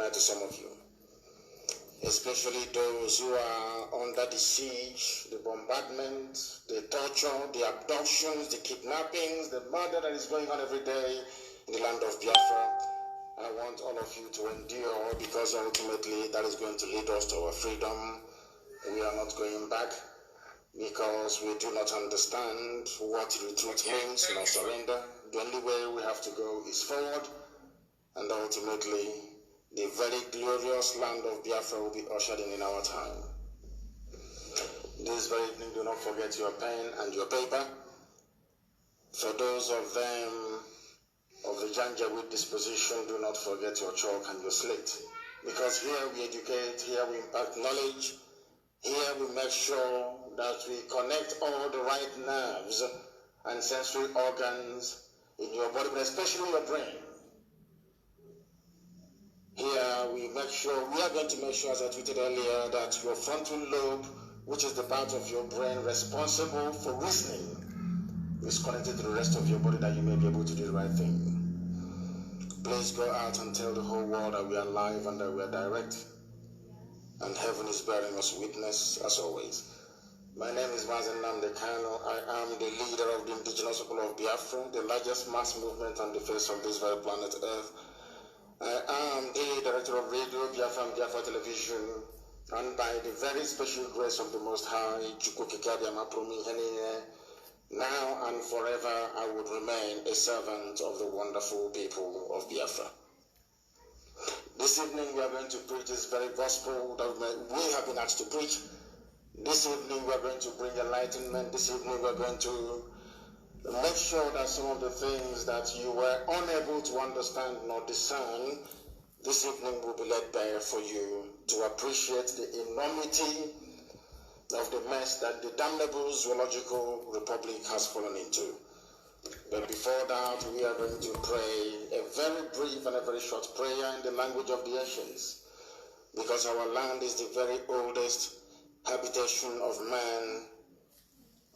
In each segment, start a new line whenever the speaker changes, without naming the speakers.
night to some of you, especially those who are under the siege, the bombardment, the torture, the abductions, the kidnappings, the murder that is going on every day in the land of Biafra. I want all of you to endure, because ultimately that is going to lead us to our freedom. We are not going back because we do not understand what retreat means, nor surrender. The only way we have to go is forward, and ultimately the very glorious land of Biafra will be ushered in our time. This very evening, do not forget your pen and your paper. For those of them of the Janjaweed disposition, do not forget your chalk and your slate. Because here we educate, here we impart knowledge, here we make sure that we connect all the right nerves and sensory organs in your body, but especially your brain. Here we make sure, we are going to make sure, as I tweeted earlier, that your frontal lobe, which is the part of your brain responsible for reasoning, is connected to the rest of your body, that you may be able to do the right thing. Please go out and tell the whole world that we are live and that we are direct, and heaven is bearing us witness as always. My name is Mazen Namdekano. I am the leader of the indigenous people of Biafra, the largest mass movement on the face of this very planet Earth. I am the director of Radio Biafra and Biafra Television, and by the very special grace of the Most High, now and forever I would remain a servant of the wonderful people of Biafra. This evening we are going to preach this very gospel that we have been asked to preach. This evening we are going to bring enlightenment. This evening we are going to make sure that some of the things that you were unable to understand nor discern, this evening will be laid bare for you to appreciate the enormity of the mess that the damnable zoological republic has fallen into. But before that, we are going to pray a very brief and a very short prayer in the language of the ancients, because our land is the very oldest habitation of man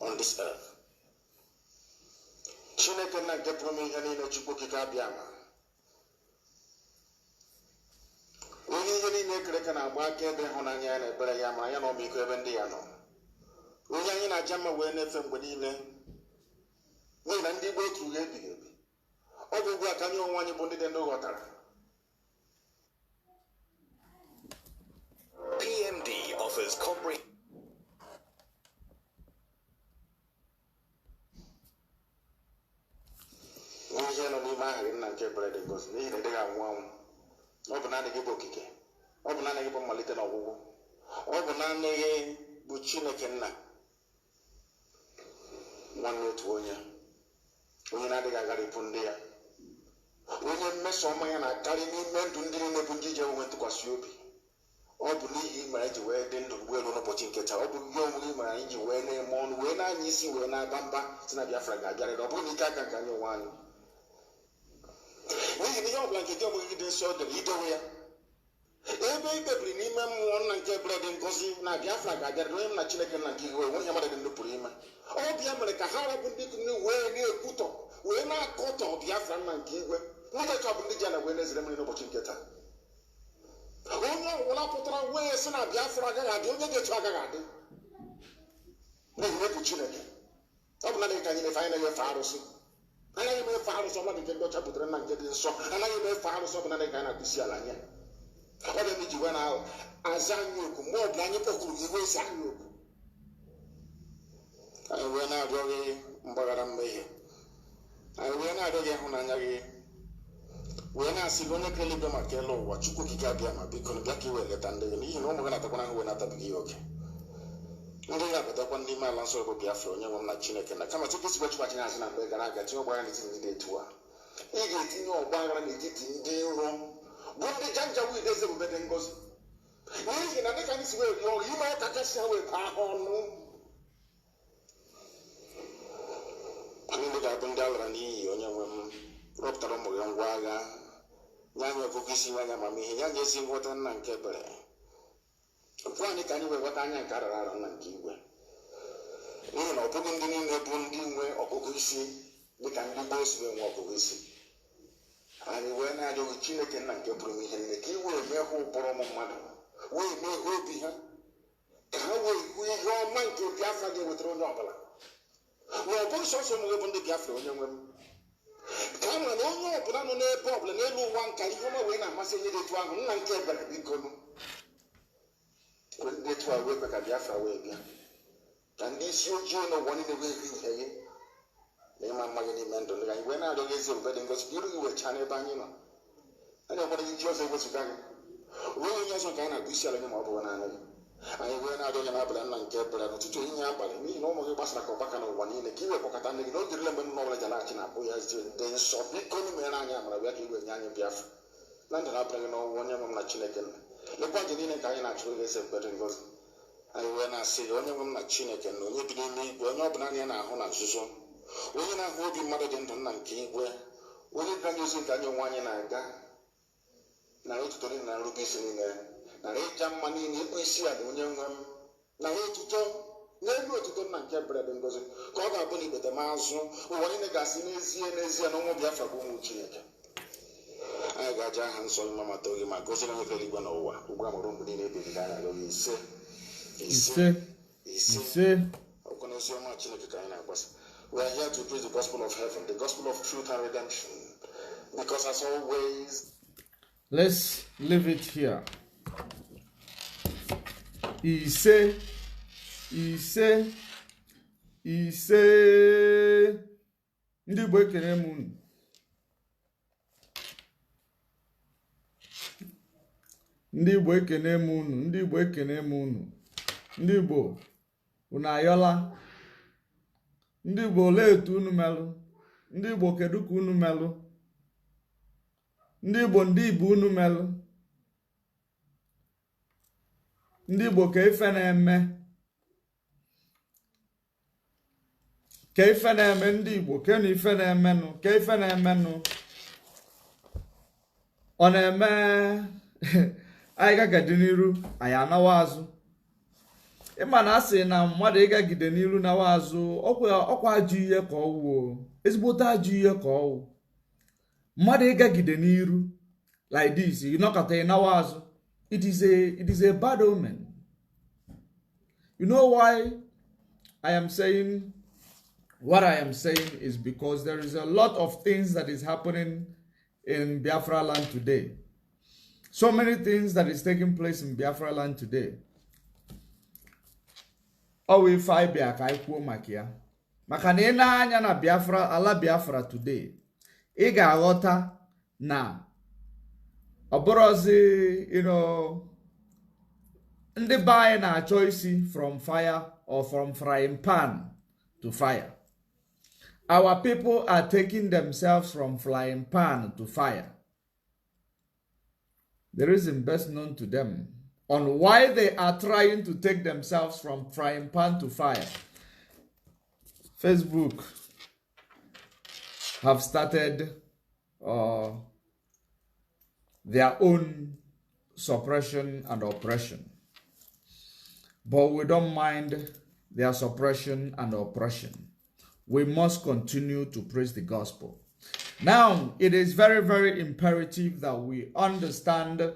on this earth. Chineke na nke pụrụ ihe niile Chukwu okike abịama. Onye ihe niile ekere ka na-agba aka ebe ịhụnanya ya na ekpere ya, ma ya na ọmịiko ebe ndị ya nọ. Onye anyị na-aja mma wee na-efe mgbe niile, n'ihi na ndị Igbo otu uhe ebighị ebi. Ọ bụ ugbu a ka anyị onwe anyị bụ ndị dị ndụ ghọtara.
PMD offers comprehensive.
Ihe nọ n'ime aha gị nna nke ebere dị ngozi, n'ihi na ị dịghị anwụ anwụ. Ọ bụ naanị gị bụ okike, ọ bụ naanị gị bụ mmalite na ọgwụgwụ, ọ bụ naanị gị bụ Chineke nna. Nwanne otu onye na-adịghị agharịpụ ndị ya, onye mmeso ọma ya na-akarị n'ime ndụ ndị niile bụ ndị ji enwe ntụkwasị obi. Ọ bụ n'ihi mere anyị ji wee dị ndụ ugbu elu n'ụbọchị nke taa. Ọ bụ ihe omume mere anyị ji wee na-eme ọnụ, wee na-anya isi, wee na-aba mba si na Biafra ga-abịarịrị. Ọ bụrụ na ike aka nke anyị onwe anyị, n'ihi na ihe ọbụla nke gị ọmụghị dị nsọ dere idowe ya. Ebe i kpebiri n'ime mmụọ nna nke ebere dị ngozi na Biafra ga-abịarịrị, onye m na Chineke nna nke iwe enweghị mmadụ dị ndụ pụrụ ime. Ọ bịa mere ka ha rabụ ndị kụnye wee na-ekwutọ, wee na-akọtọ Biafra nna nke igwe. Ndị ọchọ bụ ndị ji ya na wee na-ezere mmiri n'ụbọchị nke taa. Onye ọbụla pụtara wee sị na Biafra agaghị adị, onye ga-etu agaghị adị. N'ihi na ebu Chineke. Ọ bụ naanị ka anyị na-efe, anyị na-efe arụsị. Anaghị m efe arụsị ọbụla nke ndị ọcha butere nna nke dị nsọ. Anaghị m efe arụsị ọbụla ka anyị na-akpụsi ala anya. Ọ bụ iji wee na-aza anyị okwu, ma ọ bụ anyị kpọkwuru gị wee si anyị okwu. Anyị wee na-arịọghị mgbaghara mmehie, anyị wee na-arịọghị ịhụnanya gị, wee na-asị gị onye kere eluigwe maka elu ụwa, Chukwu okike abịa ma biko bịa ka i wee leta ndị gị, n'ihi na ụmụ gị na-atakwana ahụ wee na-atabighị ihe oge. Ndị ga-abatakwa n'ime ala nsọ bụ Biafra, onye nwe m na Chineke na kama tupu isigwe chụghachi azụ na mgbe gara aga, tinye ọgbaghara n'etiti ndị dị etu a. Ị ga-etinye ọgbaghara n'etiti ndị nro bụ ndị Janjaweed eze ebube dị ngozi, n'ihi na dịka anyị si wee rịọ ime ka kasị ha wee baa ha ọnụ. Ndị ga-abụ ndị alara n'iyi, onye nwe m rọpụtara ụmụ gị ngwa agha, nye anyị ọgụgụ isi, nye anyị amamihe, nye anyị ezi nghọta nna nke ebere. Okwu anyị ka anyị wee ghọta anya nke arara ara nna nke igwe, n'ihi na ọ bụghị ndị niile bụ ndị nwe ọgụgụ isi dịka ndị gboo si wee nwe ọgụgụ isi. And when I do with Chineke and Gabriel, he will make who borrow money. We may go be her. How we go man to Biafra with Ronobala. No, both also move on the Biafra when you come on, no, but I don't know problem. No one can come away and must say it to one care better because when they try to work at Biafra way again. And this you know one in the way here. They might mental. When I don't get your bedding, because you were China Banana. I don't want to just say what's going on. Really, yes, I cannot be selling him over one another. I went out of an apple and kept it to two in Yabba. Me, no more was like a bacan of one in the Kiwa Pocatan. You don't remember knowledge of Latina. We are still then so big. Couldn't man, I am working with Yan Biafra. London, I bring no one young woman Chinekan. The point in a kind actually is a better goes. And when I say only woman Chinekan, no, you didn't need one of Banana and Hona Susan. We are not hoping Mother Denton and King, where we didn't use it on your one and I got. Now it's turning and looking in there. Now, eight money in it, we see at the young one. Now, to tell, never to turn and get bread and goes, call our body with the mouse, who were in the gas in Asia, no more Biafra going to it. I got your hands on Mamma told him, I go to the really one over, who got a room within a baby. He said, how can I see how much in the kind of was? We are here to preach the gospel of heaven, the gospel of truth and redemption. Because as always,
let's leave it here. He said, ndị Igbo ekene m unu. Ndị Igbo ekene m unu. Ndị Igbo ekene m unu. Ndị Igbo unu ayọla. Ndị Igbo olee etu unu melụ. Ndị Igbo kedu ka unu melụ. Ndị Igbo ndị Igbo unu melụ. Ndị Igbo ka ife na-eme. Ka ife na-eme ndị Igbo. Ka ife na-emenụ. Ka ife na-emenụ. Ọ na-eme anyị gagide n'iru anyị anawa azụ. Ịma na asị na mmadụ ịgagide n'iru nawa azụ ọkwa ajụ ihe ka ọ wụ. Ezigbote ajụ ihe ka ọ wụ. Mmadụ ịgagide n'iru like this, you nọkọta ịnawa azụ. It is a bad omen. You know why I am saying what I am saying is because there is a lot of things that is happening in Biafra land today. So many things that is taking place in Biafra land today. Oh, if I be a kaikwo makia. Makanena anya na Biafra, ala Biafra today. Iga aghọta na oborozi, ndị be na-achọ isi from fire or from frying pan to fire. Our people are taking themselves from frying pan to fire. The reason best known to them on why they are trying to take themselves from frying pan to fire. Facebook have started their own suppression and oppression. But we don't mind their suppression and oppression. We must continue to preach the gospel. Now, it is very, very imperative that we understand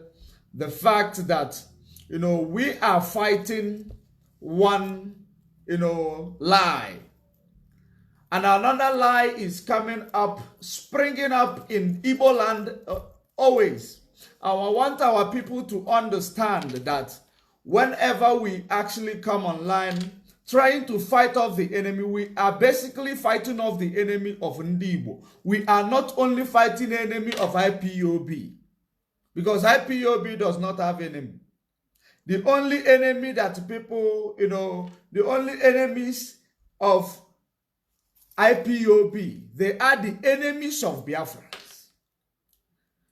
the fact that, we are fighting one, lie. And another lie is coming up, springing up in Igbo land always. I want our people to understand that whenever we actually come online trying to fight off the enemy, we are basically fighting off the enemy of Ndibo. We are not only fighting the enemy of IPOB, because IPOB does not have enemy. The only enemy that people, the only enemies of IPOB, they are the enemies of Biafrans.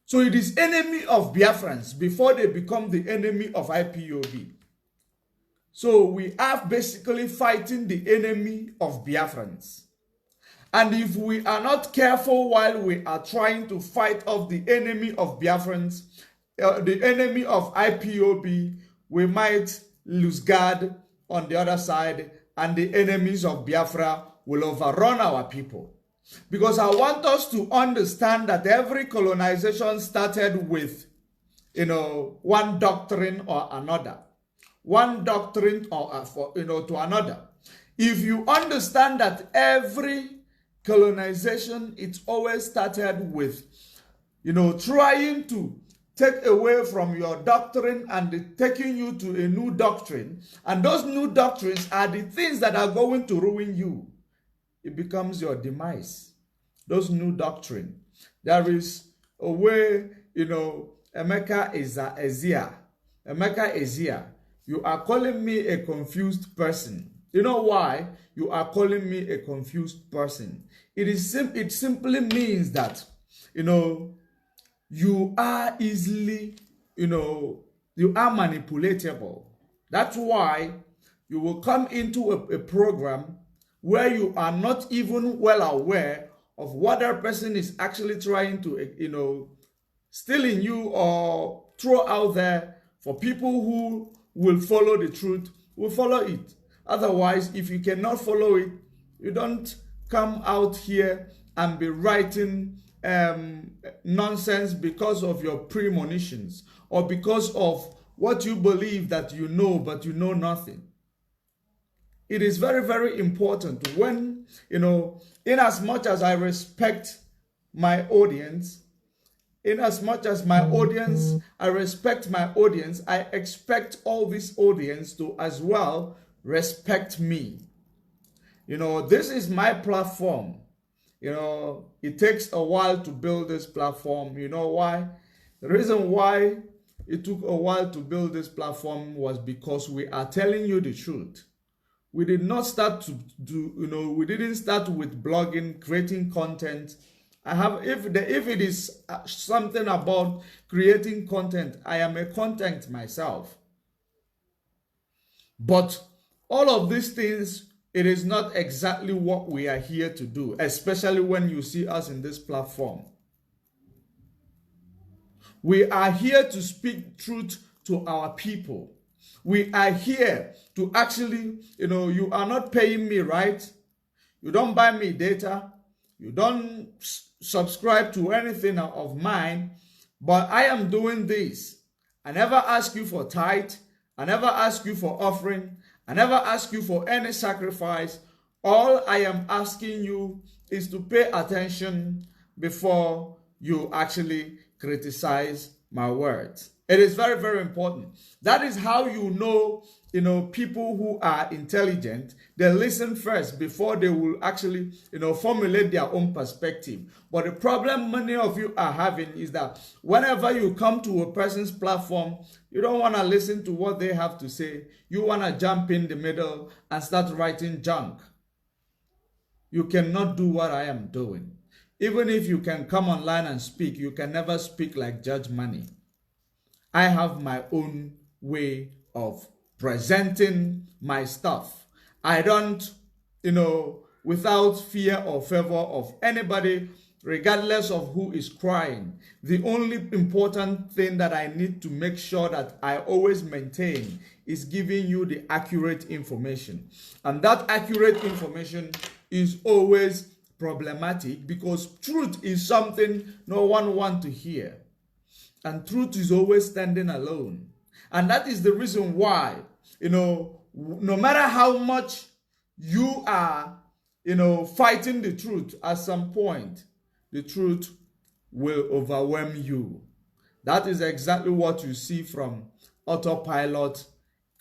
So it is enemy of Biafrans before they become the enemy of IPOB. So we are basically fighting the enemy of Biafrans. And if we are not careful while we are trying to fight off the enemy of Biafrans, the enemy of IPOB, we might lose guard on the other side, and the enemies of Biafra will overrun our people. Because I want us to understand that every colonization started with, one doctrine or another. One doctrine or to another. If you understand that every colonization, it always started with, trying to take away from your doctrine and taking you to a new doctrine. And those new doctrines are the things that are going to ruin you. It becomes your demise. Those new doctrine. There is a way, Emeka is Ezia. Emeka Ezia. You are calling me a confused person. You know why you are calling me a confused person? It simply means that, you are easily, you are manipulatable. That's why you will come into a program where you are not even well aware of what that person is actually trying to, steal in you or throw out there for people who will follow the truth, will follow it. Otherwise, if you cannot follow it, you don't come out here and be writing nonsense because of your premonitions or because of what you believe that you know, but you know nothing. It is very, very important when, in as much as I respect my audience, in as much as my audience, I respect my audience, I expect all this audience to as well respect me. This is my platform. It takes a while to build this platform. You know why? The reason why it took a while to build this platform was because we are telling you the truth. We did not start to do, we didn't start with blogging, creating content. If it is something about creating content, I am a content myself. But all of these things, it is not exactly what we are here to do, especially when you see us in this platform. We are here to speak truth to our people. We are here to actually, you are not paying me, right? You don't buy me data. You don't subscribe to anything of mine. But I am doing this. I never ask you for tithe. I never ask you for offering. I never ask you for any sacrifice. All I am asking you is to pay attention before you actually criticize my words. It is very, very important. That is how you know, people who are intelligent, they listen first before they will actually, formulate their own perspective. But the problem many of you are having is that whenever you come to a person's platform, you don't want to listen to what they have to say. You want to jump in the middle and start writing junk. You cannot do what I am doing. Even if you can come online and speak, you can never speak like Judge Money. I have my own way of presenting my stuff. I don't, without fear or favor of anybody, regardless of who is crying. The only important thing that I need to make sure that I always maintain is giving you the accurate information. And that accurate information is always problematic because truth is something no one wants to hear. And truth is always standing alone. And that is the reason why, no matter how much you are, fighting the truth, at some point, the truth will overwhelm you. That is exactly what you see from autopilot,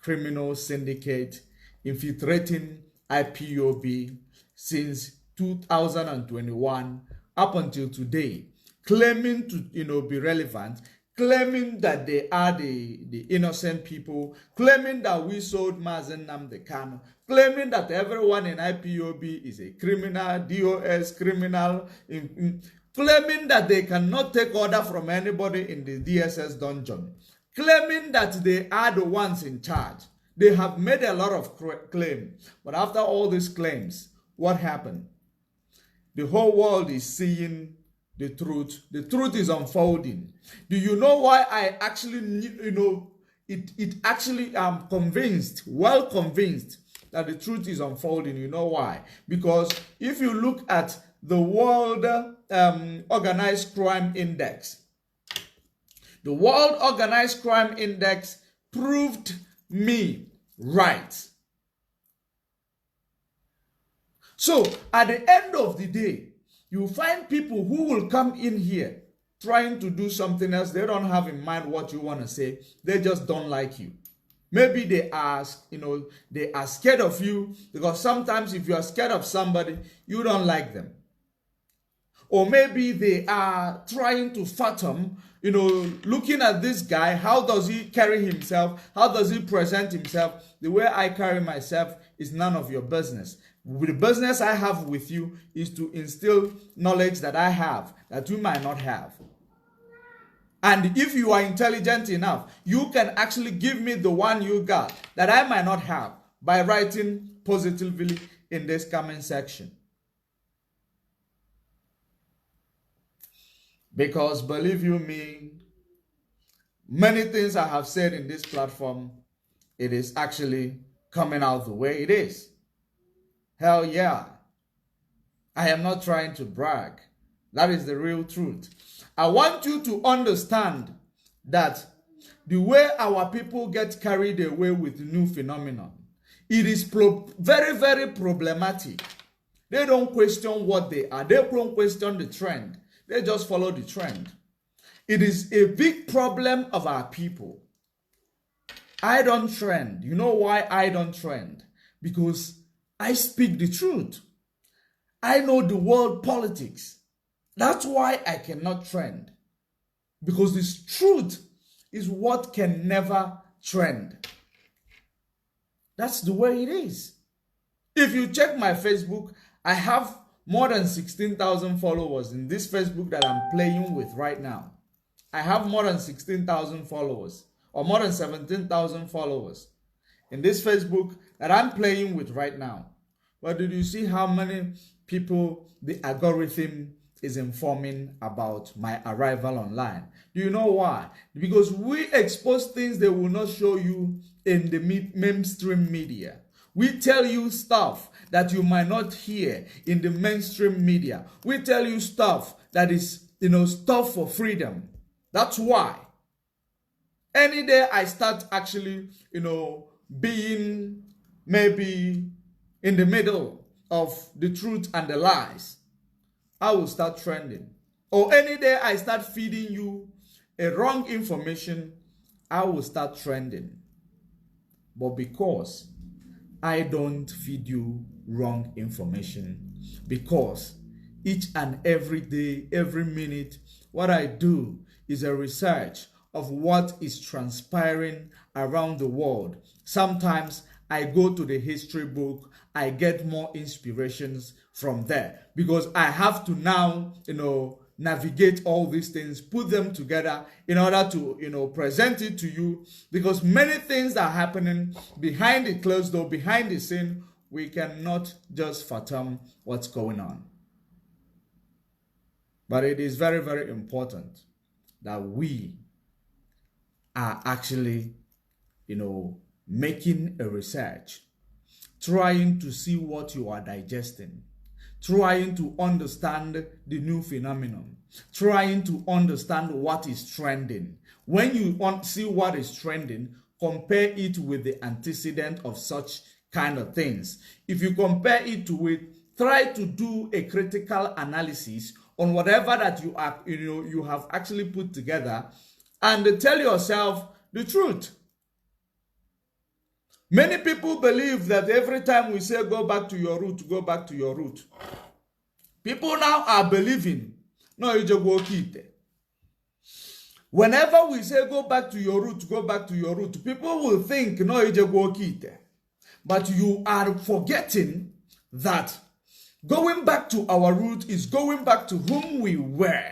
criminal syndicate, infiltrating IPOB since 2021 up until today, claiming to be relevant, claiming that they are the innocent people, claiming that we sold Mazen Nnamdi Kanu, claiming that everyone in IPOB is a criminal, DOS criminal, claiming that they cannot take order from anybody in the DSS dungeon, claiming that they are the ones in charge. They have made a lot of claims, but after all these claims, what happened? The whole world is seeing the truth. The truth is unfolding. Do you know why I actually, it actually am convinced, well convinced, that the truth is unfolding. You know why? Because if you look at the World Organized Crime Index, the World Organized Crime Index proved me right. So at the end of the day, you find people who will come in here trying to do something else. They don't have in mind what you want to say. They just don't like you. Maybe they are, they are scared of you, because sometimes if you are scared of somebody, you don't like them. Or maybe they are trying to fathom, looking at this guy, how does he carry himself? How does he present himself? The way I carry myself is none of your business. The business I have with you is to instill knowledge that I have, that you might not have. And if you are intelligent enough, you can actually give me the one you got that I might not have by writing positively in this comment section. Because believe you me, many things I have said in this platform, it is actually coming out the way it is. Hell yeah. I am not trying to brag. That is the real truth. I want you to understand that the way our people get carried away with the new phenomenon, it is very, very problematic. They don't question what they are. They don't question the trend. They just follow the trend. It is a big problem of our people. I don't trend. You know why I don't trend? Because I speak the truth. I know the world politics. That's why I cannot trend. Because this truth is what can never trend. That's the way it is. If you check my Facebook, I have more than 16,000 followers in this Facebook that I'm playing with right now. I have more than 16,000 followers, or more than 17,000 followers in this Facebook that I'm playing with right now. But did you see how many people the algorithm is informing about my arrival online? Do you know why? Because we expose things they will not show you in the mainstream media. We tell you stuff that you might not hear in the mainstream media. We tell you stuff that is, stuff for freedom. That's why. Any day I start actually, being maybe in the middle of the truth and the lies, I will start trending. Or any day I start feeding you a wrong information, I will start trending. But because I don't feed you wrong information, because each and every day, every minute, what I do is a research of what is transpiring around the world. Sometimes I go to the history book, I get more inspirations from there, because I have to now, navigate all these things, put them together in order to, present it to you, because many things are happening behind the closed door, behind the scene. We cannot just fathom what's going on. But it is very, very important that we are actually, making a research, trying to see what you are digesting, trying to understand the new phenomenon, trying to understand what is trending. When you see what is trending, compare it with the antecedent of such kind of things. If you compare it to it, try to do a critical analysis on whatever that you are, you have actually put together, and tell yourself the truth. Many people believe that every time we say go back to your root, go back to your root. People now are believing, no, you just go kite. Whenever we say go back to your root, go back to your root, people will think, no, you just go kite. But you are forgetting that going back to our root is going back to whom we were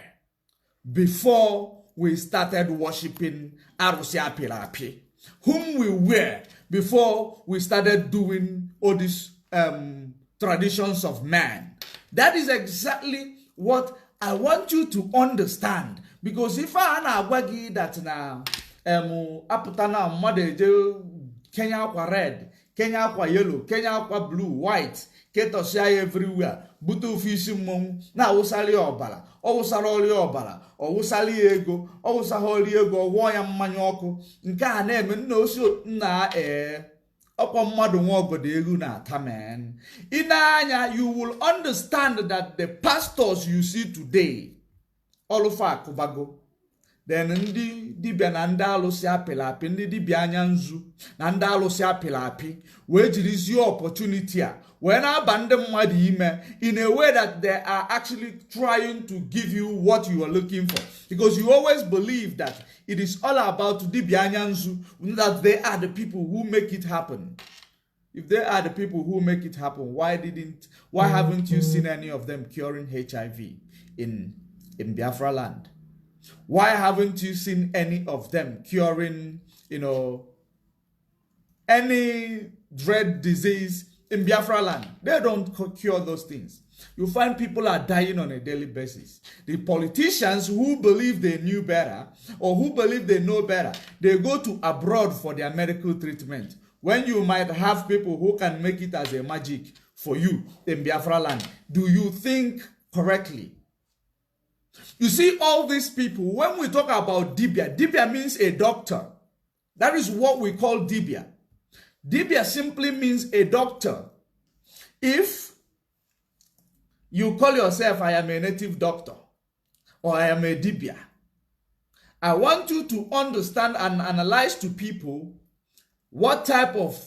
before we started worshiping Arusi Apirapi. Whom we were before we started doing all these traditions of man. That is exactly what I want you to understand. Because if I na that na aputana mother Kenya kwa red, Kenya akwa yellow, Kenya akwa blue, white, ketosia everywhere, butu fisi mong, na usali obala, o usali oli obala, o usali ego, o usali ego, woya mmanyoku, nka na-eme nna osi na ọkwa mmadụ nwa obodo ego na-ata man. Anya, you will understand that the pastors you see today, olufa akubago. Then ndị dibịa na ndị alụsị apịla apị, ndị dibịa anya nzu na ndị alụsị apịla apị wee jirizie opportunity a wee na-aba ndị mmadụ ime in a way that they are actually trying to give you what you are looking for, because you always believe that it is all about dibịa anya nzu, that they are the people who make it happen. If they are the people who make it happen, why haven't you seen any of them curing HIV in Biafra land? Why haven't you seen any of them curing, any dread disease in Biafra land? They don't cure those things. You find people are dying on a daily basis. The politicians who believe they knew better or who believe they know better, they go to abroad for their medical treatment. When you might have people who can make it as a magic for you in Biafra land, do you think correctly? You see, all these people, when we talk about Dibia, Dibia means a doctor. That is what we call Dibia. Dibia simply means a doctor. If you call yourself, I am a native doctor, or I am a Dibia, I want you to understand and analyze to people what type of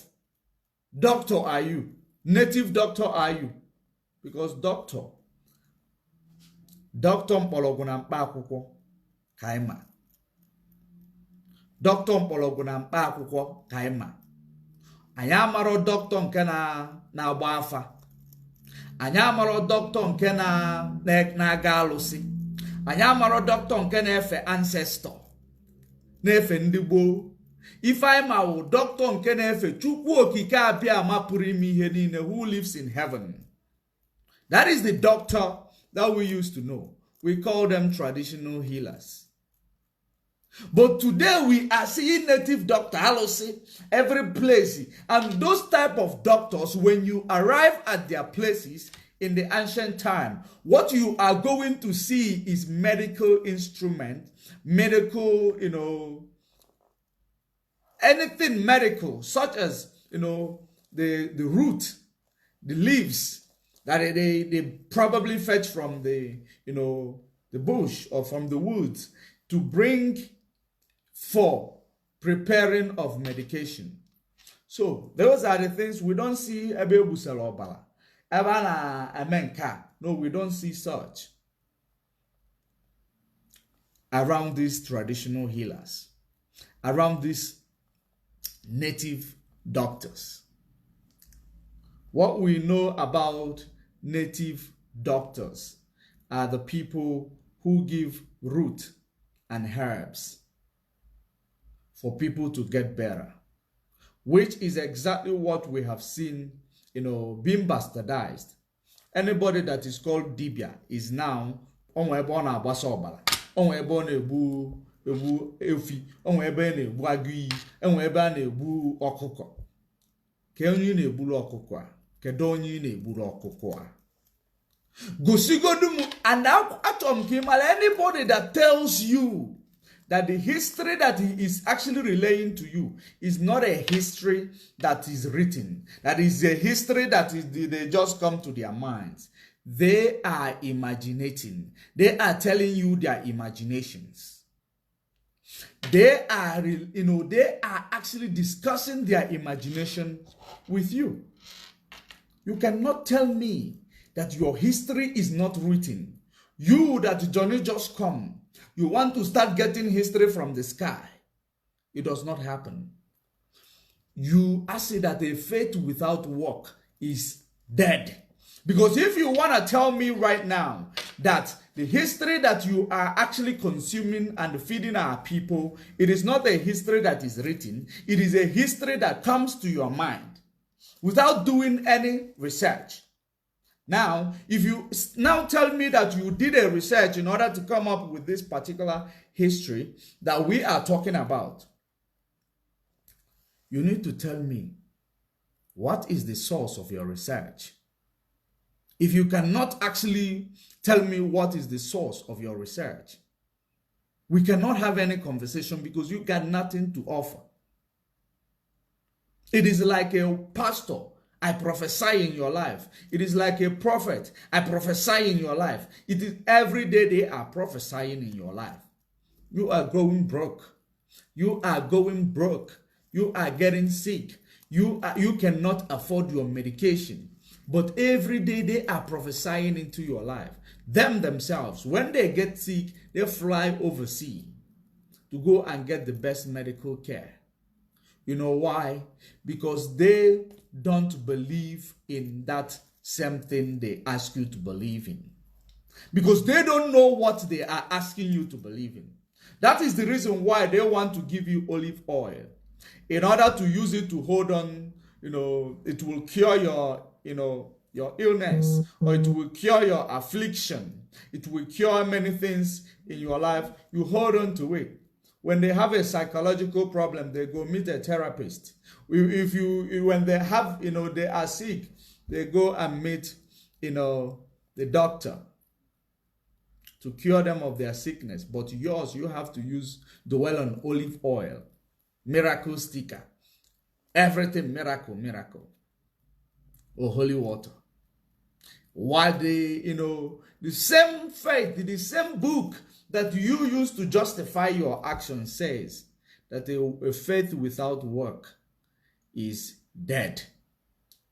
doctor are you? Native doctor are you? Because doctor mkpọrọgwụ na mkpa akwụkwọ ka ịma. Doctor mkpọrọgwụ na mkpa akwụkwọ ka ịma. Anyị amarọ doctor nke na-agba afa. Anyị amarọ doctor nke na-aga alụsị. Anyị amarọ doctor nke na-efe ancestor, na-efe ndị gboo. Ife anyị ma wụ doctor nke na-efe Chukwu okike abịa ama pụrụ ime ihe niile, who lives in heaven. That is the doctor that we used to know. We call them traditional healers. But today we are seeing native doctor, every place. And those type of doctors, when you arrive at their places in the ancient time, what you are going to see is medical instrument, medical, anything medical, such as, the root, the leaves, that they probably fetch from the bush or from the woods to bring for preparing of medication. So those are the things we don't see. No, we don't see such around these traditional healers, around these native doctors. What we know about native doctors are the people who give root and herbs for people to get better, which is exactly what we have seen, being bastardized. Anybody that is called Dibia is now onwebe na agbasa obala, onwebe na ebu efi, onwebe na ebu agui, onwebe na ebu ọkụkọ. Ke onye na ebulu ọkụkọ a? Kedu onye na ebulu ọkụkọ a? Gosigodum, and atom kimala, anybody that tells you that the history that he is actually relaying to you is not a history that is written, that is a history that they just come to their minds. They are imaginating. They are telling you their imaginations. They are, they are actually discussing their imagination with you. You cannot tell me that your history is not written. You that Johnny just come, you want to start getting history from the sky. It does not happen. You say that a faith without work is dead. Because if you want to tell me right now that the history that you are actually consuming and feeding our people, it is not a history that is written. It is a history that comes to your mind without doing any research. Now, if you now tell me that you did a research in order to come up with this particular history that we are talking about, you need to tell me What is the source of your research? If you cannot actually tell me what is the source of your research, we cannot have any conversation because you got nothing to offer. It is like a pastor, I prophesy in your life. It is like a prophet, I prophesy in your life. It is every day they are prophesying in your life. You are going broke. You are going broke. You are getting sick. You cannot afford your medication. But every day they are prophesying into your life. Them themselves, when they get sick, they fly overseas to go and get the best medical care. You know why? Because they don't believe in that same thing they ask you to believe in. Because they don't know what they are asking you to believe in. That is the reason why they want to give you olive oil. In order to use it to hold on, it will cure your illness, or it will cure your affliction. It will cure many things in your life. You hold on to it. When they have a psychological problem, they go meet a therapist. When they have, they are sick, they go and meet, the doctor to cure them of their sickness. But yours, you have to dwell on olive oil, miracle sticker, everything miracle, or holy water. While the same faith, the same book that you use to justify your action says that a faith without work is dead.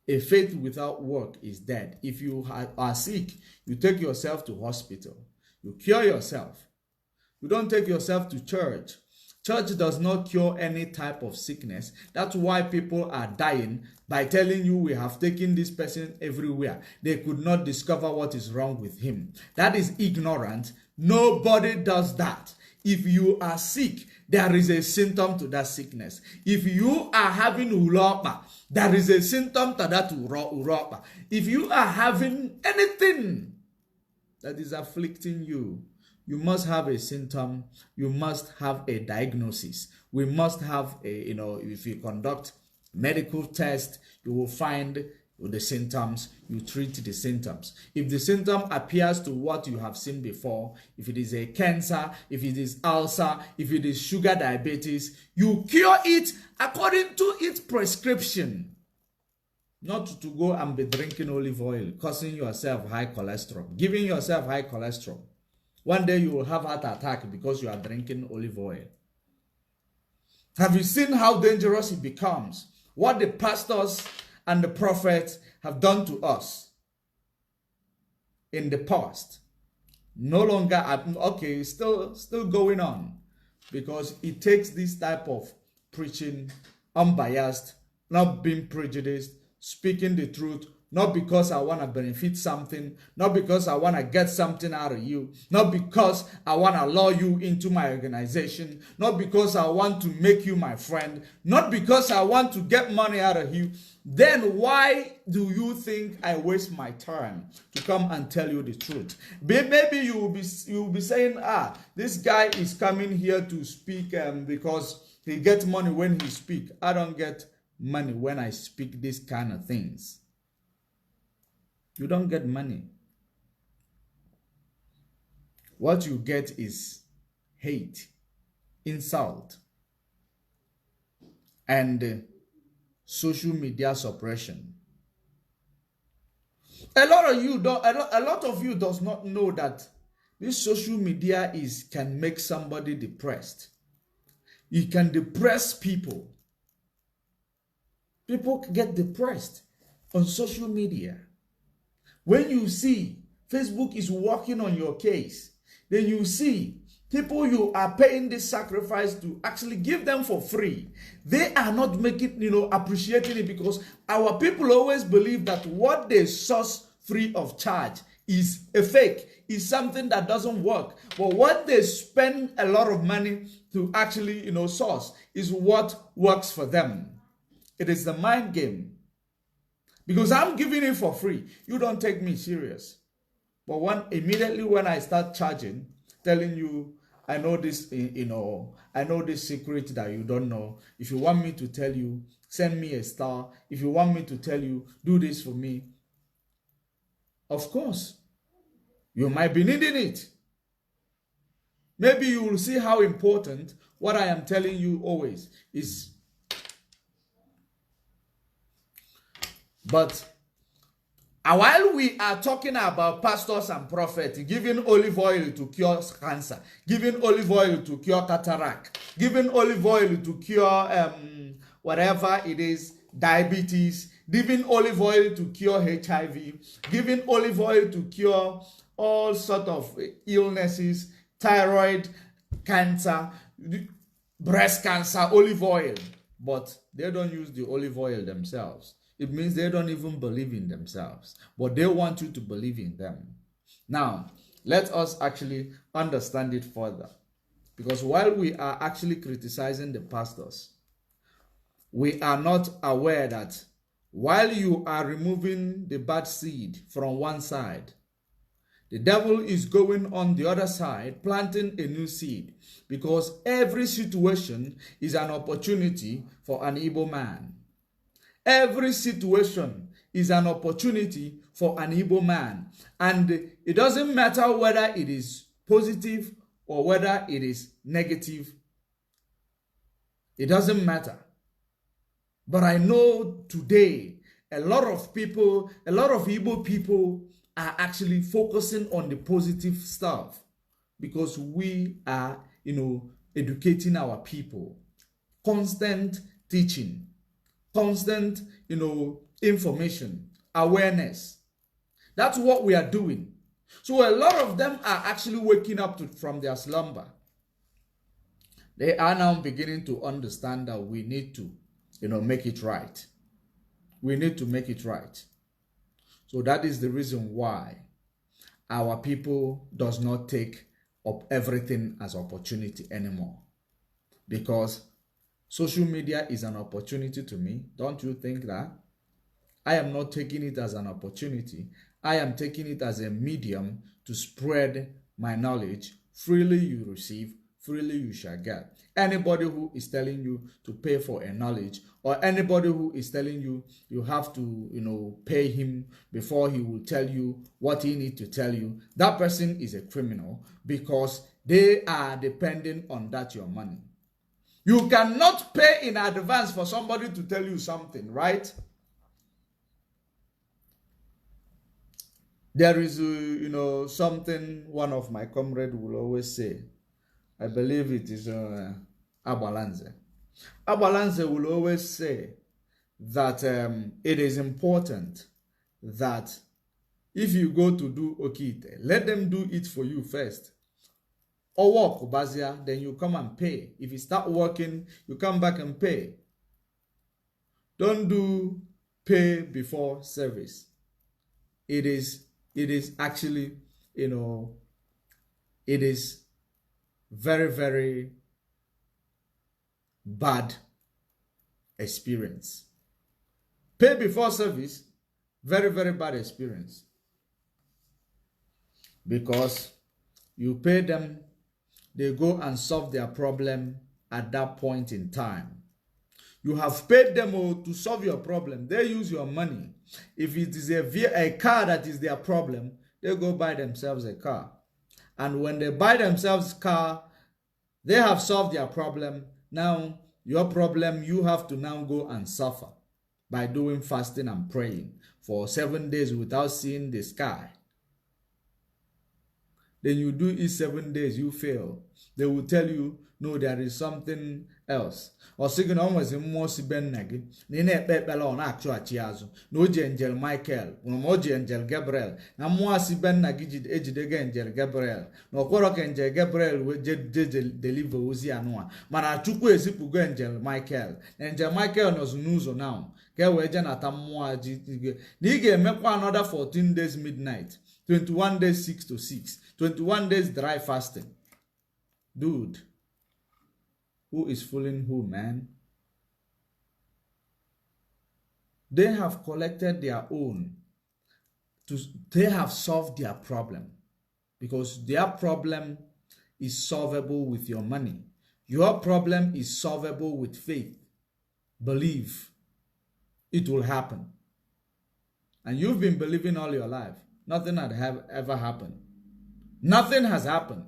A faith without work is dead. If you are sick, you take yourself to hospital. You cure yourself. You don't take yourself to church. Church does not cure any type of sickness. That's why people are dying by telling you we have taken this person everywhere. They could not discover what is wrong with him. That is ignorant. Nobody does that. If you are sick, there is a symptom to that sickness. If you are having uropa, there is a symptom to that uropa. If you are having anything that is afflicting you, you must have a symptom. You must have a diagnosis. We must have if you conduct medical test, you will find the symptoms. You treat the symptoms. If the symptom appears to what you have seen before, if it is a cancer, if it is ulcer, if it is sugar diabetes, you cure it according to its prescription. Not to go and be drinking olive oil, causing yourself high cholesterol, giving yourself high cholesterol. One day you will have heart attack because you are drinking olive oil. Have you seen how dangerous it becomes? What the pastors and the prophets have done to us in the past. No longer, okay, still going on, because it takes this type of preaching, unbiased, not being prejudiced, speaking the truth, not because I want to benefit something, not because I want to get something out of you, not because I want to lure you into my organization, not because I want to make you my friend, not because I want to get money out of you. Then why do you think I waste my time to come and tell you the truth? Maybe you will be saying, this guy is coming here to speak because he gets money when he speaks. I don't get money when I speak these kind of things. You don't get money. What you get is hate, insult, and social media suppression. A lot of you does not know that this social media can make somebody depressed. It can depress people. People get depressed on social media. When you see Facebook is working on your case, then you see people you are paying this sacrifice to actually give them for free. They are not making, appreciating it, because our people always believe that what they source free of charge is a fake, is something that doesn't work. But what they spend a lot of money to actually, source is what works for them. It is the mind game. Because I'm giving it for free, you don't take me serious. But immediately when I start charging, telling you I know this, I know this secret that you don't know. If you want me to tell you, send me a star. If you want me to tell you, do this for me. Of course, you might be needing it. Maybe you will see how important what I am telling you always is. But while we are talking about pastors and prophets giving olive oil to cure cancer, giving olive oil to cure cataract, giving olive oil to cure whatever it is, diabetes, giving olive oil to cure HIV, giving olive oil to cure all sort of illnesses, thyroid cancer, breast cancer, olive oil. But they don't use the olive oil themselves. It means they don't even believe in themselves, but they want you to believe in them. Now, let us actually understand it further. Because while we are actually criticizing the pastors, we are not aware that while you are removing the bad seed from one side, the devil is going on the other side, planting a new seed. Because every situation is an opportunity for an evil man. Every situation is an opportunity for an evil man. And it doesn't matter whether it is positive or whether it is negative. It doesn't matter. But I know today, a lot of people, a lot of evil people are actually focusing on the positive stuff because we are, educating our people. Constant teaching, constant, information, awareness. That's what we are doing. So a lot of them are actually waking up from their slumber. They are now beginning to understand that we need to, make it right. We need to make it right. So that is the reason why our people does not take up everything as opportunity anymore. Because social media is an opportunity to me. Don't you think that? I am not taking it as an opportunity. I am taking it as a medium to spread my knowledge. Freely you receive, freely you shall get. Anybody who is telling you to pay for a knowledge, or anybody who is telling you you have to, pay him before he will tell you what he needs to tell you, that person is a criminal because they are depending on that your money. You cannot pay in advance for somebody to tell you something, right? There is, something one of my comrades will always say. I believe it is Abalanze. Abalanze will always say that it is important that if you go to do Okite, let them do it for you first. Or work, Bazia, then you come and pay. If you start working, you come back and pay. Don't do pay before service. It is actually, it is very, very bad experience. Pay before service, very, very bad experience. Because you pay them, they go and solve their problem at that point in time. You have paid them to solve your problem. They use your money. If it is a car that is their problem, they go buy themselves a car. And when they buy themselves a car, they have solved their problem. Now, your problem, you have to now go and suffer by doing fasting and praying for 7 days without seeing the sky. Then you do it 7 days, you fail. They will tell you, no, there is something else. Or second almost in more Ben Nagi, Nene Pepelon, actual Chiazo, no Angel Michael, no Moji Angel Gabriel, no more Ben Nagi aged Angel Gabriel, no Korok Angel Gabriel will deliver Uzianoa. Manachuku is Angel Michael, Angel Michael knows news now. Gawajan at Amoa Nige make another 14 days midnight, 21 days 6 to 6, 21 days dry fasting. Dude. Who is fooling who, man? They have collected their own. They have solved their problem. Because their problem is solvable with your money. Your problem is solvable with faith. Believe it will happen. And you've been believing all your life. Nothing had ever happened. Nothing has happened.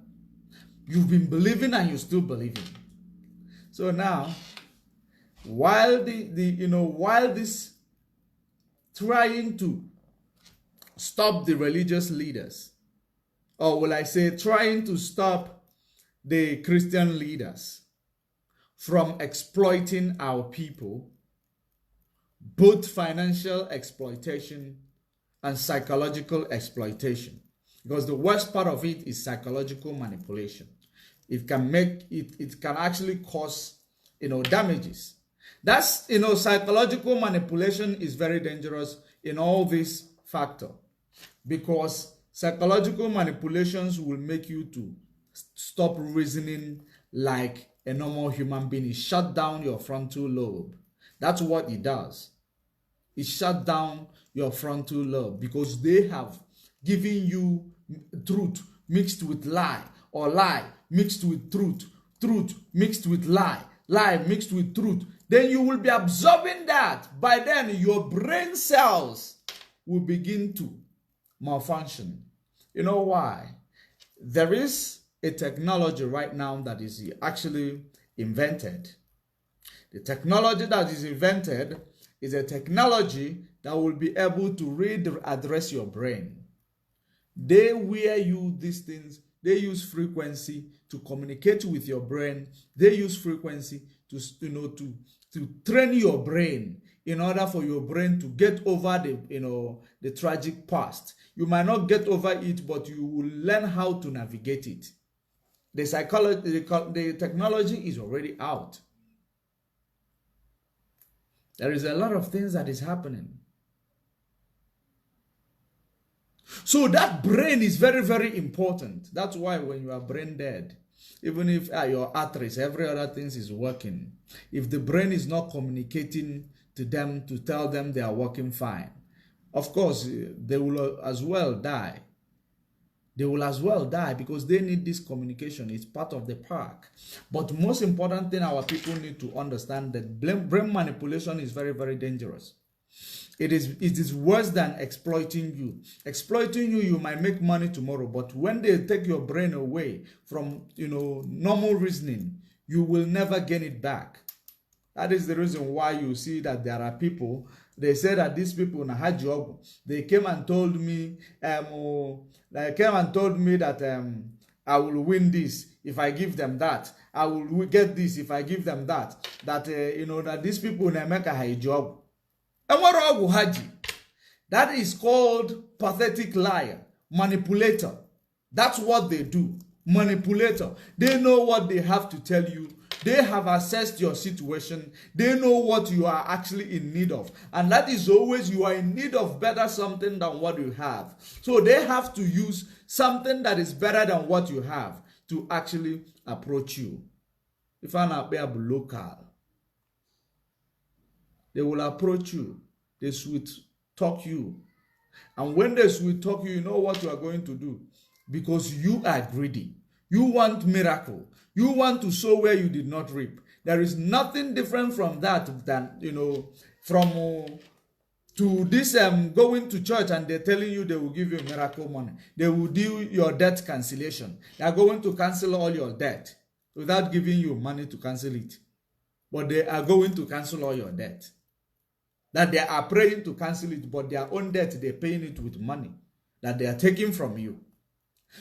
You've been believing and you're still believing. So now, while while this trying to stop the religious leaders, or will I say trying to stop the Christian leaders from exploiting our people, both financial exploitation and psychological exploitation, because the worst part of it is psychological manipulation. It can actually cause damages. That's psychological manipulation is very dangerous in all this factor, because psychological manipulations will make you to stop reasoning like a normal human being. It shut down your frontal lobe. That's what it does. It shut down your frontal lobe because they have given you truth mixed with lie, or lie mixed with truth, truth mixed with lie, lie mixed with truth. Then you will be absorbing that. By then, your brain cells will begin to malfunction. You know why? There is a technology right now that is actually invented. The technology that is invented is a technology that will be able to readdress your brain. They wear you these things. They use frequency to communicate with your brain. They use frequency to train your brain in order for your brain to get over the tragic past. You might not get over it, but you will learn how to navigate it. The technology is already out. There is a lot of things that is happening. So that brain is very, very important. That's why when you are brain dead, even if your arteries, every other thing is working, if the brain is not communicating to them to tell them they are working fine, of course, they will as well die. They will as well die because they need this communication. It's part of the park. But most important thing our people need to understand that brain manipulation is very, very dangerous. It is worse than exploiting you. Exploiting you, you might make money tomorrow, but when they take your brain away from normal reasoning, you will never gain it back. That is the reason why you see that there are people. They say that these people in Hajob, they came and told me, that I will win this if I give them that. I will get this if I give them that. That these people in America have a job. And what wrong with Haji? That is called pathetic liar, manipulator. That's what they do, manipulator. They know what they have to tell you. They have assessed your situation. They know what you are actually in need of. And that is always you are in need of better something than what you have. So they have to use something that is better than what you have to actually approach you. If I'm not local, they will approach you. They sweet talk you. And when they sweet talk you, you know what you are going to do. Because you are greedy. You want miracle. You want to sow where you did not reap. There is nothing different from that than, to this going to church and they're telling you they will give you miracle money. They will do your debt cancellation. They are going to cancel all your debt without giving you money to cancel it. But they are going to cancel all your debt. That they are praying to cancel it, but their own debt, they're paying it with money that they are taking from you.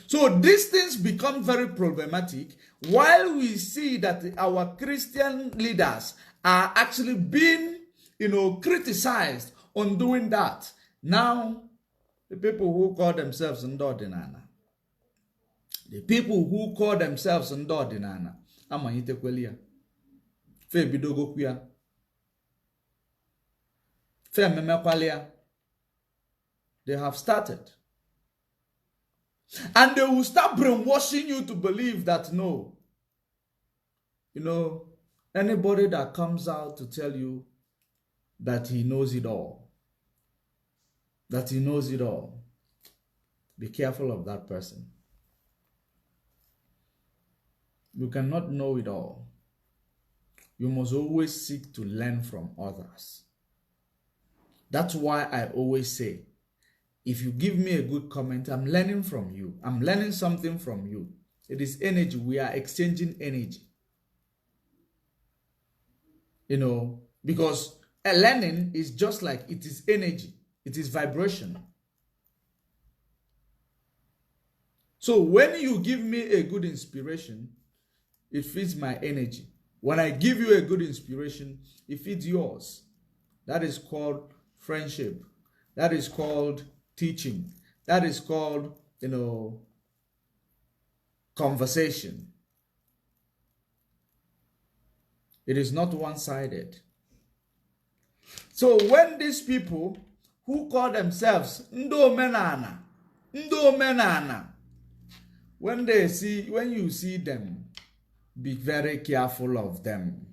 So these things become very problematic while we see that our Christian leaders are actually being, criticized on doing that. Now, the people who call themselves Ndodinana, amanyite kwelia, fe bidogo kuya, fe memekwalia, they have started. And they will start brainwashing you to believe that no. Anybody that comes out to tell you that he knows it all, be careful of that person. You cannot know it all. You must always seek to learn from others. That's why I always say, if you give me a good comment, I'm learning from you. I'm learning something from you. It is energy. We are exchanging energy. Because a learning is just like it is energy. It is vibration. So when you give me a good inspiration, it feeds my energy. When I give you a good inspiration, it feeds yours. That is called friendship. That is called teaching. That is called, conversation. It is not one-sided. So when these people who call themselves Omenalachristian, when you see them, be very careful of them.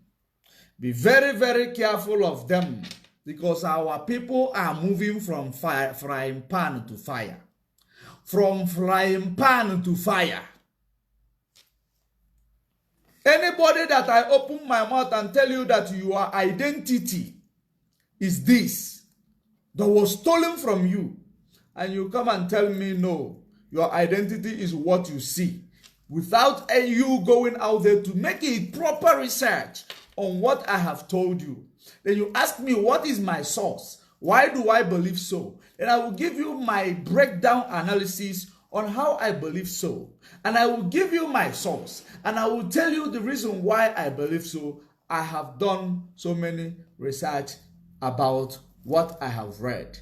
Be very, very careful of them, because our people are moving from frying pan to fire. From frying pan to fire. Anybody that I open my mouth and tell you that your identity is this, that was stolen from you, and you come and tell me no, your identity is what you see, without you going out there to make a proper research on what I have told you. Then you ask me, what is my source? Why do I believe so? And I will give you my breakdown analysis on how I believe so. And I will give you my source. And I will tell you the reason why I believe so. I have done so many research about what I have read.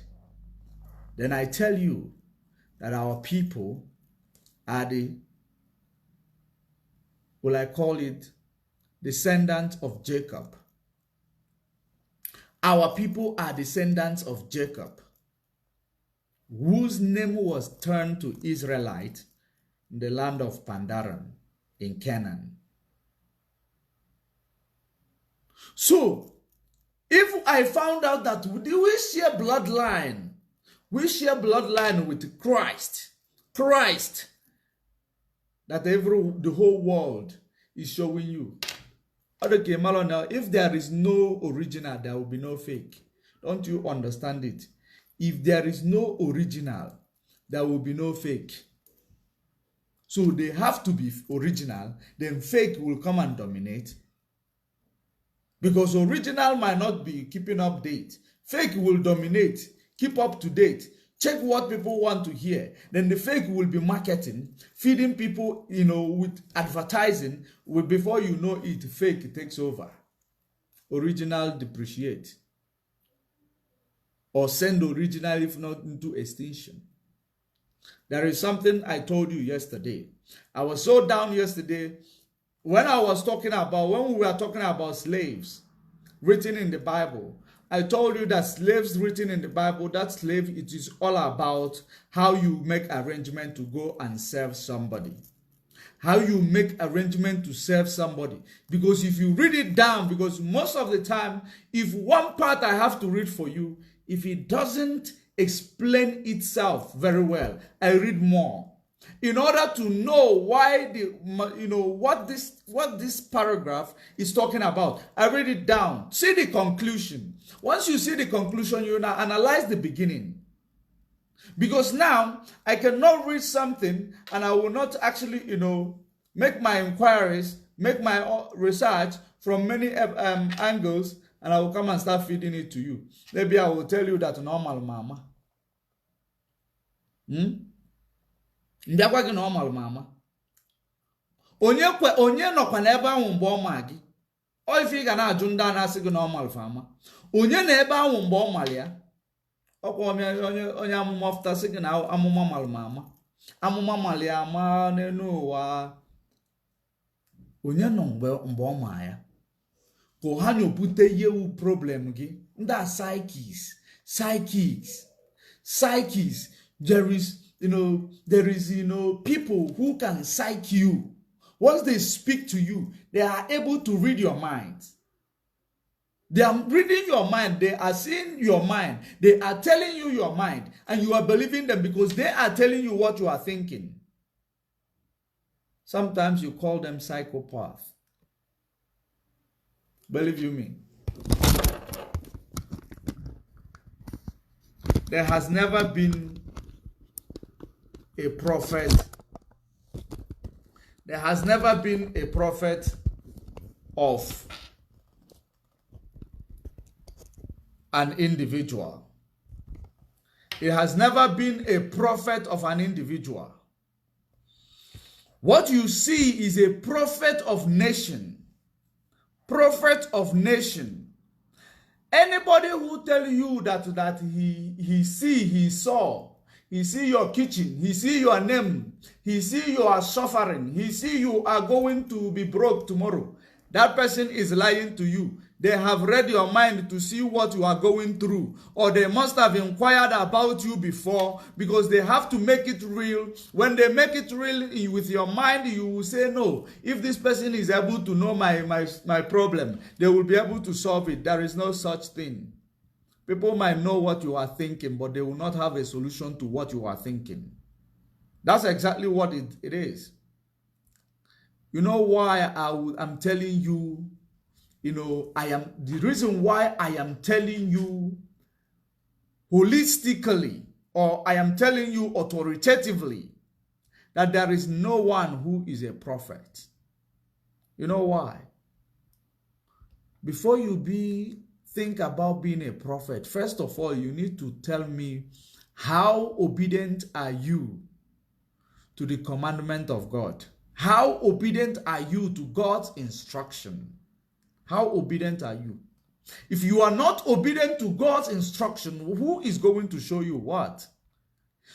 Then I tell you that our people are the, will I call it, descendants of Jacob. Our people are descendants of Jacob, whose name was turned to Israelite in the land of Pandaran in Canaan. So, if I found out that we share bloodline with Christ, that the whole world is showing you. Okay, Malon, now, if there is no original, there will be no fake. Don't you understand it? If there is no original, there will be no fake. So they have to be original, then fake will come and dominate. Because original might not be keeping up date. Fake will dominate, keep up to date, check what people want to hear. Then the fake will be marketing, feeding people, with advertising. Before you know it, fake takes over. Original depreciate. Or send original, if not into extinction. There is something I told you yesterday. I was so down yesterday when we were talking about slaves written in the Bible. I told you that slaves written in the Bible, that slave, it is all about how you make arrangement to go and serve somebody. How you make arrangement to serve somebody. Because if you read it down, because most of the time, if one part I have to read for you, if it doesn't explain itself very well, I read more. In order to know why what this paragraph is talking about, I read it down. See the conclusion. Once you see the conclusion, you now analyze the beginning. Because now I cannot read something and I will not actually, make my inquiries, make my research from many angles, and I will come and start feeding it to you. Maybe I will tell you that normal mama. Ndakwa gị normal mama. Onye nọkwa n'ebe ahụ mgbe ọ ma gị. Ọ ife ị ga na-ajụ ndị a na-asị gị normal fama. Onye na ebe ahụ mgbe ọ mara ya. Ọkwa onye amụma fụtasị gị na amụma malụ mama. Amụma malụ ya ma n'elu ụwa. Onye nọ mgbe ọ ma ya. Ka ha nyopute ihe problem gị. Ndị a psychics. There is people who can psych you. Once they speak to you, they are able to read your mind. They are reading your mind. They are seeing your mind. They are telling you your mind. And you are believing them because they are telling you what you are thinking. Sometimes you call them psychopath. Believe you me. There has never been a prophet. There has never been a prophet of an individual. It has never been a prophet of an individual. What you see is a prophet of nation. Prophet of nation. Anybody who tell you that he saw, he see your kitchen, he see your name, he see you are suffering, he see you are going to be broke tomorrow, that person is lying to you. They have read your mind to see what you are going through, or they must have inquired about you before, because they have to make it real. When they make it real with your mind, you will say, no, if this person is able to know my problem, they will be able to solve it. There is no such thing. People might know what you are thinking, but they will not have a solution to what you are thinking. That's exactly what it is. You know why I'm telling you, the reason why I am telling you holistically, or I am telling you authoritatively, that there is no one who is a prophet. You know why? Before you think about being a prophet, first of all, you need to tell me, how obedient are you to the commandment of God? How obedient are you to God's instruction? How obedient are you? If you are not obedient to God's instruction, who is going to show you what?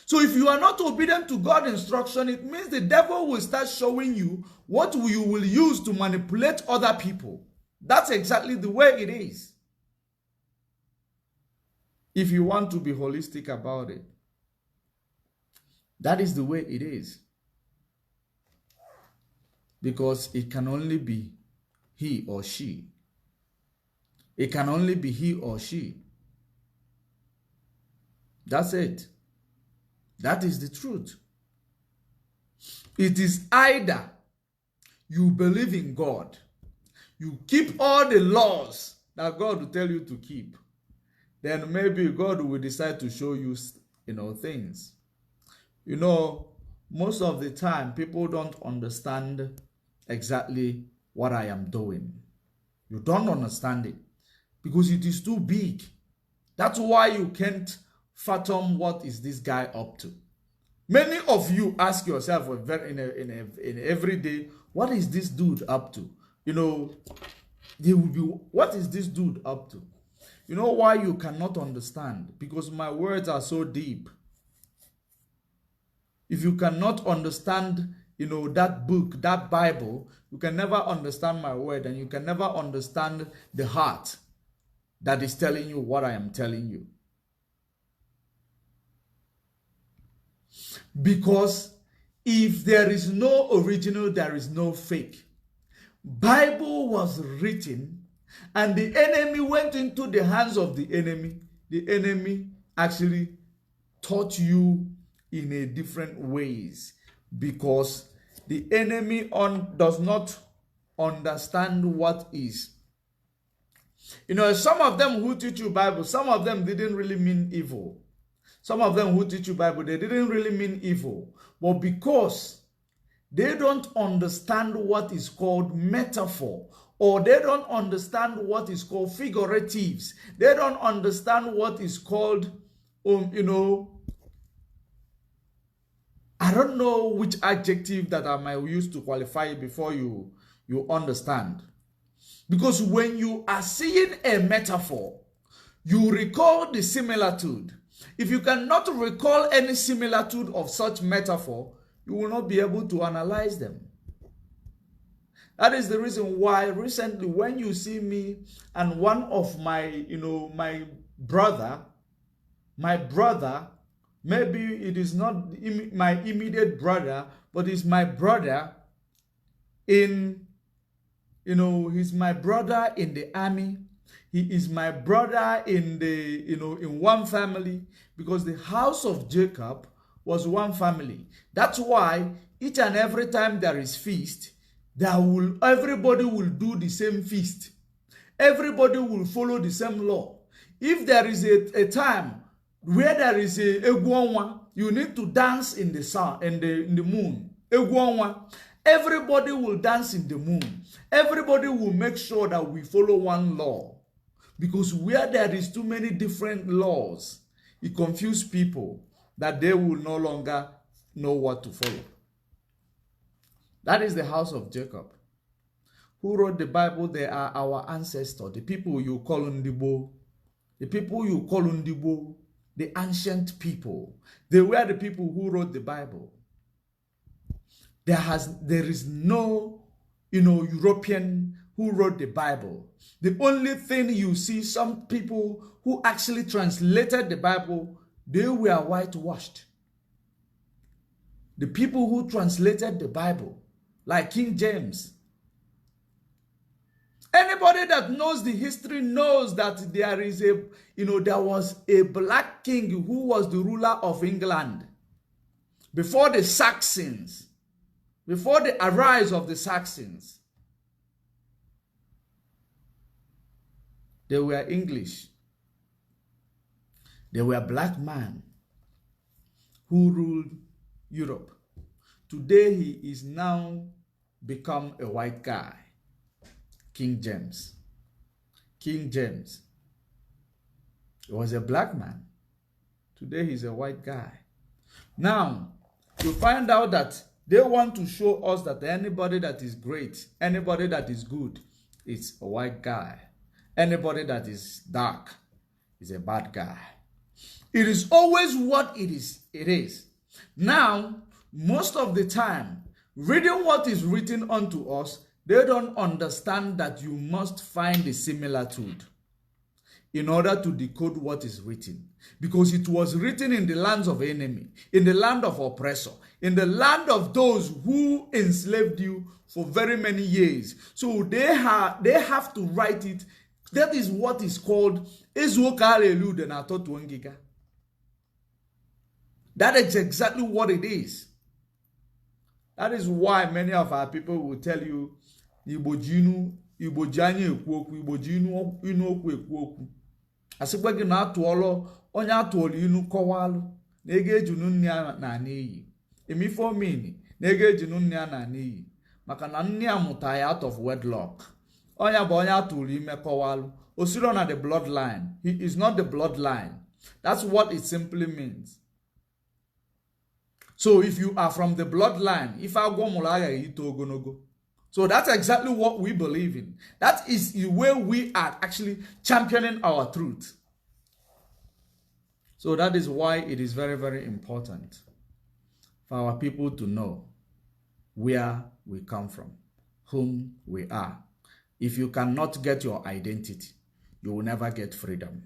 So if you are not obedient to God's instruction, it means the devil will start showing you what you will use to manipulate other people. That's exactly the way it is. If you want to be holistic about it, that is the way it is. Because it can only be he or she. It can only be he or she. That's it. That is the truth. It is either you believe in God, you keep all the laws that God will tell you to keep, then maybe God will decide to show you, things. Most of the time, people don't understand exactly what I am doing. You don't understand it because it is too big. That's why you can't fathom what is this guy up to. Many of you ask yourself in every day, what is this dude up to? What is this dude up to? You know why you cannot understand? Because my words are so deep. If you cannot understand, that book, that Bible, you can never understand my word, and you can never understand the heart that is telling you what I am telling you. Because if there is no original, there is no fake. Bible was written, and the enemy went into the hands of the enemy. The enemy actually taught you in a different ways, because the enemy does not understand what is. Some of them who teach you Bible, some of them didn't really mean evil. Some of them who teach you Bible, they didn't really mean evil. But because they don't understand what is called metaphor, or they don't understand what is called figuratives, they don't understand what is called, I don't know which adjective that I might use to qualify it before you understand. Because when you are seeing a metaphor, you recall the similitude. If you cannot recall any similitude of such metaphor, you will not be able to analyze them. That is the reason why recently when you see me and one of my brother, maybe it is not my immediate brother, but it's my brother he's my brother in the army. He is my brother in one family, because the house of Jacob was one family. That's why each and every time there is feast, everybody will do the same feast. Everybody will follow the same law. If there is a time where there is a egwonwa, you need to dance in the sun, in the moon. Egwonwa. Everybody will dance in the moon. Everybody will make sure that we follow one law. Because where there is too many different laws, it confuses people that they will no longer know what to follow. That is the house of Jacob. Who wrote the Bible? They are our ancestors, the people you call Ndibo. The people you call Ndibo, the ancient people. They were the people who wrote the Bible. There is no, European who wrote the Bible. The only thing you see, some people who actually translated the Bible, they were whitewashed. The people who translated the Bible, like King James. Anybody that knows the history knows that there was a black king who was the ruler of England before the Saxons, before the arise of the Saxons. They were English. They were black men who ruled Europe. Today he is now become a white guy. King James. King James. He was a black man. Today he's a white guy. Now, you find out that they want to show us that anybody that is great, anybody that is good, is a white guy. Anybody that is dark is a bad guy. It is always what it is. Now, most of the time, reading what is written unto us, they don't understand that you must find a similitude in order to decode what is written. Because it was written in the lands of enemy, in the land of oppressor, in the land of those who enslaved you for very many years. So they have to write it. That is what is called Ezuokalelu. That is exactly what it is. That is why many of our people will tell you, Ibojinu, Ibojanye ekwoku, Ibojinu inu okwu ekwoku. Asikwa gị na atụọlọ onye atụọlọ inu kọwalụ na ego ejunu nne ya na n'iyi. Emifo mini na ego ejunu nne ya na n'iyi. Maka na nne ya mụta ya out of wedlock. Onye bụ onye atụọlọ ime kọwalụ. Osiro na the bloodline. He is not the bloodline. That's what it simply means. So if you are from the bloodline, if I go mulaya ito ogonogo. So that's exactly what we believe in. That is the way we are actually championing our truth. So that is why it is very, very important for our people to know where we come from, whom we are. If you cannot get your identity, you will never get freedom.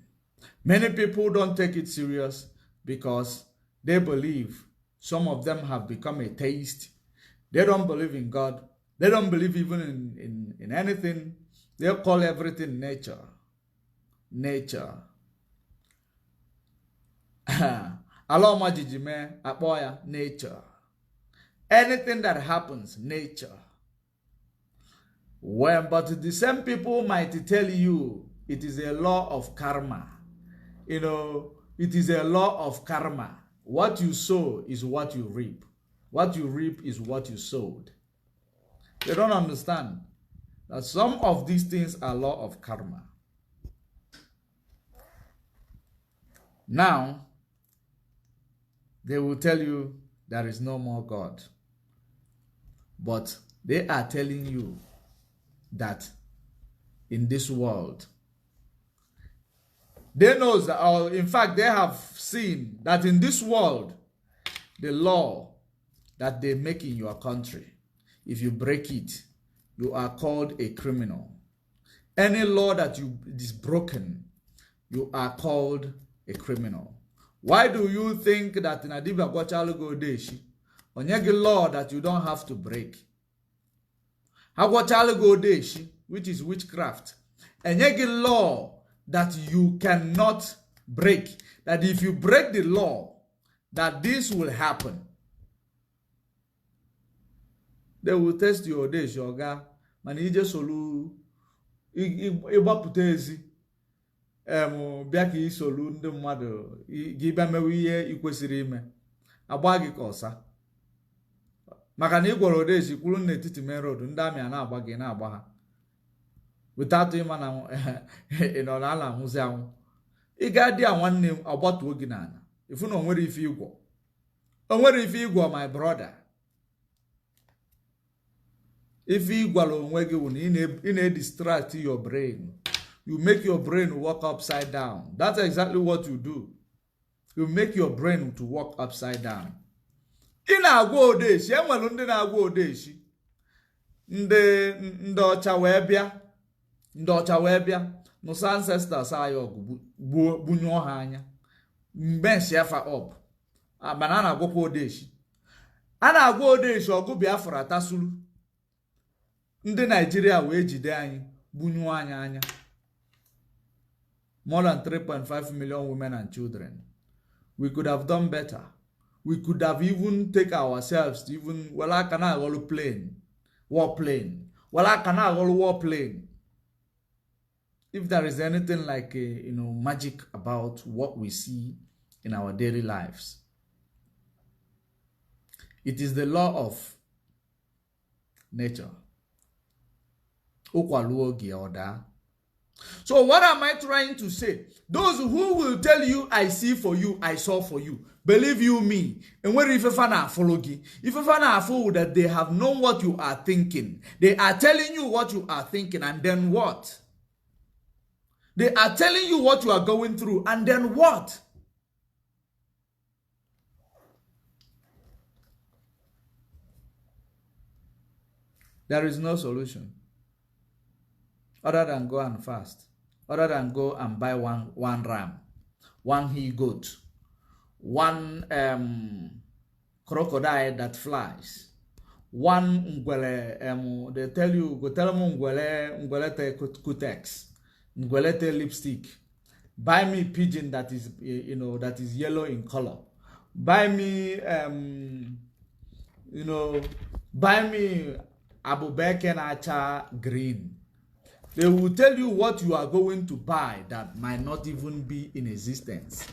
Many people don't take it serious because they believe, some of them have become atheist. They don't believe in God. They don't believe even in anything. They call everything nature. Nature. Aloma jijime apoya nature. Anything that happens, nature. But the same people might tell you it is a law of karma. It is a law of karma. What you sow is what you reap. What you reap is what you sowed. They don't understand that some of these things are law of karma. Now, they will tell you there is no more God. But they are telling you that in this world, they know that, or in fact, they have seen that in this world, the law that they make in your country, if you break it, you are called a criminal. Any law that is broken, you are called a criminal. Why do you think that in Adiba Gwachalugo Deshi, onyegi law that you don't have to break? Hagwachalugo Deshi, which is witchcraft, onyegi law that you cannot break. That if you break the law, that this will happen. They will test your days, your guy. Man, you just solu. Ịgbapụta ezi bịa ka isolu ndị mmadụ gị bịa mewe ihe ikwesịrị ime agba gị ka ọsa maka na ị gwara odesi kwuru n'etiti main road ndị amị a na-agba gị na-agba ha without ịma na ị nọ n'ala anwụzi anwụ ị ga dị a nwanne m agbatuo gị n'ala ifu na onwere ife igwọ my brother. If you distract your brain, you make your brain work upside down. That's exactly what you do. You make your brain to work upside down. In agwa odeshi, enwelu ndị na-agwa odeshi. Ndị ọcha wee bịa, n'ụsọ ancestors anyị ọgụ bunyo ha anya. Mgbe shefa up. Mana a na-agwakwa odeshi. A na-agwa odeshi ọgụ Biafra tasulu. Ndị Nigeria wee jide anyị bunyo anya. More than 3.5 million women and children. We could have done better. We could have even take ourselves to even war plane. If there is anything like magic about what we see in our daily lives, it is the law of nature. So what am I trying to say? Those who will tell you, I see for you, I saw for you, believe you me. And where if follow you, if follow that they have known what you are thinking, they are telling you what you are thinking, and then what? They are telling you what you are going through, and then what? There is no solution other than go and fast, other than go and buy one ram, one he-goat, one crocodile that flies, one ngwele, they tell you, go tell them ngwelete kutex, ngwelete lipstick, buy me pigeon that is, that is yellow in color, buy me, buy me Abubakar Acha green. They will tell you what you are going to buy that might not even be in existence.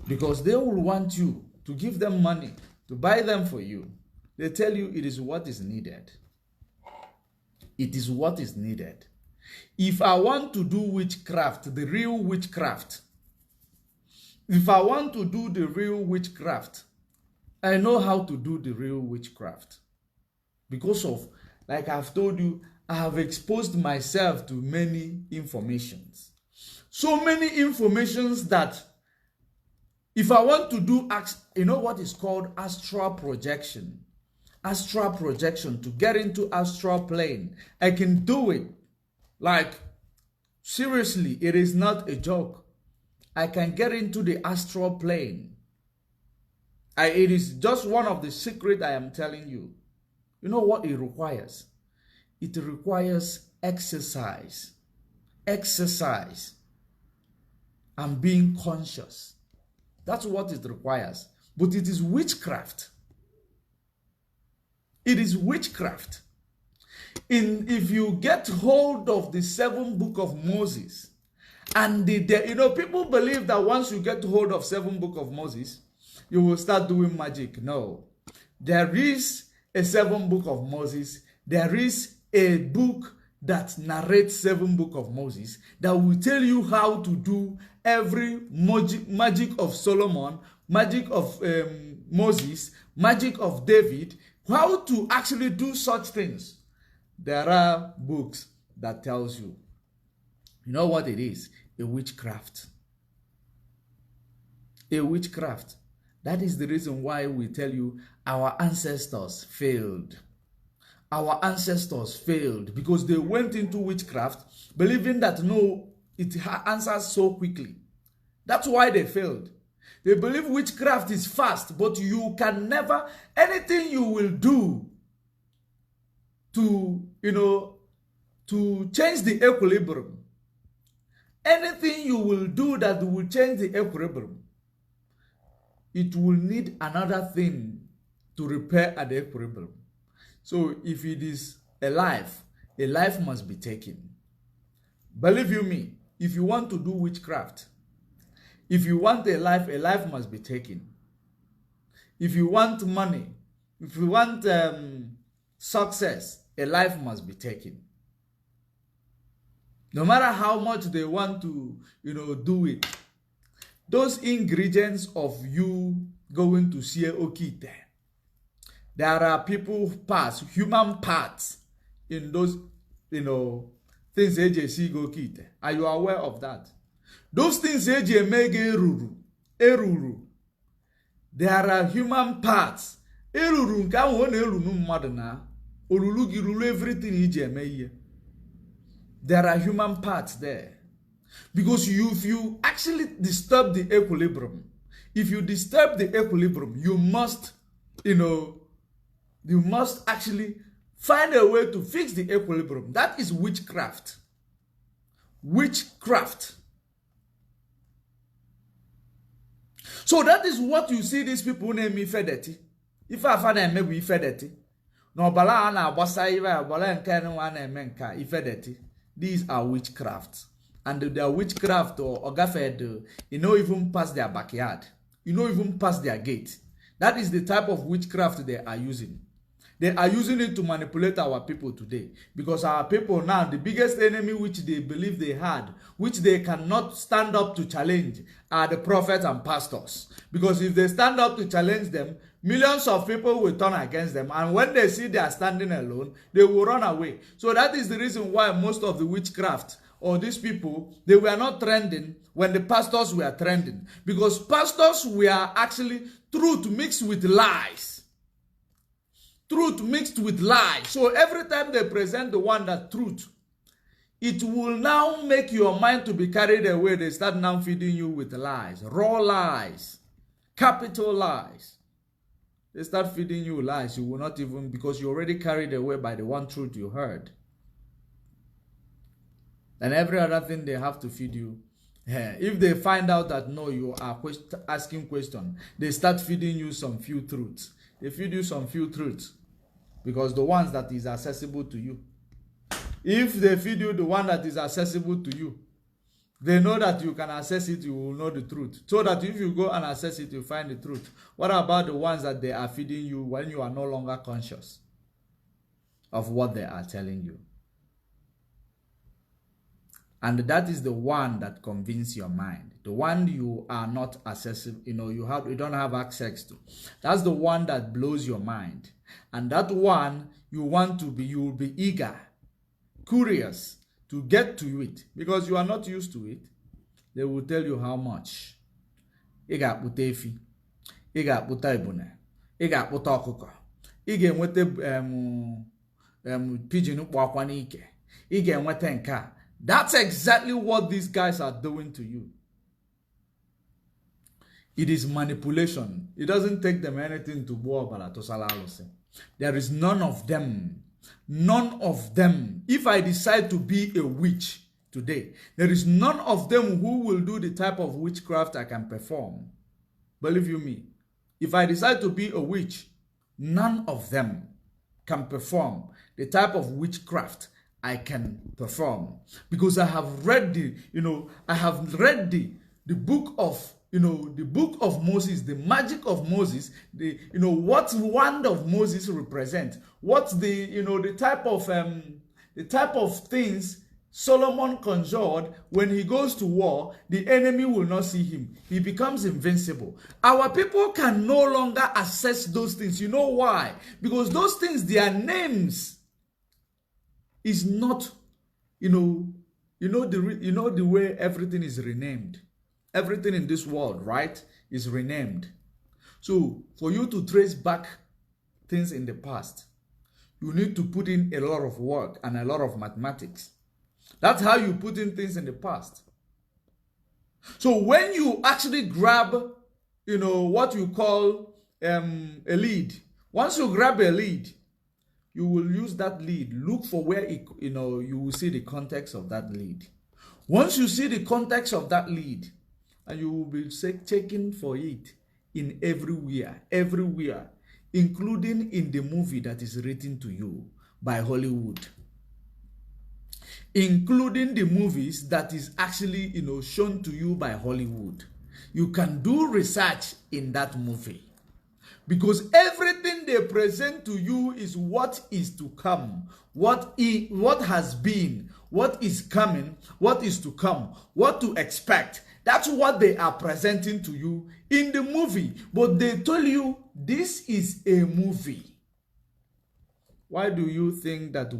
Because they will want you to give them money to buy them for you. They tell you it is what is needed. It is what is needed. If I want to do witchcraft, the real witchcraft, if I want to do the real witchcraft, I know how to do the real witchcraft. Because of, like I've told you, I have exposed myself to many informations. So many informations that if I want to do, what is called astral projection. Astral projection, to get into astral plane. I can do it. Like, seriously, it is not a joke. I can get into the astral plane. It is just one of the secrets I am telling you. You know what it requires? It requires exercise. Exercise. And being conscious. That's what it requires. But it is witchcraft. It is witchcraft. If you get hold of the 7 book of Moses, and people believe that once you get hold of 7 book of Moses, you will start doing magic. No. There is a 7 book of Moses. There is a book that narrates 7 book of Moses that will tell you how to do every magic of Solomon, magic of Moses, magic of David, how to actually do such things. There are books that tells you. You know what it is? A witchcraft. A witchcraft. That is the reason why we tell you our ancestors failed. Our ancestors failed because they went into witchcraft believing that no, it answers so quickly. That's why they failed. They believe witchcraft is fast, but you can never, anything you will do to, to change the equilibrium, anything you will do that will change the equilibrium, it will need another thing to repair at the equilibrium. So if it is a life must be taken. Believe you me, if you want to do witchcraft, if you want a life must be taken. If you want money, if you want success, a life must be taken. No matter how much they want to, do it. Those ingredients of you going to see Okite, there are people parts, human parts in those, things AJC go kite. Are you aware of that? Those things AJ make eruru. There are human parts. Eruru nka won erunu mmadu na. Olulu girulu everything AJ make. There are human parts there. Because if you actually disturb the equilibrium, you must, you must actually find a way to fix the equilibrium. That is witchcraft. Witchcraft. So that is what you see these people name Ifedeti. If I find a maybe Ifedeti. No bala na abasa iva bala nkene wana emenka Ifedeti. These are witchcrafts. And their witchcraft or gafed, even past their backyard. Even past their gate. That is the type of witchcraft they are using. They are using it to manipulate our people today. Because our people now, the biggest enemy which they believe they had, which they cannot stand up to challenge, are the prophets and pastors. Because if they stand up to challenge them, millions of people will turn against them. And when they see they are standing alone, they will run away. So that is the reason why most of the witchcraft or these people, they were not trending when the pastors were trending. Because pastors were actually truth mixed with lies. Truth mixed with lies. So every time they present the one that truth, it will now make your mind to be carried away. They start now feeding you with lies. Raw lies. Capital lies. They start feeding you lies. You will not even, because you're already carried away by the one truth you heard. And every other thing they have to feed you. If they find out that no, you are asking questions, they start feeding you some few truths. They feed you some few truths. Because the ones that is accessible to you. If they feed you the one that is accessible to you, they know that you can access it, you will know the truth. So that if you go and access it, you find the truth. What about the ones that they are feeding you when you are no longer conscious of what they are telling you? And that is the one that convinces your mind. The one you are not accessible, you don't have access to. That's the one that blows your mind. And that one you will be eager, curious to get to it. Because you are not used to it. They will tell you how much. Ị ga-akpụta efi. Ị ga-akpụta ebune. Ị ga-akpụta ọkụkọ. Ị ga-enweta pigeon kpọ akwa n'ike. Ị ga-enweta nke a. That's exactly what these guys are doing to you. It is manipulation. It doesn't take them anything to go about to Salalose. There is none of them. None of them. If I decide to be a witch today, there is none of them who will do the type of witchcraft I can perform. Believe you me. If I decide to be a witch, none of them can perform the type of witchcraft I can perform, because I have read the book of, the book of Moses, the magic of Moses, what wand of Moses represent, what the type of things Solomon conjured. When he goes to war, the enemy will not see him. He becomes invincible. Our people can no longer access those things. You know why? Because those things, their names is not, the way everything is renamed. Everything in this world, right, is renamed. So for you to trace back things in the past, you need to put in a lot of work and a lot of mathematics. That's how you put in things in the past. So when you actually grab, what you call a lead, once you grab a lead, you will use that lead. Look for where you will see the context of that lead. Once you see the context of that lead, and you will be checking for it in everywhere, including in the movie that is written to you by Hollywood, including the movies that is actually, shown to you by Hollywood. You can do research in that movie, because everything they present to you is what is to come, what has been, what is coming, what is to come, what to expect. That's what they are presenting to you in the movie. But they tell you this is a movie. Why do you think that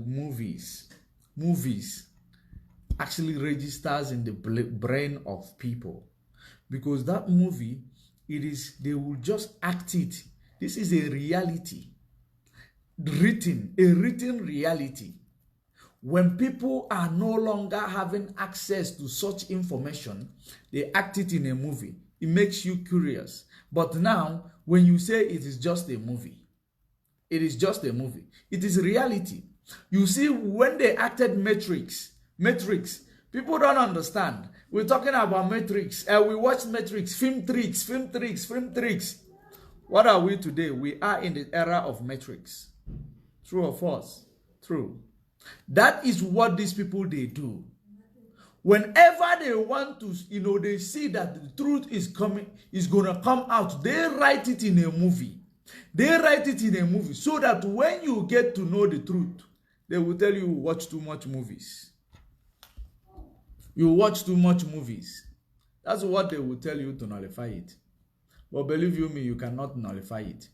movies actually registers in the brain of people? Because that movie, they will just act it. This is a reality. A written reality. When people are no longer having access to such information, they act it in a movie. It makes you curious. But now, when you say it is just a movie, it is just a movie. It is reality. You see, when they acted Matrix, people don't understand. We're talking about Matrix. We watched Matrix, film tricks. What are we today? We are in the era of Matrix. True or false? True. That is what these people, they do. Whenever they want to, they see that the truth is going to come out, they write it in a movie. So that when you get to know the truth, they will tell you watch too much movies. You watch too much movies. That's what they will tell you to nullify it. But believe you me, you cannot nullify it.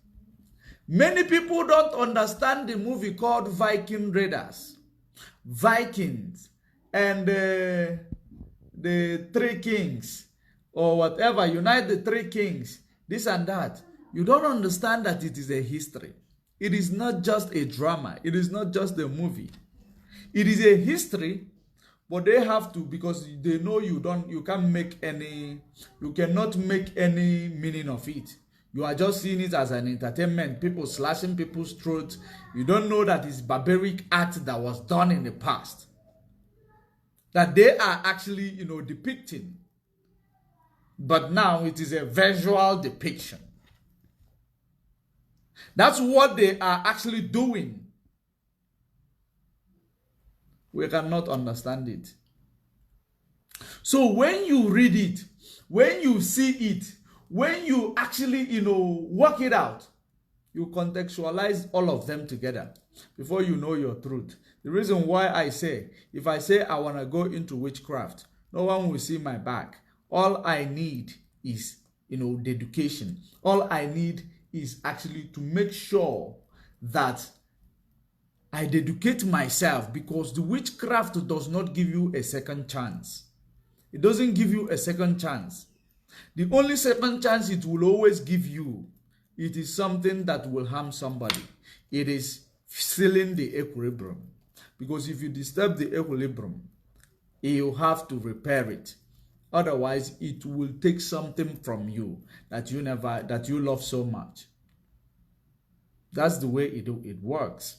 Many people don't understand the movie called Viking Raiders. Vikings and the Three Kings or whatever, unite the Three Kings, this and that. You don't understand that it is a history. It is not just a drama. It is not just a movie. It is a history, but they have to, because they know you cannot make any meaning of it. You are just seeing it as an entertainment, people slashing people's throats. You don't know that it's barbaric act that was done in the past, that they are actually, depicting. But now it is a visual depiction. That's what they are actually doing. We cannot understand it. So when you read it, when you see it, when you actually, work it out, you contextualize all of them together before you know your truth. The reason why I say, if I say I want to go into witchcraft, no one will see my back. All I need is, the education. All I need is actually to make sure that I dedicate myself, because the witchcraft does not give you a second chance. It doesn't give you a second chance. The only second chance it will always give you, it is something that will harm somebody. It is stealing the equilibrium. Because if you disturb the equilibrium, you have to repair it. Otherwise, it will take something from you that you love so much. That's the way it works.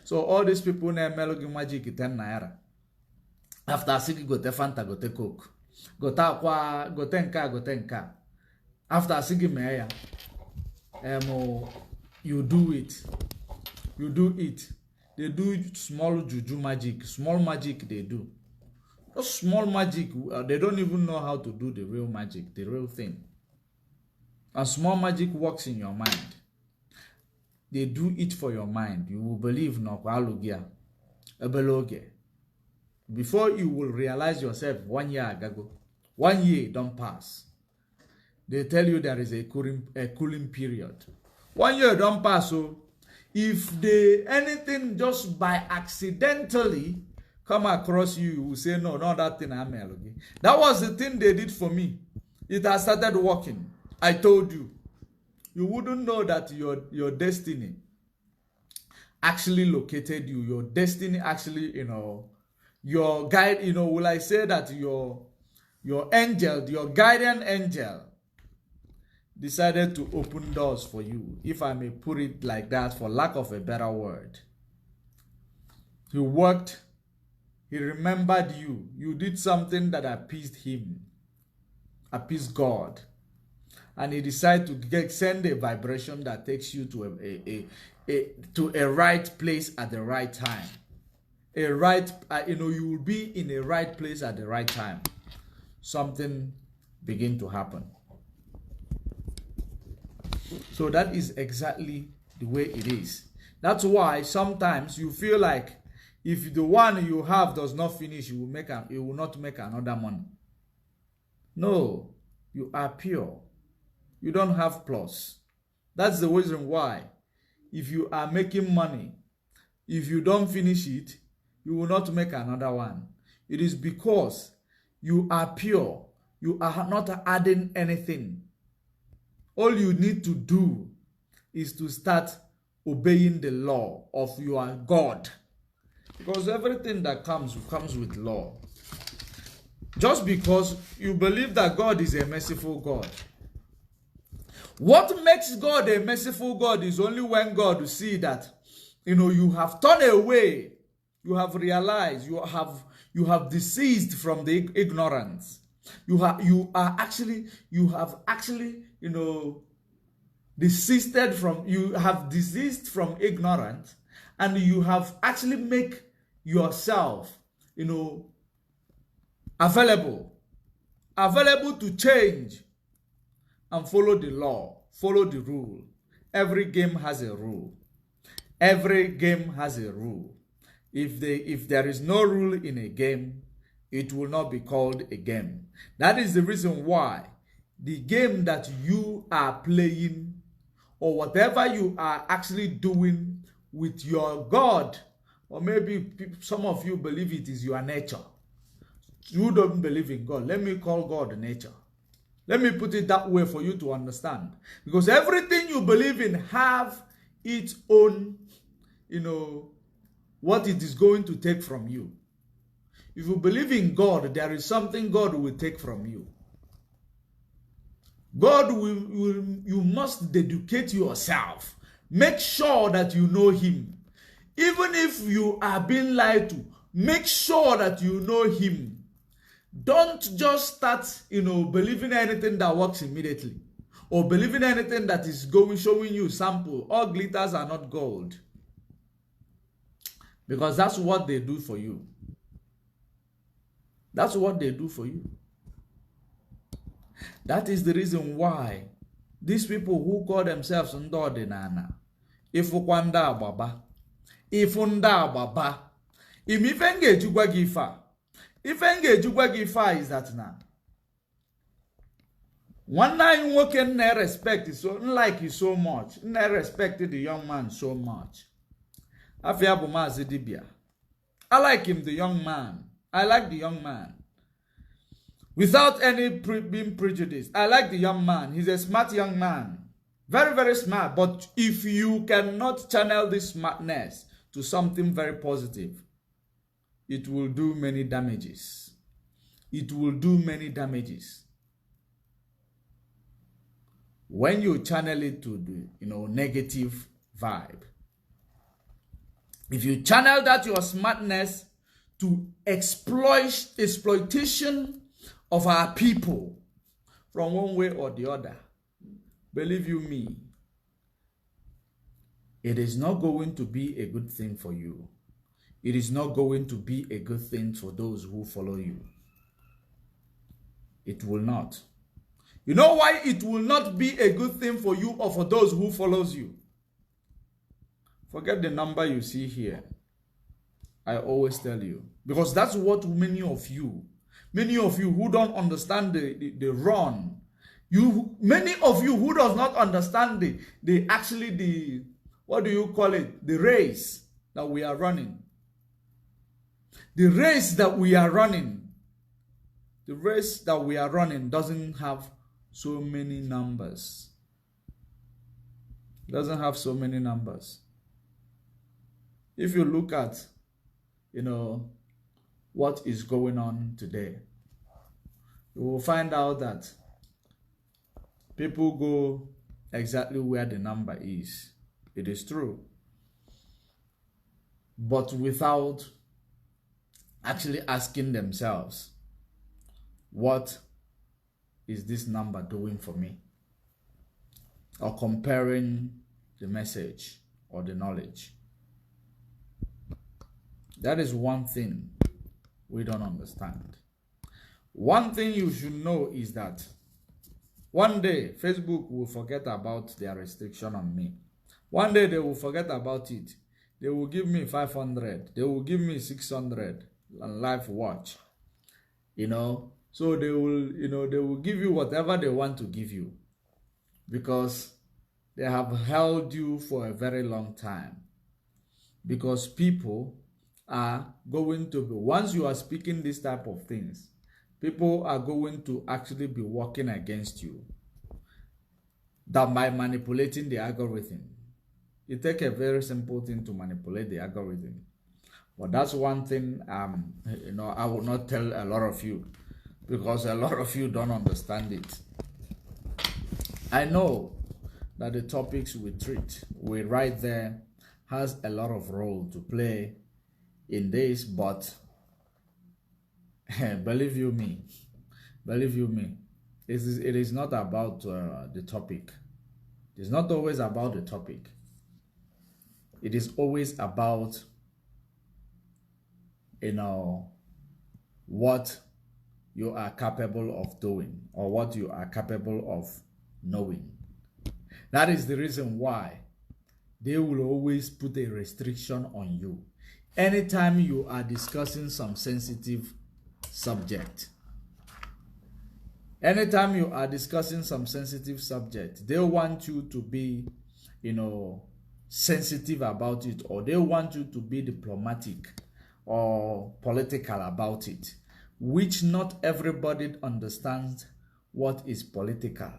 So all these people na emelogi magic 10 naira. After sigi gote Fanta, gote Coke, gote akwa, gote nka. After sigi meya, you do it. They do small juju magic, small magic they do. Just small magic, they don't even know how to do the real magic, the real thing. And small magic works in your mind. They do it for your mind. You will believe no kwalugia, ebeloge. Before you will realize yourself 1 year ago, 1 year don't pass. They tell you there is a cooling period. 1 year don't pass. So if anything just by accidentally come across you, you will say, no, not that thing. That was the thing they did for me. It has started working. I told you. You wouldn't know that your destiny actually located you. Your destiny actually, your guide, will I say that your angel, your guardian angel decided to open doors for you, if I may put it like that, for lack of a better word. He worked, he remembered you. You did something that appeased him, appeased God. and he decides to send a vibration that takes you to a right place at the right time. You will be in a right place at the right time. Something begin to happen. So that is exactly the way it is. That's why sometimes you feel like if the one you have does not finish, you will not make another money. No, you are pure. You don't have plus. That's the reason why if you are making money, if you don't finish it, you will not make another one. It is because you are pure. You are not adding anything. All you need to do is to start obeying the law of your God. Because everything that comes with law. Just because you believe that God is a merciful God. What makes God a merciful God is only when God will see that, you have turned away, you have realized, you have deceased from the ignorance. You have actually deceased from ignorance, and you have actually make yourself, available to change and follow the law, follow the rule. Every game has a rule. Every game has a rule. If there is no rule in a game, it will not be called a game. That is the reason why the game that you are playing, or whatever you are actually doing with your God, or maybe some of you believe it is your nature. You don't believe in God. Let me call God nature. Let me put it that way for you to understand. Because everything you believe in have its own, what it is going to take from you. If you believe in God, there is something God will take from you. You must dedicate yourself. Make sure that you know Him. Even if you are being lied to, make sure that you know Him. Don't just start, believing anything that works immediately. Or believing anything that is showing you sample. All glitters are not gold. Because that's what they do for you. That's what they do for you. That is the reason why these people who call themselves Ndodinana, Ifukwanda Ababa, Ifunda Ababa, Imifenge Jugwagifa. Ifenge Jugwagifa is that now. One night you can respect it so like you so much. I respected the young man so much. Afiabuma Zidibia. I like him, the young man. I like the young man. Without any being prejudiced. I like the young man. He's a smart young man. Very, very smart. But if you cannot channel this smartness to something very positive, it will do many damages. It will do many damages. When you channel it to the negative vibe. If you channel that your smartness to exploitation of our people from one way or the other, believe you me, it is not going to be a good thing for you. It is not going to be a good thing for those who follow you. It will not. You know why it will not be a good thing for you or for those who follows you? Forget the number you see here. I always tell you. Because that's what many of you who don't understand the run, many of you who does not understand the what do you call it? The race that we are running. The race that we are running. The race that we are running doesn't have so many numbers. It doesn't have so many numbers. If you look at, what is going on today, you will find out that people go exactly where the number is. It is true. But without actually asking themselves, what is this number doing for me? or comparing the message or the knowledge. That is one thing we don't understand. One thing you should know is that one day Facebook will forget about their restriction on me. One day they will forget about it. They will give me 500. They will give me 600 on live watch. So they will give you whatever they want to give you, because they have held you for a very long time. Because people are going to be, once you are speaking this type of things, people are going to actually be working against you. That by manipulating the algorithm. It takes a very simple thing to manipulate the algorithm. But that's one thing I will not tell a lot of you, because a lot of you don't understand it. I know that the topics we write there has a lot of role to play in this, but believe you me, it is not about the topic. It's not always about the topic. It is always about, what you are capable of doing or what you are capable of knowing. That is the reason why they will always put a restriction on you. Anytime you are discussing some sensitive subject, they want you to be, sensitive about it, or they want you to be diplomatic or political about it, which not everybody understands what is political.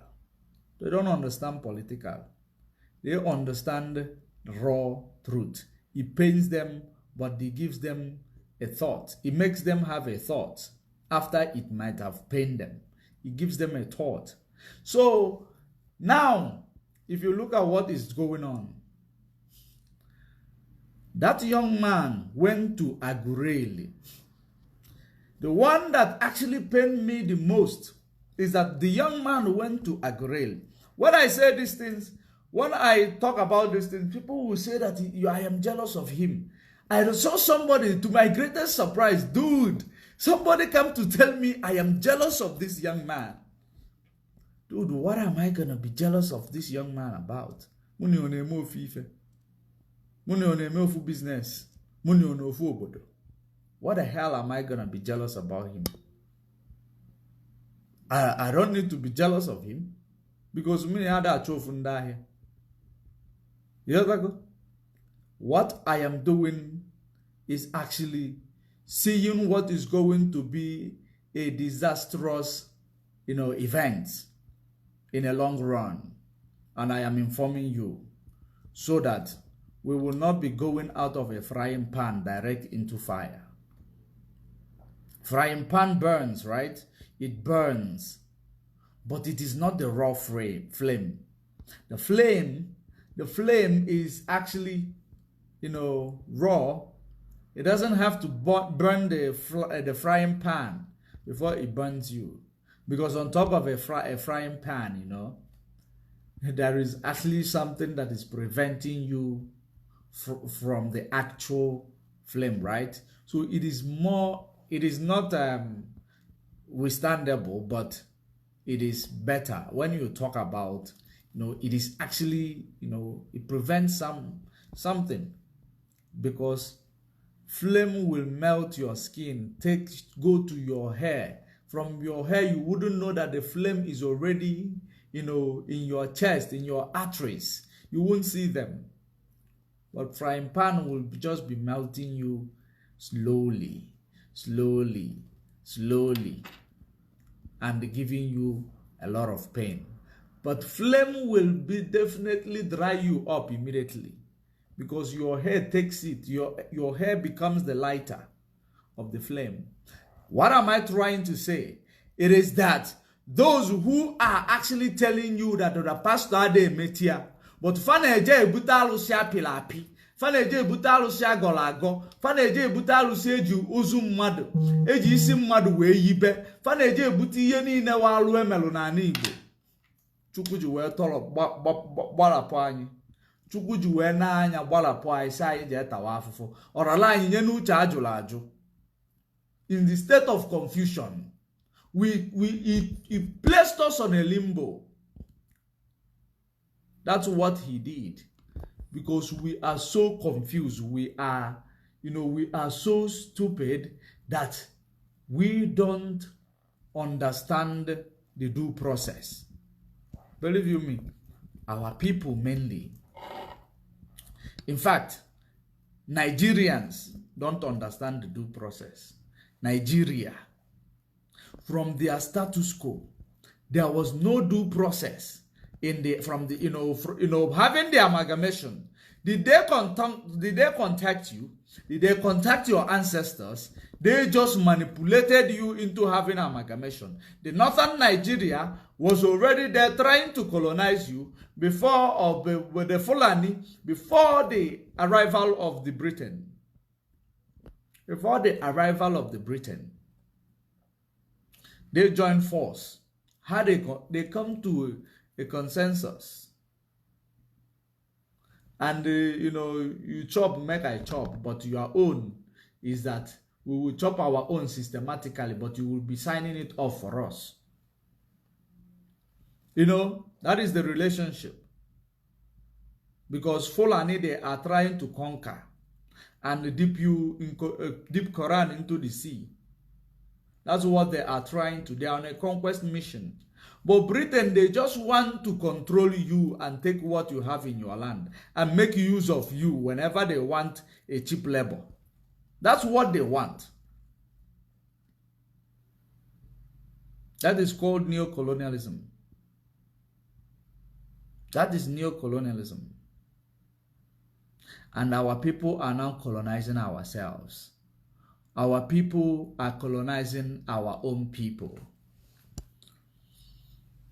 They don't understand political. They understand raw truth. It pains them, but it gives them a thought. It makes them have a thought after it might have pained them. It gives them a thought. So now, if you look at what is going on, that young man went to Agureli. The one that actually pained me the most is that the young man went to Agureli. When I say these things, when I talk about these things, people will say that I am jealous of him. I saw somebody, to my greatest surprise, dude, somebody come to tell me I am jealous of this young man. Dude, what am I going to be jealous of this young man about? Money on a more FIFA. Money on a more business. Money on a obodo. What the hell am I going to be jealous about him? I don't need to be jealous of him, because many other chofunda here. What I am doing is actually seeing what is going to be a disastrous, event in a long run. And I am informing you so that we will not be going out of a frying pan direct into fire. Frying pan burns, right? It burns. But it is not the raw flame. The flame is actually, raw. It doesn't have to burn the frying pan before it burns you. Because on top of a frying pan, there is actually something that is preventing you from the actual flame, right? So it is not withstandable, but it is better. When you talk about, it is actually, it prevents something, because flame will melt your skin, go to your hair. From your hair, you wouldn't know that the flame is already, in your chest, in your arteries. You won't see them. But frying pan will just be melting you slowly, and giving you a lot of pain. But flame will definitely dry you up immediately, because your hair takes it. Your hair becomes the lighter of the flame. What am I trying to say? It is that those who are actually telling you that the pastor de metia, but faneje butalu sia pilapi, faneje butalu sia golago, faneje butalu sia ju ozu mmadu, eji isi mmadu we yibe, faneje buti ihe niile wa alu emelu na Igbo. Chukwu ji wee tọrọ gbarapụ anyị. Chukwu ji wee n'anya gbarapụ anyị si anyị jee tawa afụfụ. Ọrala anyị nye n'uche ajụrụ ajụ. In the state of confusion, he placed us on a limbo. That's what he did. Because we are so confused. We are so stupid that we don't understand the due process. Believe you me, our people mainly. In fact, Nigerians don't understand the due process. Nigeria, from their status quo, there was no due process having the amalgamation. Did they contact you? Did they contact your ancestors? They just manipulated you into having amalgamation. The northern Nigeria was already there trying to colonize you with the Fulani before the arrival of the Britain. Before the arrival of the Britain, they joined force. How they come to a consensus. And you chop, make I chop, but your own is that we will chop our own systematically, but you will be signing it off for us. That is the relationship. Because Fulani, they are trying to conquer and dip Quran into the sea. That's what they are trying to do. They are on a conquest mission. But Britain, they just want to control you and take what you have in your land and make use of you whenever they want a cheap labor. That's what they want. That is called neocolonialism. That is neocolonialism. And our people are now colonizing ourselves. Our people are colonizing our own people.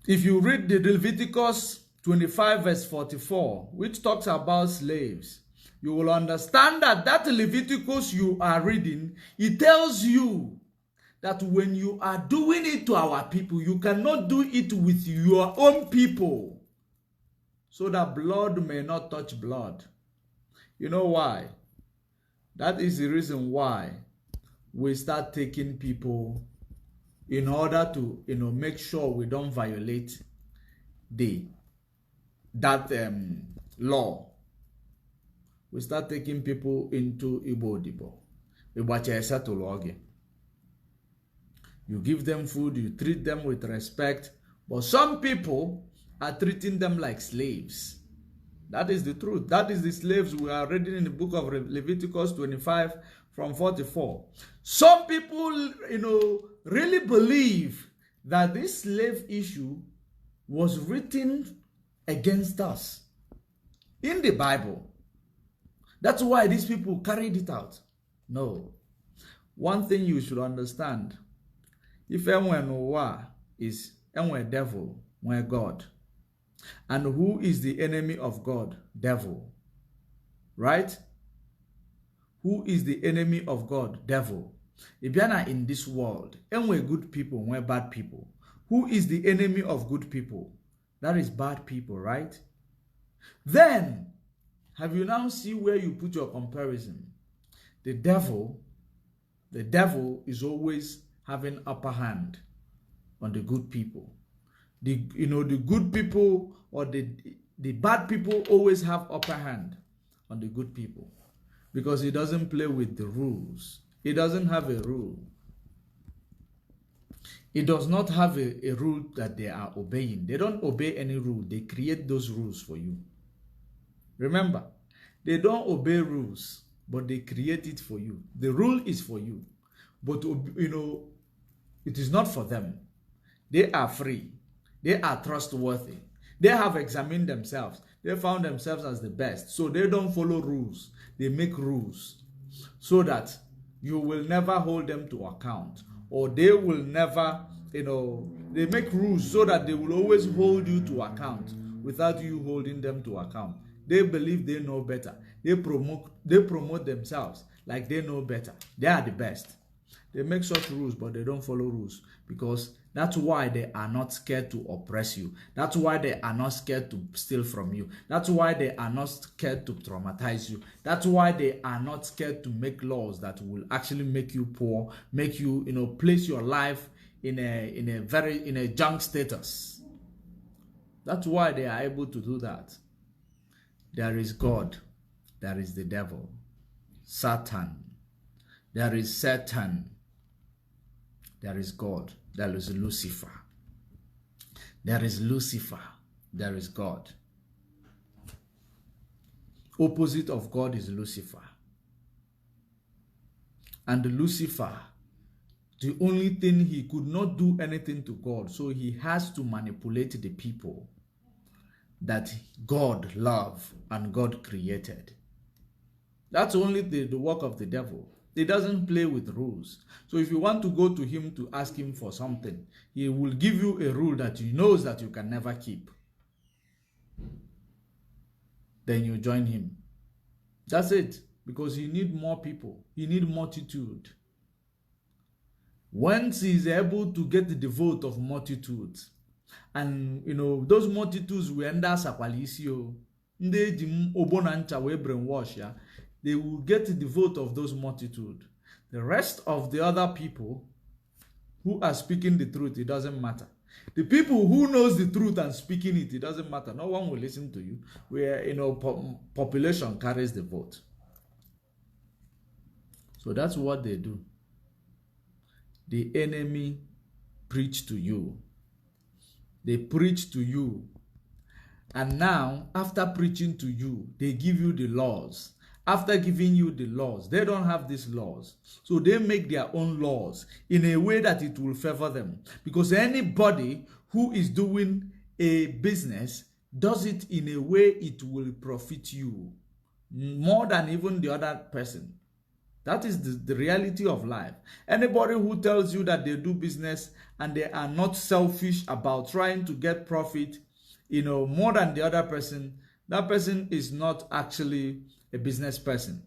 If you read the Leviticus 25 verse 44, which talks about slaves, you will understand that Leviticus you are reading, it tells you that when you are doing it to our people, you cannot do it with your own people, so that blood may not touch blood. You know why? That is the reason why we start taking people in order to make sure we don't violate that law. We start taking people into Igbo. You give them food, you treat them with respect, but some people are treating them like slaves. That is the truth. That is the slaves we are reading in the book of Leviticus 25 from 44. Some people, really believe that this slave issue was written against us in the Bible. That's why these people carried it out. No. One thing you should understand, if anyone is a devil, when God. And who is the enemy of God? Devil. Right? Who is the enemy of God? Devil. If you are in this world, and we're good people, we're bad people. Who is the enemy of good people? That is bad people, right? Then, have you now see where you put your comparison? The devil is always having upper hand on the good people. The good people or the bad people always have upper hand on the good people, because he doesn't play with the rules. He doesn't have a rule. He does not have a rule that they are obeying. They don't obey any rule. They create those rules for you. Remember, they don't obey rules, but they create it for you. The rule is for you, but it is not for them. They are free. They are trustworthy. They have examined themselves. They found themselves as the best. So they don't follow rules. They make rules so that you will never hold them to account. Or they will never, they make rules so that they will always hold you to account without you holding them to account. They believe they know better. They promote themselves like they know better. They are the best. They make such rules, but they don't follow rules, because that's why they are not scared to oppress you. That's why they are not scared to steal from you. That's why they are not scared to traumatize you. That's why they are not scared to make laws that will actually make you poor, make you, place your life in a junk status. That's why they are able to do that. There is God, there is the devil, Satan. There is Satan, there is God, there is Lucifer. There is Lucifer, there is God. Opposite of God is Lucifer. And Lucifer, the only thing, he could not do anything to God, so he has to manipulate the people that God loved and God created. That's only the work of the devil. He doesn't play with rules. So if you want to go to him to ask him for something, he will give you a rule that he knows that you can never keep. Then you join him. That's it. Because he needs more people. He needs multitude. Once he is able to get the vote of multitudes, and those multitudes will end up sakwalisio, brainwash ya. They will get the vote of those multitude. The rest of the other people who are speaking the truth, it doesn't matter. The people who knows the truth and speaking it, it doesn't matter. No one will listen to you. Where population carries the vote. So that's what they do. The enemy preach to you. They preach to you. And now, after preaching to you, they give you the laws. After giving you the laws, they don't have these laws. So they make their own laws in a way that it will favor them. Because anybody who is doing a business does it in a way it will profit you more than even the other person. That is the reality of life. Anybody who tells you that they do business and they are not selfish about trying to get profit, more than the other person, that person is not actually a business person.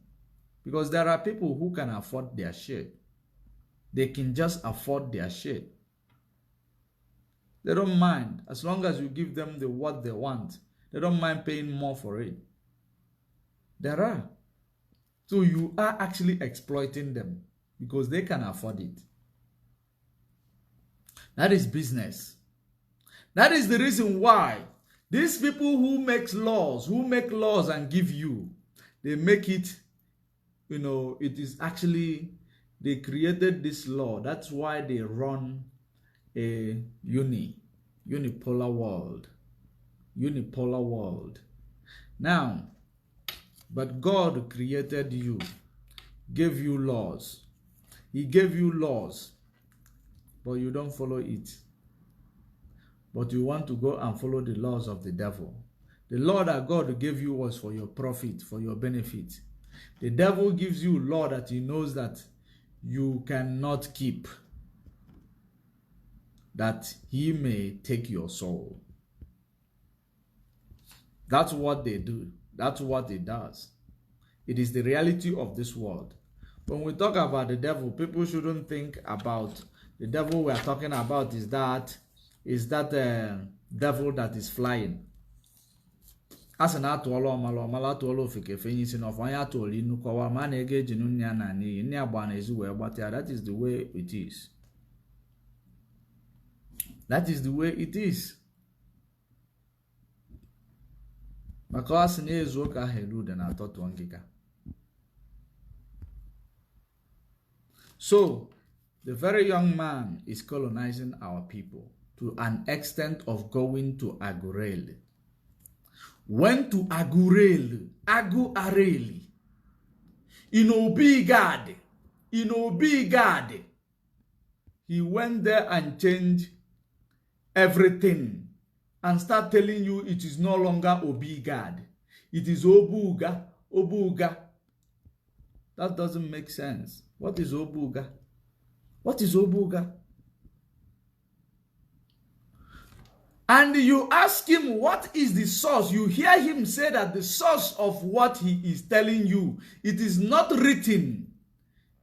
Because there are people who can afford their shit. They can just afford their shit. They don't mind. As long as you give them what they want, they don't mind paying more for it. There are. So you are actually exploiting them because they can afford it. That is business. That is the reason why these people who make laws and give you, they make it, it is actually, they created this law. That's why they run a unipolar world. Unipolar world. Now, but God created you, gave you laws. He gave you laws, but you don't follow it. But you want to go and follow the laws of the devil. The law that God gave you was for your profit, for your benefit. The devil gives you law that he knows that you cannot keep, that he may take your soul. That's what they do. That's what it does. It is the reality of this world. When we talk about the devil, people shouldn't think about the devil we are talking about is that devil that is flying. As an atụọla ọmala atụọla ofeke fenye isi na ọfọ anya atụọla inu kọwa ma na ego eji nne ya na n'iyi nne agba na ezi wee gbata ya. That is the way it is. That is the way it is. Maka ọ sị na ezu ụka ahụ eru ude na atọtụọ ngịga. So, the very young man is colonizing our people to an extent of going to Agurel. Went to Agurel, Agu Areli, in Obigade. He went there and changed everything and start telling you it is no longer Obigad. It is Obuga. That doesn't make sense. What is Obuga? What is Obuga? And you ask him, what is the source? You hear him say that the source of what he is telling you, it is not written.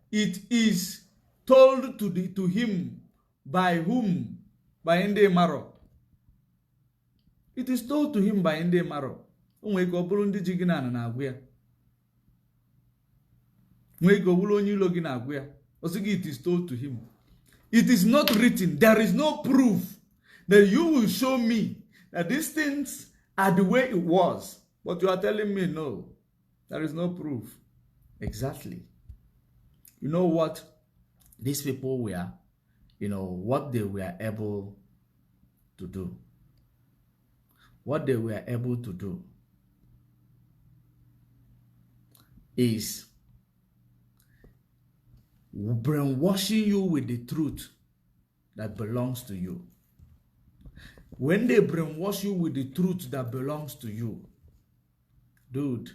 It is told to him by whom? By Inde Maro. It is told to him by Inde Maro. It is told to him. It is not written. There is no proof that you will show me that these things are the way it was. But you are telling me no. There is no proof. Exactly. You know what these people were, what they were able to do. What they were able to do is brainwashing you with the truth that belongs to you. When they brainwash you with the truth that belongs to you, dude,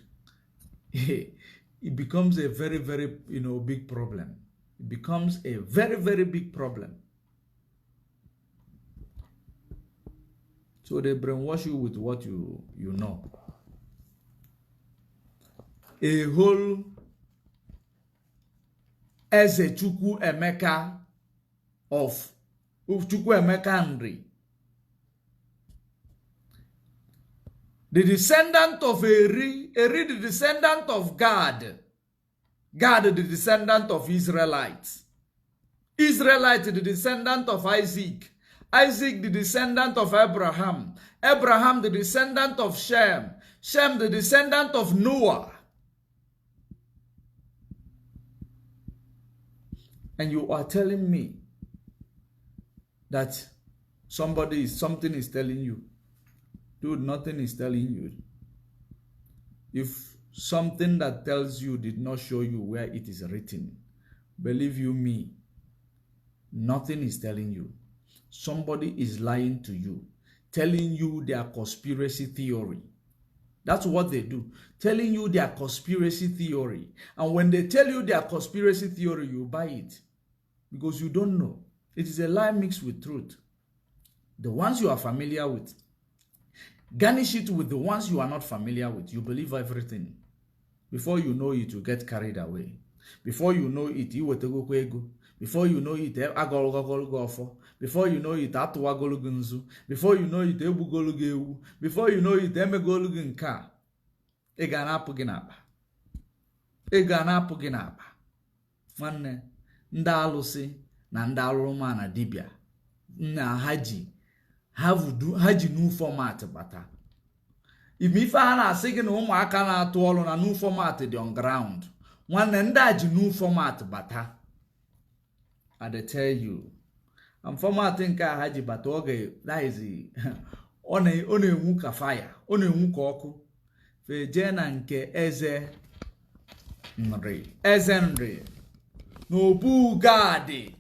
it becomes a very, very, big problem. It becomes a very, very big problem. So they brainwash you with what you know. A whole Eze Chukwu Emeka of Chukwu Emeka Nri, the descendant of Eri, the descendant of Gad, the descendant of Israelites, the descendant of Isaac, the descendant of Abraham, the descendant of Shem, the descendant of Noah. And you are telling me that something is telling you. Dude, nothing is telling you. If something that tells you did not show you where it is written, believe you me, nothing is telling you. Somebody is lying to you, telling you their conspiracy theory. That's what they do, telling you their conspiracy theory. And when they tell you their conspiracy theory, you buy it. Because you don't know. It is a lie mixed with truth. The ones you are familiar with, garnish it with the ones you are not familiar with. You believe everything. Before you know it, you get carried away. Before you know it, you will go kwego. Before you know it, agologologofo. Before you know it, atuwagologunzu. Before you know it, ebugologewu. Before you know it, emegologunka. Egana puginaba. Egana puginaba. Manne. Ndị alụsị na ndị alụrụma na dibịa na ha ji new format bata. Ife ha na-asị gị na ụmụaka na-atụ ọrụ na new format dị on ground. Nwanne ndị a ji new format bata. I dey tell you. And format nke a ha ji bata oge ọ na-enwu ka fire, ọ na-enwu ka ọkụ. Feje na nke Eze Nri. No Bugadi.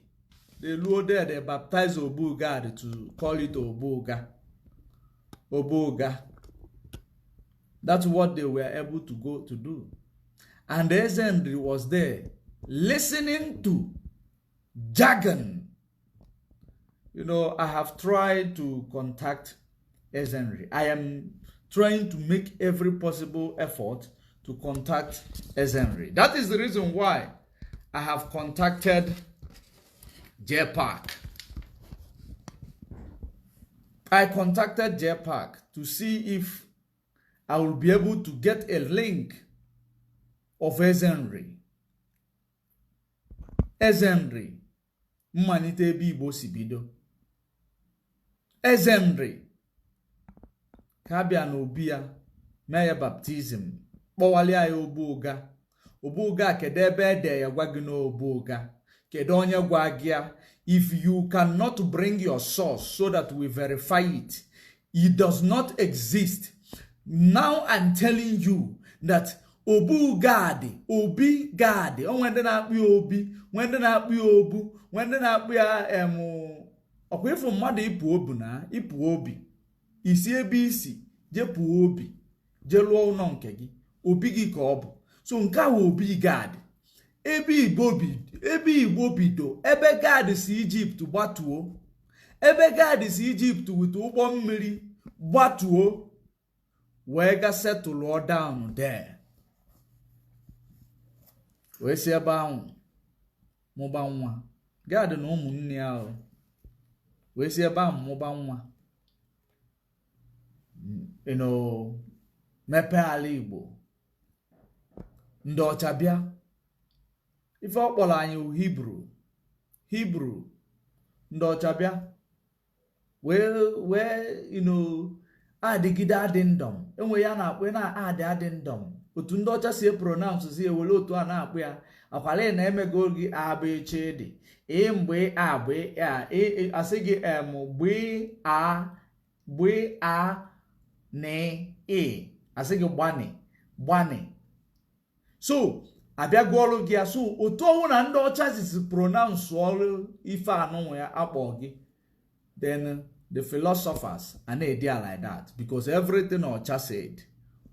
They loaded, they baptized Obugadi to call it Obuga. That's what they were able to go to do. And Ezenri was there listening to jargon. I have tried to contact Ezenri. I am trying to make every possible effort to contact Ezenri. That is the reason why I have contacted J Park. I contacted J Park to see if I will be able to get a link of Ezenri. Mmanite Bibo Sibido. Ezenri. Kabia no bia. Maya baptism. Bowalia Obuga. Obuga kedebe de ya gwagino Obuga. Kedonya gwagia. If you cannot bring your source so that we verify it, it does not exist. Now I'm telling you that Obi Gadi, when na akpi Obi, when na akpi Obu, when na akpi okwe from mmadụ ipu obu na ipu obi. Isi ebe isi je pu obi, je luo ụlọ nke gị, obi gị ka ọ bụ. So nke a Obi Gadi. Ebe Igbo bido, ebe Gadi si Egypt gbatuo. Ebe Gadi si Egypt with ụgbọ mmiri gbatuo. Wee ga settle down there. Wee si ebe ahụ mụba nwa God no ụmụnne ahụ wee si ebe mmụba nwa mepe ala Igbo ndị ọcha bịa ife ọ kpọrọ anyị Hibru ndị ọcha bịa wee adịgide adịndọm enwe ya na-akpụ na adịndọm otu ndị ọcha si pronounce si ewere otu a na-akpụ ya akwala na emego gị abechedi mgbe asị gị gbe a na asị gị gbani so abịagụọlụ gị so otu ọnwụ na ndị ọcha si pronounce ọrụ ife anụnwụ ya akpọ gị then the philosophers are not there like that because everything Ocha said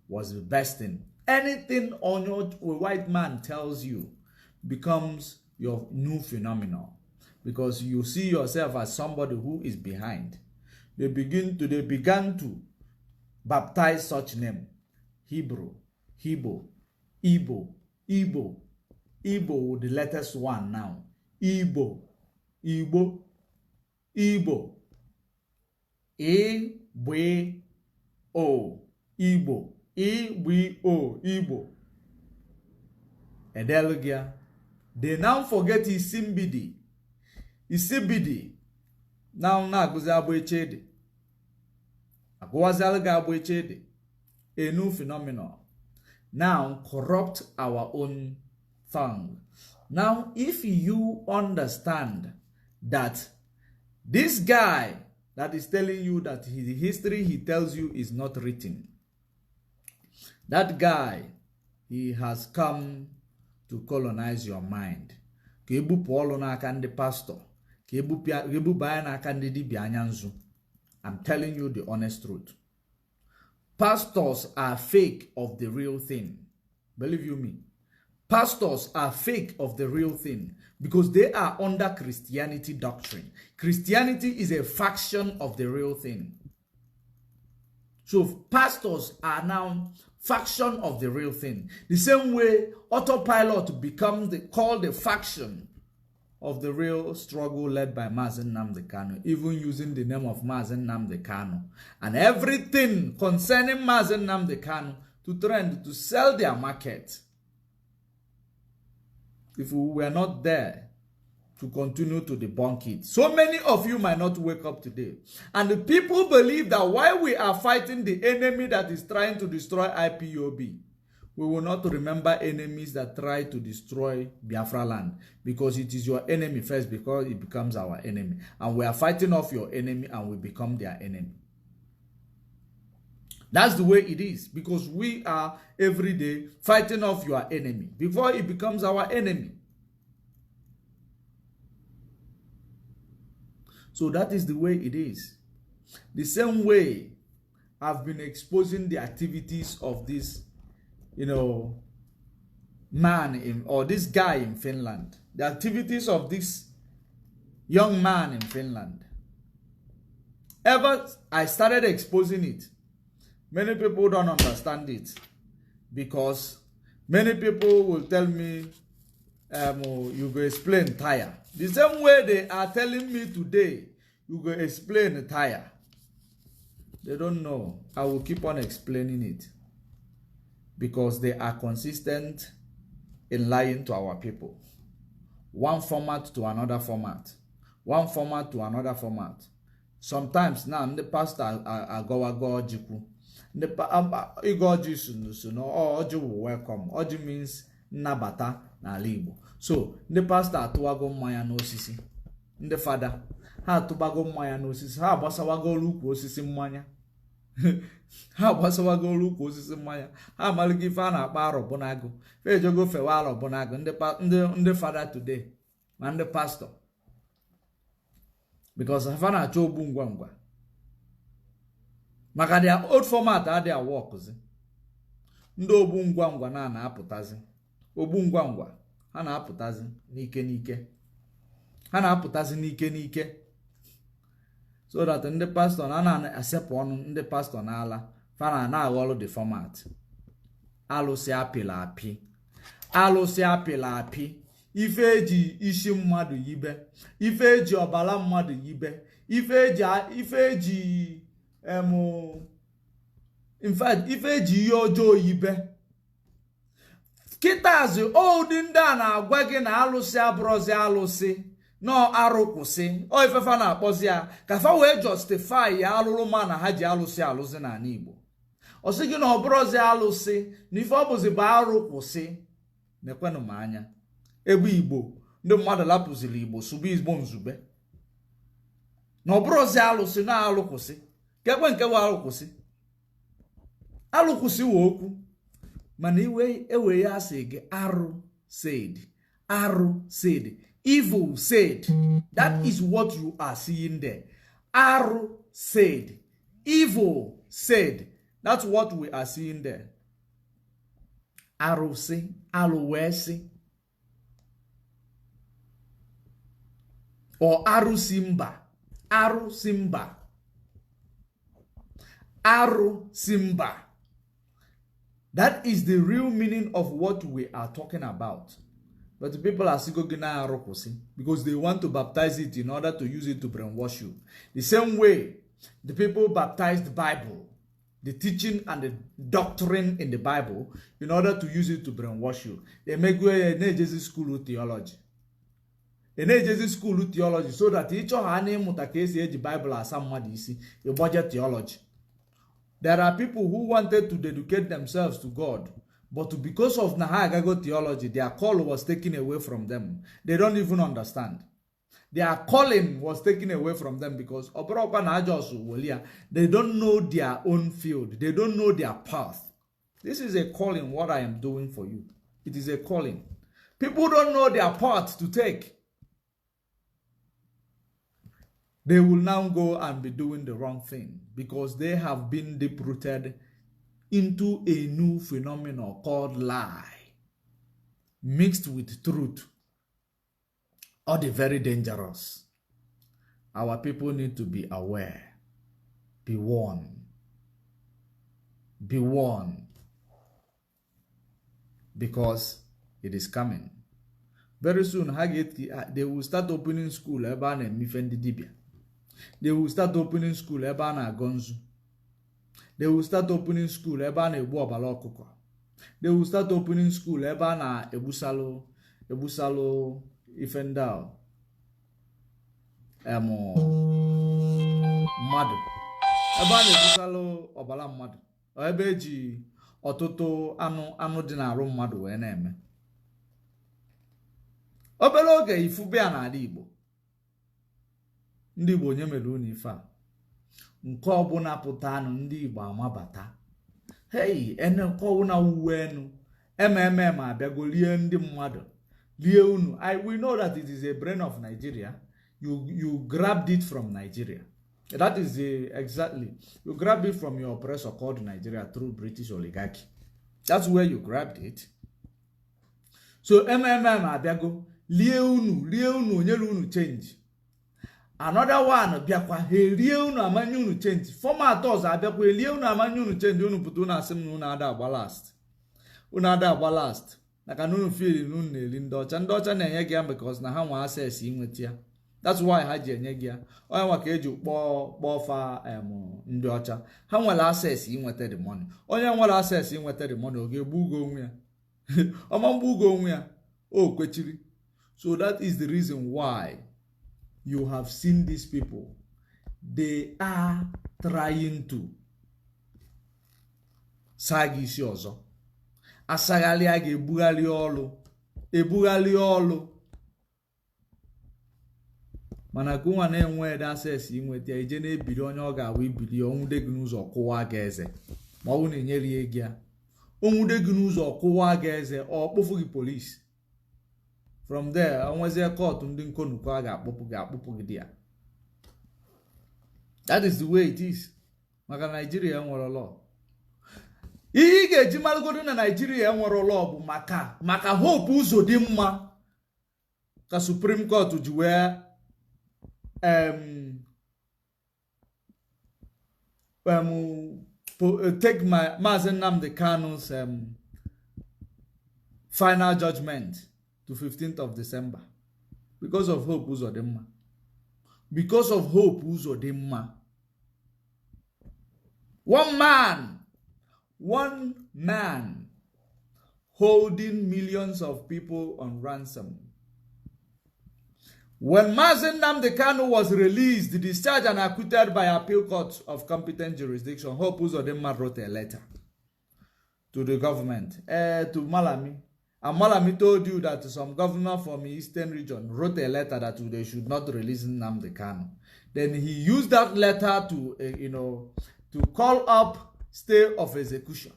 was the best thing. Anything a white man tells you becomes your new phenomenon because you see yourself as somebody who is behind. They began to baptize such name: Hebrew, Igbo, with the latest one now. Igbo. Igbo. Igbo. Edelgia. They now forget Isimbidi. Now naguzi abwechede. Agwazalga abwechede. A new phenomenon. Now corrupt our own tongue. Now if you understand that this guy that is telling you that the history he tells you is not written, that guy, he has come to colonize your mind. I'm telling you the honest truth. Pastors are fake of the real thing. Believe you me. Pastors are fake of the real thing because they are under Christianity doctrine. Christianity is a faction of the real thing. So pastors are now faction of the real thing. The same way autopilot becomes called the faction of the real struggle led by Mazen Nnamdi Kanu, even using the name of Mazen Nnamdi Kanu. And everything concerning Mazen Nnamdi Kanu to trend, to sell their market. If we were not there to continue to debunk it. So many of you might not wake up today. And the people believe that while we are fighting the enemy that is trying to destroy IPOB, we will not remember enemies that try to destroy Biafra land. Because it is your enemy first, because it becomes our enemy. And we are fighting off your enemy and we become their enemy. That's the way it is. Because we are every day fighting off your enemy before it becomes our enemy. So that is the way it is. The same way I've been exposing the activities of this, man or this guy in Finland. The activities of this young man in Finland. Ever I started exposing it, many people don't understand it because many people will tell me, you go explain tire. The same way they are telling me today, you go explain tire. They don't know. I will keep on explaining it because they are consistent in lying to our people. One format to another format. One format to another format. Sometimes now the pastor go jiku. The Igoji Oji will welcome. Oji means nabata na Igbo. So the pastor atuwago mmanya n'osisi. The father ha atubago mmanya n'osisi. Ha agbasawago lukwu osisi mmanya. Ha agbasawago lukwu osisi mmanya. Ha amaligi ife a na-akpa arọbụnago. Fe ejogo fewa arọbụnago. Ndị father today and the pastor. Because ha na-achọ ogbu ngwa ngwa. Maka their old format are their works. Ndị ogbu ngwa ngwa na-apụtazi. Ogbu ngwa ngwa ha na-apụtazi n'ike. Ha na-apụtazi n'ike. So that ndị pastor na-asepụ ọnụ ndị pastor n'ala fa na-aghọrọ the format. Alụsị apịla apị. ife eji isi mmadụ yibe, ife eji ọbara mmadụ yibe, ife eji in fact ife eji ihe ọjọọ yibe. Kịtazi ụdị ndị a na-agwa gị na alụsị abụrụzi alụsị nọ arụ kwụsị, o ifefa na-akpọzi ya ka fa wee justify ya alụrụ ma na ha ji alụsị alụsị n'ala Igbo. Ọ sị gị na ọ bụrụzi alụsị na ife ọ bụzi bụ arụ kwụsị. Nekwenụ m anya ebe Igbo ndị mmadụ lapụziri Igbo sụba Igbo nzube na ọ bụrụzi alụsị na alụ kwụsị. Kekwe nke wa alụ kwụsị, alụ kwụsị wee okwu mana ewe ya asị gị arụ said, arụ said, evil said. That is what you are seeing there. Arụ said, evil said. That's what we are seeing there. Arụ sị, alụ wee sị, or arụ si mba, arụ si mba, arụ si mba. That is the real meaning of what we are talking about. But the people are still going to because they want to baptize it in order to use it to brainwash you. The same way the people baptized the Bible, the teaching and the doctrine in the Bible, in order to use it to brainwash you. They make a school of theology. A school of theology so that each of our name the Bible as somebody see a budget theology. There are people who wanted to dedicate themselves to God, but because of Nahagago theology, their call was taken away from them. They don't even understand. Their calling was taken away from them because they don't know their own field. They don't know their path. This is a calling, what I am doing for you. It is a calling. People don't know their path to take. They will now go and be doing the wrong thing because they have been deep-rooted into a new phenomenon called lie, mixed with truth, or the very dangerous. Our people need to be aware, be warned, because it is coming. Very soon, they will start opening school. They will start opening school ebe a na-agọ nzu. They will start opening school ebe a na-egbu ọbara ọkụkọ. They will start opening school ebe a na-egbusalụ ife ndị a mmadụ. Ebe a na-egbusalụ ọbara mmadụ. Ebe eji ọtụtụ anụ dị n'arụ mmadụ wee na-eme. Obere oge ifube a n'ala Igbo. Ndị Igbo nye mere unu ife a. Nke ọbụla pụta anụ ndị Igbo amabata. Hey, nke ọbụla uwe enu. MMM abịago lie ndị mmadụ. Lie unu. We know that it is a brain of Nigeria. You grabbed it from Nigeria. That is exactly. You grabbed it from your oppressor called Nigeria through British oligarchy. That's where you grabbed it. So MMM abịago lie unu onyelu unu change. Another one biakwa herie unu amanye unu change. Format ọzọ abịakwa herie unu amanye unu change. Unu pụta unu asị m na unu ada agba last. Unu ada agba last. Naka unu feel unu na-eri ndị ọcha. Ndị ọcha na-enye gị ya because na ha nwa access inweta ya. That's why ha ji enye gị ya. Onye nwa ka eji kpọfa ndị ọcha. Ha nwere access inweta the money. Onye nwere access inweta the money ọ ga-egbu ugo onwe ya. Ọma mgbu ugo onwe ya. O kwechiri. So that is the reason why you have seen these people. They are trying to sag isi ọzọ. Asaghalị a ga-ebugharị ọlụ. Mana ka nwa na-enwe access inweta ya ije na-ebiri onye ọ ga-awụ ibiri onwude gị n'ụzọ kụwa gị eze. Ma ọ na-enyere ya ego ya. Onwude gị n'ụzọ kụwa gị eze ọ kpụfụ gị polisi. From there, onwezie court ndị nkonuko a ga-akpụpụ gị dị ya. That is the way it is. Maka Nigeria nwere law. Ihe ị ga-eji malụgodo na Nigeria nwere law bụ maka hope ụzọ dị mma ka Supreme Court ji wee take Maazị Nnamdi Kanu's final judgment to 15th of December. Because of Hope Uzodimma. Because of Hope Uzodimma. One man holding millions of people on ransom. When Mazen Nnamdi Kanu was released, discharged and acquitted by appeal court of competent jurisdiction, Hope Uzodimma wrote a letter to the government, to Malami. And Malami told you that some governor from the eastern region wrote a letter that they should not release Nnamdi Kanu. Then he used that letter to, to call up stay of execution.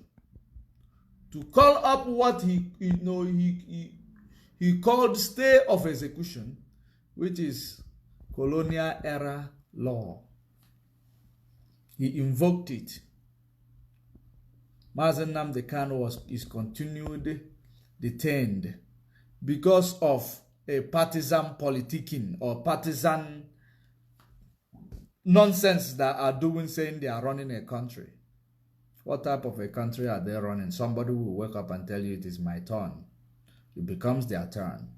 To call up what he called stay of execution, which is colonial era law. He invoked it. Mazen Nnamdi Kanu is continued detained because of a partisan politicking or partisan nonsense that are doing, saying they are running a country. What type of a country are they running? Somebody will wake up and tell you it is my turn. It becomes their turn.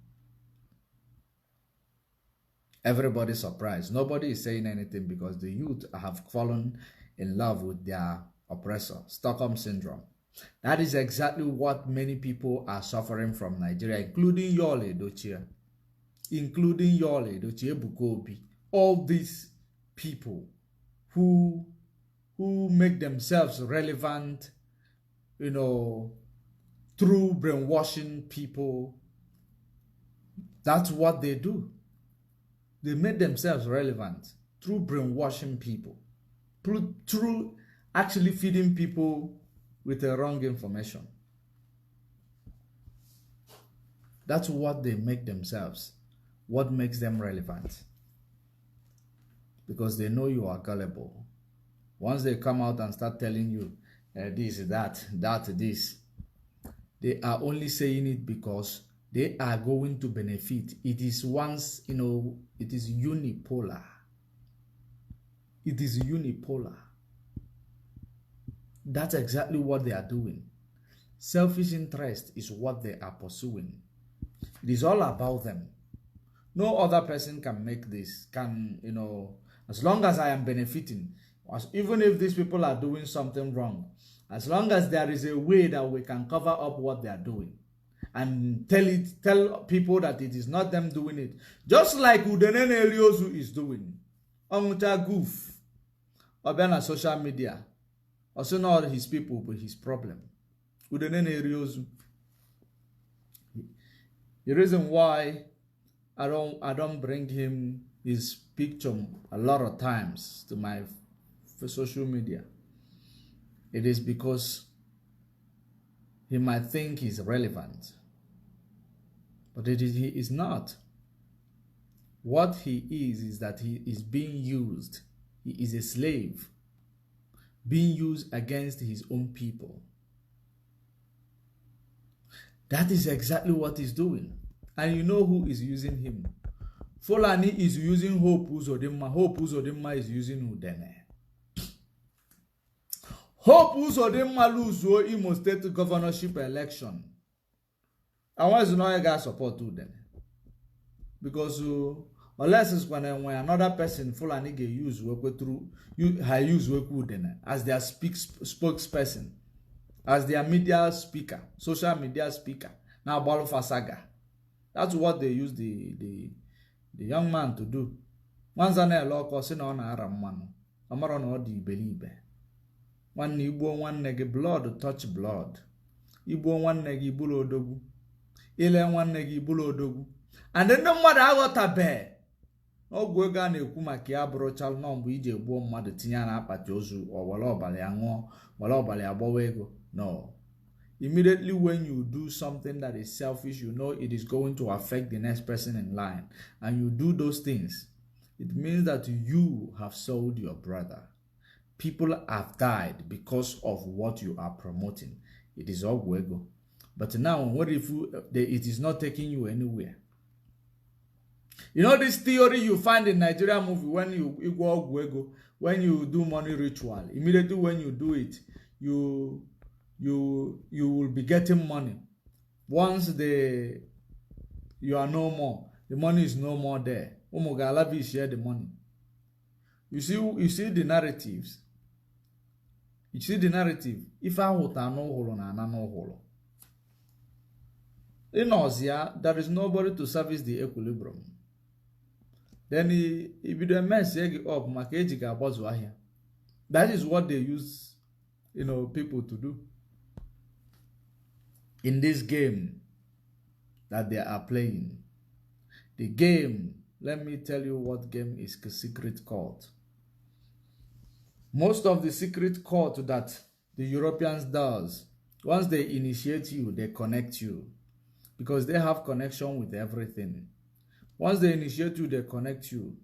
Everybody's surprised. Nobody is saying anything because the youth have fallen in love with their oppressor. Stockholm Syndrome. That is exactly what many people are suffering from Nigeria, including Yole Edochie. Including Yole Edochie Bukobi. All these people who make themselves relevant, through brainwashing people. That's what they do. They made themselves relevant through brainwashing people, through actually feeding people with the wrong information. That's what they make themselves, what makes them relevant. Because they know you are gullible. Once they come out and start telling you this, that, this, they are only saying it because they are going to benefit. It is once, it is unipolar. It is unipolar. That's exactly what they are doing. Selfish interest is what they are pursuing. It is all about them. No other person can make this, as long as I am benefiting, even if these people are doing something wrong, as long as there is a way that we can cover up what they are doing and tell people that it is not them doing it, just like Udenene Eliozu is doing. Omuta goof, Obiana social media, also not his people, but his problem. Udenene Eliozu. The reason why I don't bring his picture a lot of times to my social media, it is because he might think he's relevant, but he is not. What he is that he is being used. He is a slave, being used against his own people. That is exactly what he's doing. And you know who is using him? Fulani is using Hope Uzodimma. Hope Uzodimma is using Udene. Hope Uzodimma lose Imo State governorship election. And why is not going support Udene? Because unless it's when another person Fulani get use work through use work Udene as their spokesperson, as their media speaker, social media speaker. Now Balofa Saga. That's what they use the young man to do. Once an law causing on a man, Amaron or the believe. One Igbo one negi blood touch blood. Igbo one negi bulo dogu. Ile one negi bulo dogu. And then no matter how to bear. No go gan a kumaki abro chal no ije bo mad tiana apatozu or walobale ango, walobale abowego. No. Immediately when you do something that is selfish, you know it is going to affect the next person in line, and you do those things, it means that you have sold your brother. People have died because of what you are promoting. It is all Guego. But now, what if it is not taking you anywhere? You know this theory you find in Nigerian movie when you go Guego, when you do money ritual, immediately when you do it, you will be getting money. Once the you are no more. The money is no more there. Umugalabi share the money. You see the narratives. You see the narrative. If I would no holo na no holo. In Ozia, there is nobody to service the equilibrium. Then he be the mess up makejika abozwa here. That is what they use, people to do. In this game that they are playing. The game, let me tell you what game is a secret cult. Most of the secret cult that the Europeans does, once they initiate you, they connect you. Because they have connection with everything. Once they initiate you, they connect you.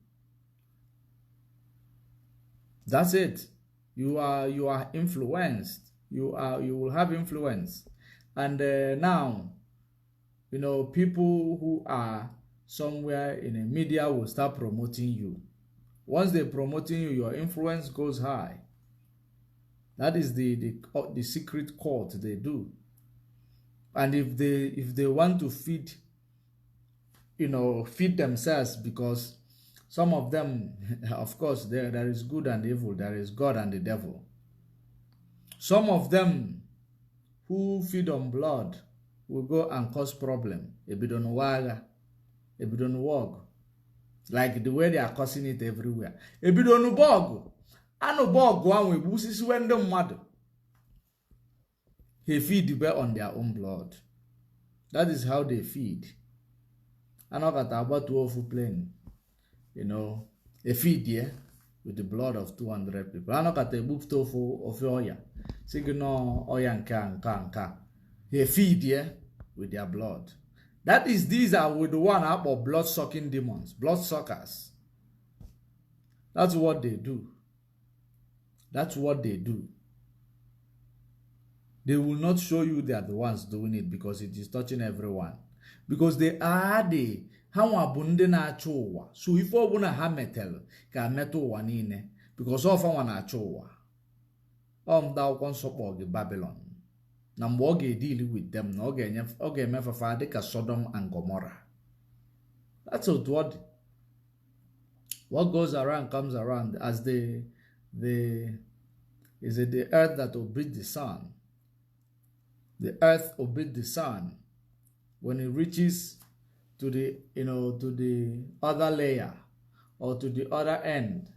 That's it. You are influenced. You will have influence. And now, people who are somewhere in the media will start promoting you. Once they're promoting you, your influence goes high. That is the secret cult they do. And if they want to feed themselves, because some of them, of course, there is good and evil, there is God and the devil. Some of them who feed on blood will go and cause problem. Ebidon waga, ebidon wog. Like the way they are causing it everywhere. Ebidon bog. Ano bog one way busisi when the mother. They feed the bear on their own blood. That is how they feed. I know that about 12 plane. A feed here with the blood of 200 people. I know that a book tofu of Oya. Signal Oya nka. They feed here with their blood. These are with the one up of blood sucking demons, blood suckers. That's what they do. That's what they do. They will not show you they are the ones doing it because it is touching everyone. Because they are the how abunde na achowa. So if obuna ha metal ka metal one in because of one achowa. Thou kon support the Babylon. Na mwoge deal with them no oge mefafa dika Sodom and Gomorrah. That's what goes around comes around, as the earth that obeyed the sun. The earth obeyed the sun. When it reaches to the other layer or to the other end,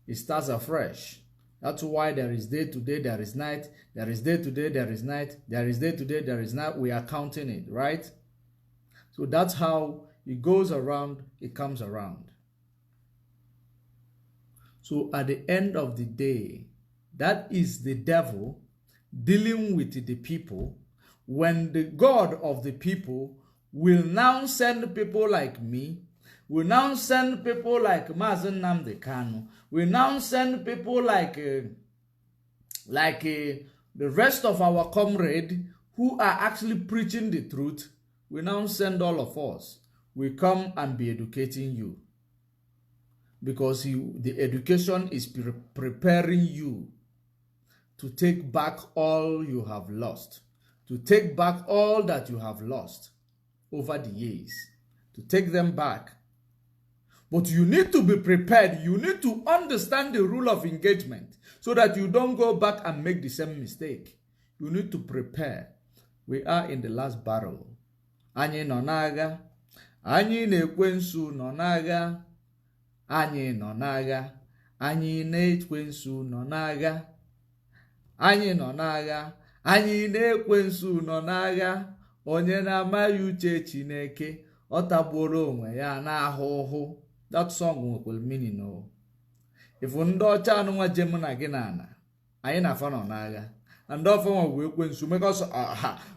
it starts afresh. That's why there is day today, there is night, there is day today, there is night, there is day today, there is night. We are counting it, right? So that's how it goes around, it comes around. So at the end of the day, that is the devil dealing with the people, when the God of the people will now send people like me, will now send people like Mazen Nnamdi Kanu, will now send people like the rest of our comrade who are actually preaching the truth. We now send all of us. We come and be educating you. Because the education is preparing you to take back all you have lost. To take back all that you have lost over the years. To take them back. But you need to be prepared. You need to understand the rule of engagement so that you don't go back and make the same mistake. You need to prepare. We are in the last battle. Anyị nọ n'agha. Anyị na-ekwensu nọ n'agha. Anyị nọ n'agha. Anyị na-ekwensu nọ n'agha. Anyị nọ n'agha. Anyị na-ekwensu nọ n'agha. Onye na-amaghị uche Chineke, ọ tagburu onwe ya n'ahụhụ. That song will mean no. If ndị ọcha anụnwa jem na gị na anyị na-afa nọ n'agha. And often we ekwensu because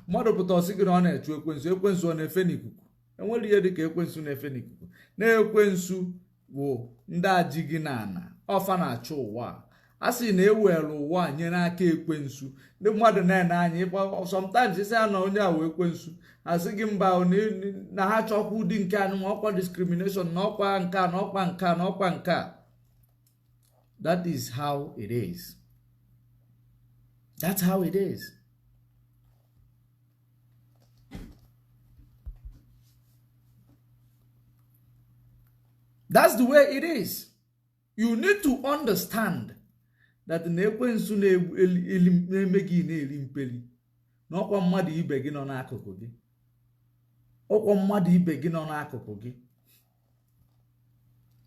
mmadụ pụta ọsị gị na ọ na-echu ekwensu ọ na-efe n'ikuku. Enwere ihe dịka ekwensu na-efe n'ikuku. Na-ekwensu bụ ndị aji gị na ọfa na-achụ ụwa. A sị na ewere ụwa nye n'aka ekwensu. Ndị mmadụ na-ene anya sometimes isi ya na onye a wee ekwensu. Asị gị mba na ha chọkwa ụdị nke anụ ọkwa discrimination na ọkwa nka na ọkwa nka na ọkwa nka. That is how it is. That's how it is. That's the way it is. You need to understand that na-ekwensu na-eme gị na-eri mpeli na ọkwa mmadụ ibe gị nọ n'akụkụ gị. Ọkwa mmadụ ibe gị nọ n'akụkụ gị.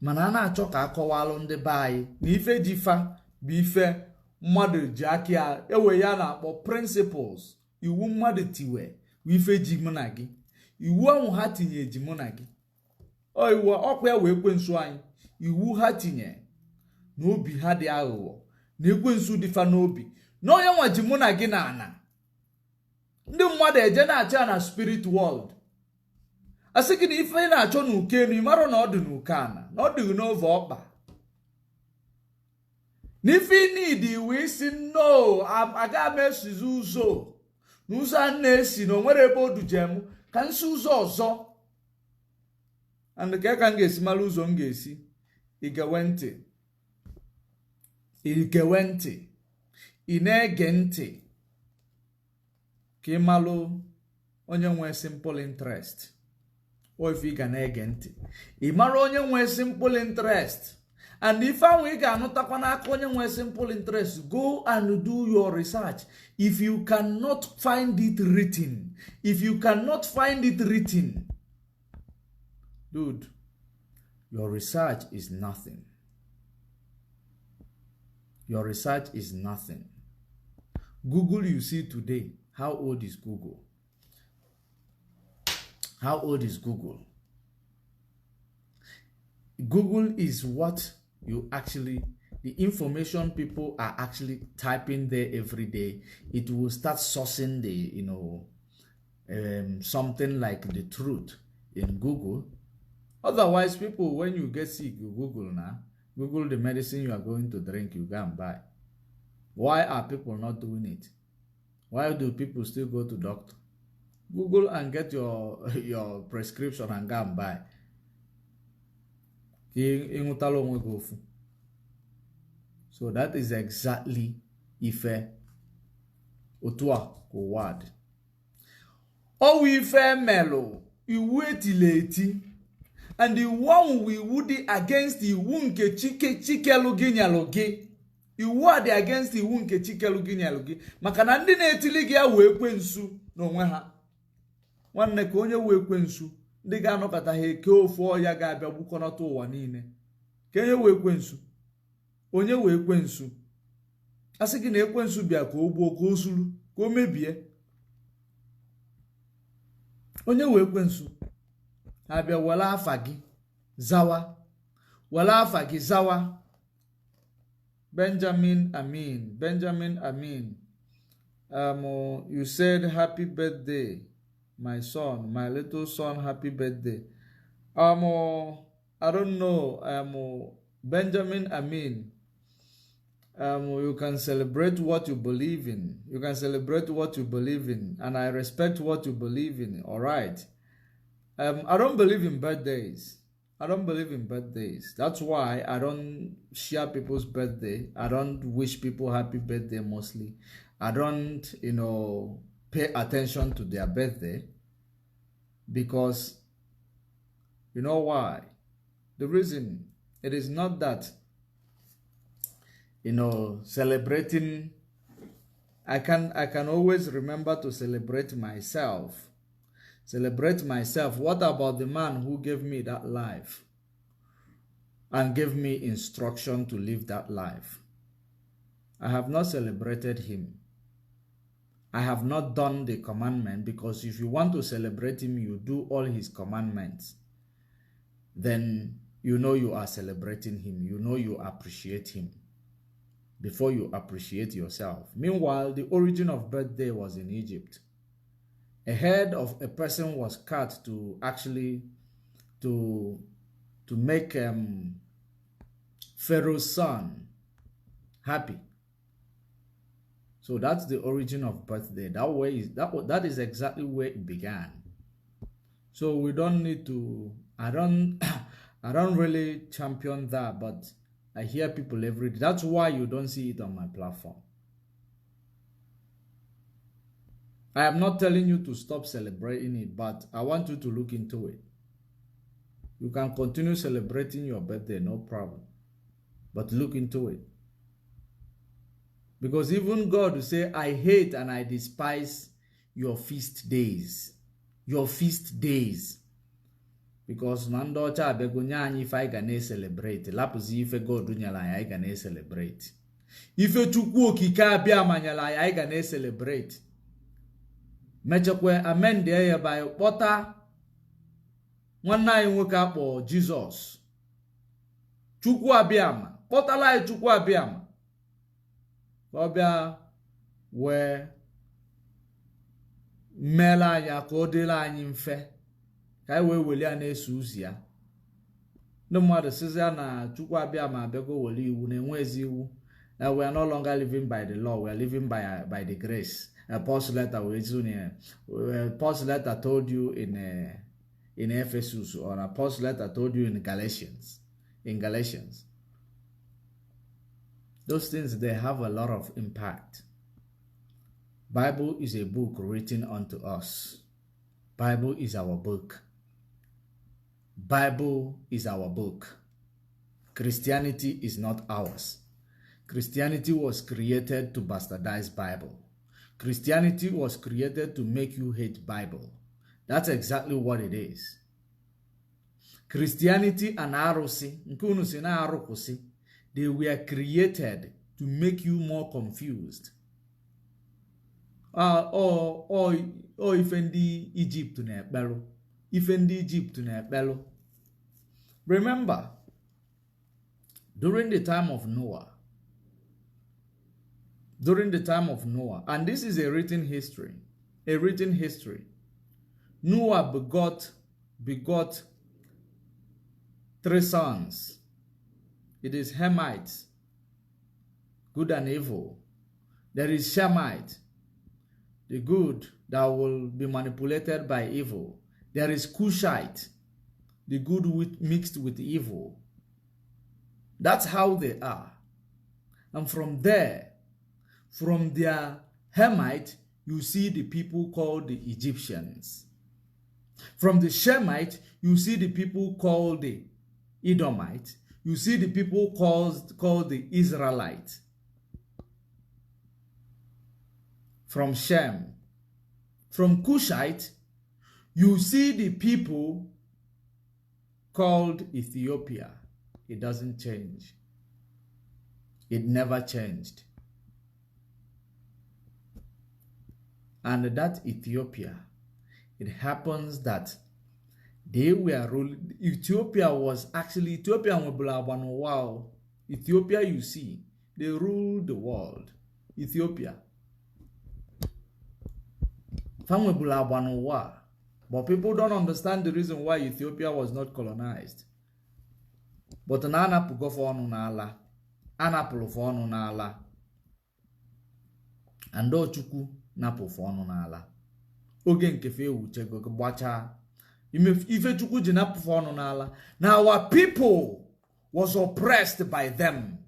Mana a na-achọ ka akọwalụ ndị be anyị na ife ji fa bụ ife mmadụ ji aka ya ewe ya na-akpọ principles. Iwu mmadụ tiwe bụ ife ji mụ na gị. Iwu ahụ ha tinye ji mụ na gị. Iwu ọkwa ya wee ekwensu anyị. Iwu ha tinye n'obi ha dị aghụghọ na ekwensu dịfa n'obi na onye nwa ji mụ na gị na ana. Ndị mmadụ eje na-achọ ya na spirit world. Asị gị na ife ị na-achọ n'uke enu ịmarụ na ọ dị n'uke ana na ọ dị n'ove ọkpa. N'ife ị nidi iwu isi no aga m esizi ụzọ n'ụzọ a na-esi na o nwere ebe o duje m ka nsi ụzọ ọzọ. And ka m ga-esi mara ụzọ m ga-esi igewe ntị. Igewe ntị. Ị na-ege ntị ka ị malụ onye nwe simple interest. O ife ị ga na-ege ntị ị mara onye nwe simple interest. And if I ga-anụtakwa n'aka onye nwe simple interest, go and do your research. If you cannot find it written, dude, your research is nothing. Your research is nothing. Google you see today, how old is Google? How old is Google? Google is what you actually, the information people are actually typing there every day. It will start sourcing the, something like the truth in Google. Otherwise, people, when you get sick, you Google now. Google the medicine you are going to drink, you go and buy. Why are people not doing it? Why do people still go to doctor? Google and get your prescription and go and buy. So that is exactly ife otua ko word. O ife melo iwu etileti and the one we would against the wunke chikelu ginyalogi. Iwu adi against the wunke chikelu ginyalogi. Maka na ndị na-etili gị ya wee kwensu n'onwe ha. Nwanne ka onye wee kwensu ndị ga-anọkọta ha eke ofu ọya ga-abịa gbukọnọta ụwa niile. Ka onye wee kwensu. Onye wee kwensu. Asị gị na ekwensu bịa ka o gbuo ka o zuru ka o mebie. Onye wee kwensu. Abịa wala afa gị zawa. Wala afa gị zawa. Benjamin Amin. You said happy birthday, my son, my little son, happy birthday. I don't know. Benjamin Amin. You can celebrate what you believe in. And I respect what you believe in. All right. I don't believe in birthdays. That's why I don't share people's birthday. I don't wish people happy birthday mostly. I don't, pay attention to their birthday. Because, you know why? The reason, it is not that, celebrating. I can always remember to celebrate myself. What about the man who gave me that life and gave me instruction to live that life? I have not celebrated him. I have not done the commandment, because if you want to celebrate him, you do all his commandments. Then you are celebrating him. You appreciate him before you appreciate yourself. Meanwhile, the origin of birthday was in Egypt. A head of a person was cut to actually to make Pharaoh's son happy. So that's the origin of birthday. That is exactly where it began. So we don't need to. I don't really champion that, but I hear people every day. That's why you don't see it on my platform. I am not telling you to stop celebrating it, but I want you to look into it. You can continue celebrating your birthday, no problem. But look into it. Because even God will say, I hate and I despise your feast days. Your feast days. Because nando cha begunya anyi if I can celebrate. Lapuzi ife God dunyala I can celebrate. Ife chukwu okike abia manyala I can celebrate. Mechekwe amen de by kpọta nwanne anyị nwoke akpọ Jesus. Chukwu abịama. Kpọtala anyị Chukwu abịama. Ọbịa wee meela anya ka ọ dịla anyị mfe ka anyị wee weli ya na-eso ụzọ ya. Ndị mmadụ sịzi ya na Chukwu abịa ma abịago weli iwu na-enwezi iwu. We are no longer living by the law, we are living by the grace. Paul's letter Paul's letter told you in Ephesus, or Paul's letter told you in Galatians. In Galatians. Those things, they have a lot of impact. Bible is a book written unto us. Bible is our book. Bible is our book. Christianity is not ours. Christianity was created to bastardize Bible. Christianity was created to make you hate Bible. That's exactly what it is. Christianity and Arusi, they were created to make you more confused. If in Egypt na ekpelu. If in Egypt na ekpelu. Remember, during the time of Noah, and this is a written history, Noah begot 3 sons. It is Hamites, good and evil. There is Shemite, the good that will be manipulated by evil. There is Cushite, the good mixed with evil. That's how they are. And from there, from their Hamite, you see the people called the Egyptians. From the Shemite, you see the people called the Edomite. You see the people called the Israelite. From Shem. From Cushite, you see the people called Ethiopia. It doesn't change. It never changed. And that Ethiopia, it happens that they were ruling. Ethiopia was actually, Ethiopia, you see, they ruled the world. Ethiopia. But people don't understand the reason why Ethiopia was not colonized. But na anapugo for onu n'ala. Anapụrụ for onu n'ala. And Chukwu napụ for onu n'ala. Oge nke fe ewuchego gbacha. Ife Chukwu ji napụ for onu n'ala. Now our people was oppressed by them.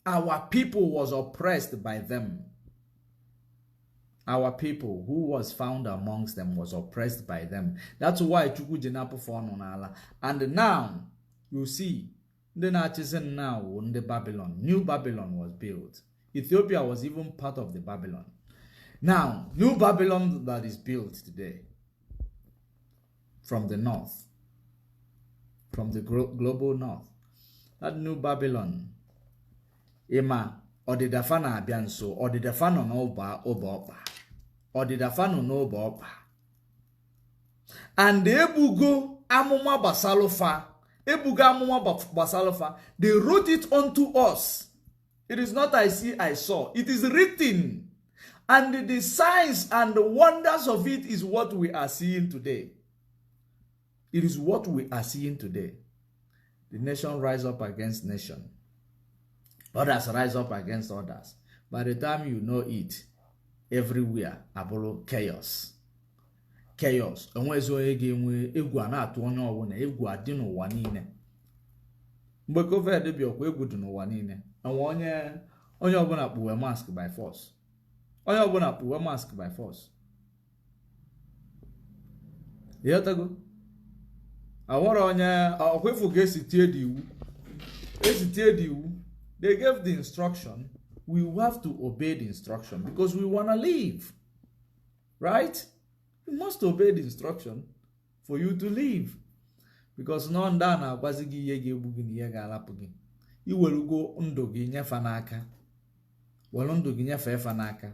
Our people was oppressed by them. Our people who was found amongst them was oppressed by them. That's why Chukwu ji napụ for onu n'ala. And now, you see, the Nachizen now in the Babylon. New Babylon was built. Ethiopia was even part of the Babylon. Now, New Babylon that is built today from the north, from the global north. That New Babylon, Ema, Odidafana Abianso, Odidafano Noba Oba, Odidafano Noba Oba. And the Ebugo Amuma Basalofa. They wrote it unto us. It is not I see, I saw. It is written. And the signs and the wonders of it is what we are seeing today. It is what we are seeing today. The nation rise up against nation. Others rise up against others. By the time you know it, everywhere, abolo chaos. Chaos. Enwezo onye egwu a na-atụ onye ọbụla egwu adị n'ụwa niile. Mgbe COVID bịa ọkwa egwu dị n'ụwa niile. Enwe onye ọbụla kpuwe mask by force. Onye ọbụla kpuwe mask by force. Yotago. want they gave the instruction. We have to obey the instruction because we want to live. Right? You must obey the instruction for you to live. Because none done na gwazigi ye ga-egbu na ye ga-alapụ gị. Iwelugo ndụ gị nyefe n'aka. Welu ndụ gị nyefe n'aka.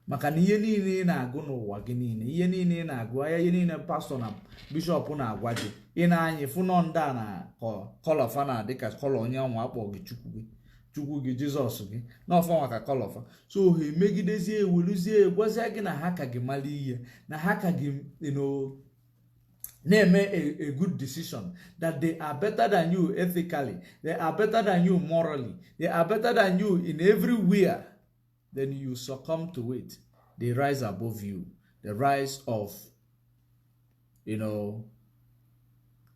Maka na ihe niile ị na-agụ n'ụwa gị niile, ihe niile ị na-agụ, ihe niile pastor na bishop na-agwa gị, ị na-anya fụ nọ ndị a na kọlọfa na dịka kọlọ onye nwa akpọ gị Chukwu gị Jizọs gị na ọfọ maka kọlọfa. So ha emegidezie eweluzie gwazie gị na ha ka gị mara ihe, na ha ka gị name a good decision, that they are better than you ethically, they are better than you morally, they are better than you in everywhere. Then you succumb to it. They rise above you. The rise of,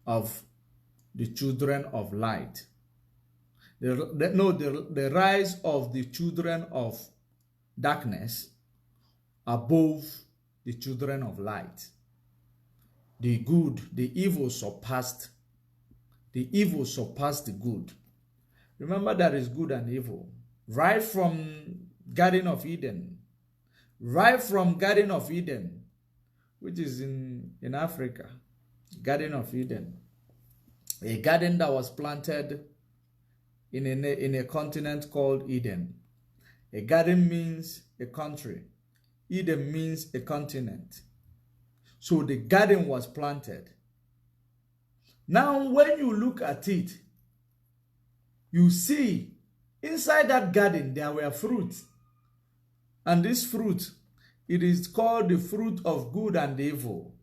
of the children of light. The rise of the children of darkness above the children of light. The good, the evil surpassed the good. Remember, there is good and evil. Right from Garden of Eden. Right from Garden of Eden, which is in Africa. Garden of Eden. A garden that was planted in a continent called Eden. A garden means a country. Eden means a continent. So the garden was planted. Now when you look at it, you see inside that garden there were fruits. And this fruit, it is called the fruit of good and evil,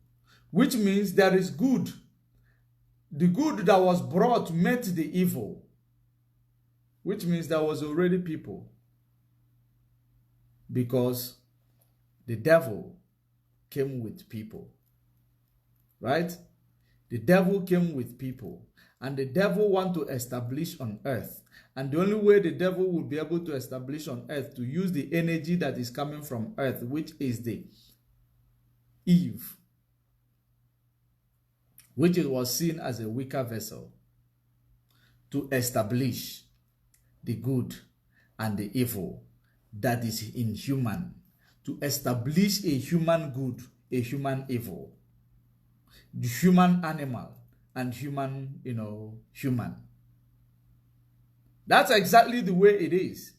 which means there is good. The good that was brought met the evil, which means there was already people. Because the devil came with people. Right? The devil came with people. And the devil want to establish on earth. And the only way the devil will be able to establish on earth, to use the energy that is coming from earth, which is the Eve, which was seen as a weaker vessel, to establish the good and the evil that is inhuman, to establish a human good, a human evil, the human animal and human, human. That's exactly the way it is.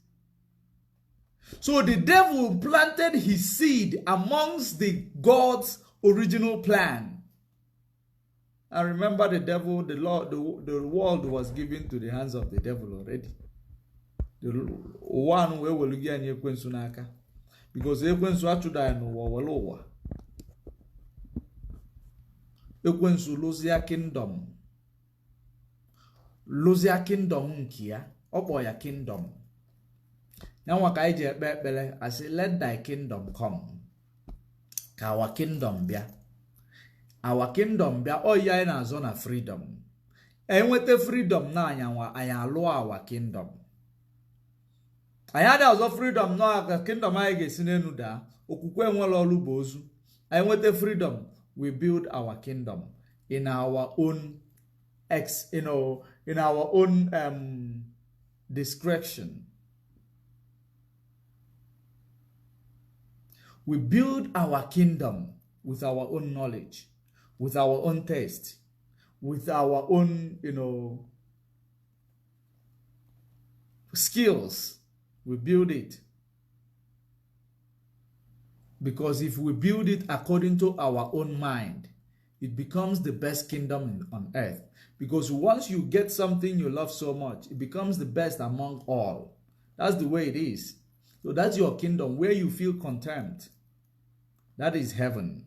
So the devil planted his seed amongst the God's original plan. And remember, the devil, the world was given to the hands of the devil already. The one where will get any ekwensu n'aka, because ekwensu achụda n'ụwa were ụwa. Ekwensu lụzia kingdom nke ya, ọkpọ ya kingdom. Nyanwa ka anyị ji ekpe ekpere, I say, let thy kingdom come. Ka our kingdom bịa. Our kingdom bịa, ya anyị na-azọ na freedom. Enwete freedom na anyị alụọ our kingdom. Anyị adị ọzọ freedom na ka kingdom anyị ga-esi n'enu daa, okwukwe enwere ọrụ bụ ozu. Anyị nwete freedom, we build our kingdom in our own discretion. We build our kingdom with our own knowledge, with our own taste, with our own, skills. We build it. Because if we build it according to our own mind, it becomes the best kingdom on earth. Because once you get something you love so much, it becomes the best among all. That's the way it is. So that's your kingdom, where you feel content. That is heaven.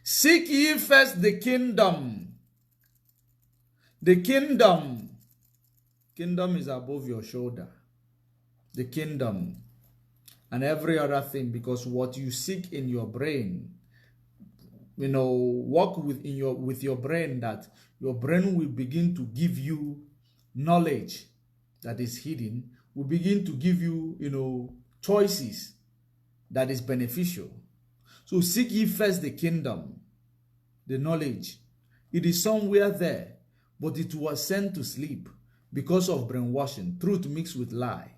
Seek ye first the kingdom. The kingdom. Kingdom is above your shoulder. The kingdom. And every other thing, because what you seek in your brain, work with your brain, that your brain will begin to give you knowledge that is hidden, will begin to give you, choices that is beneficial. So seek ye first the kingdom the knowledge. It is somewhere there, but it was sent to sleep because of brainwashing, truth mixed with lie.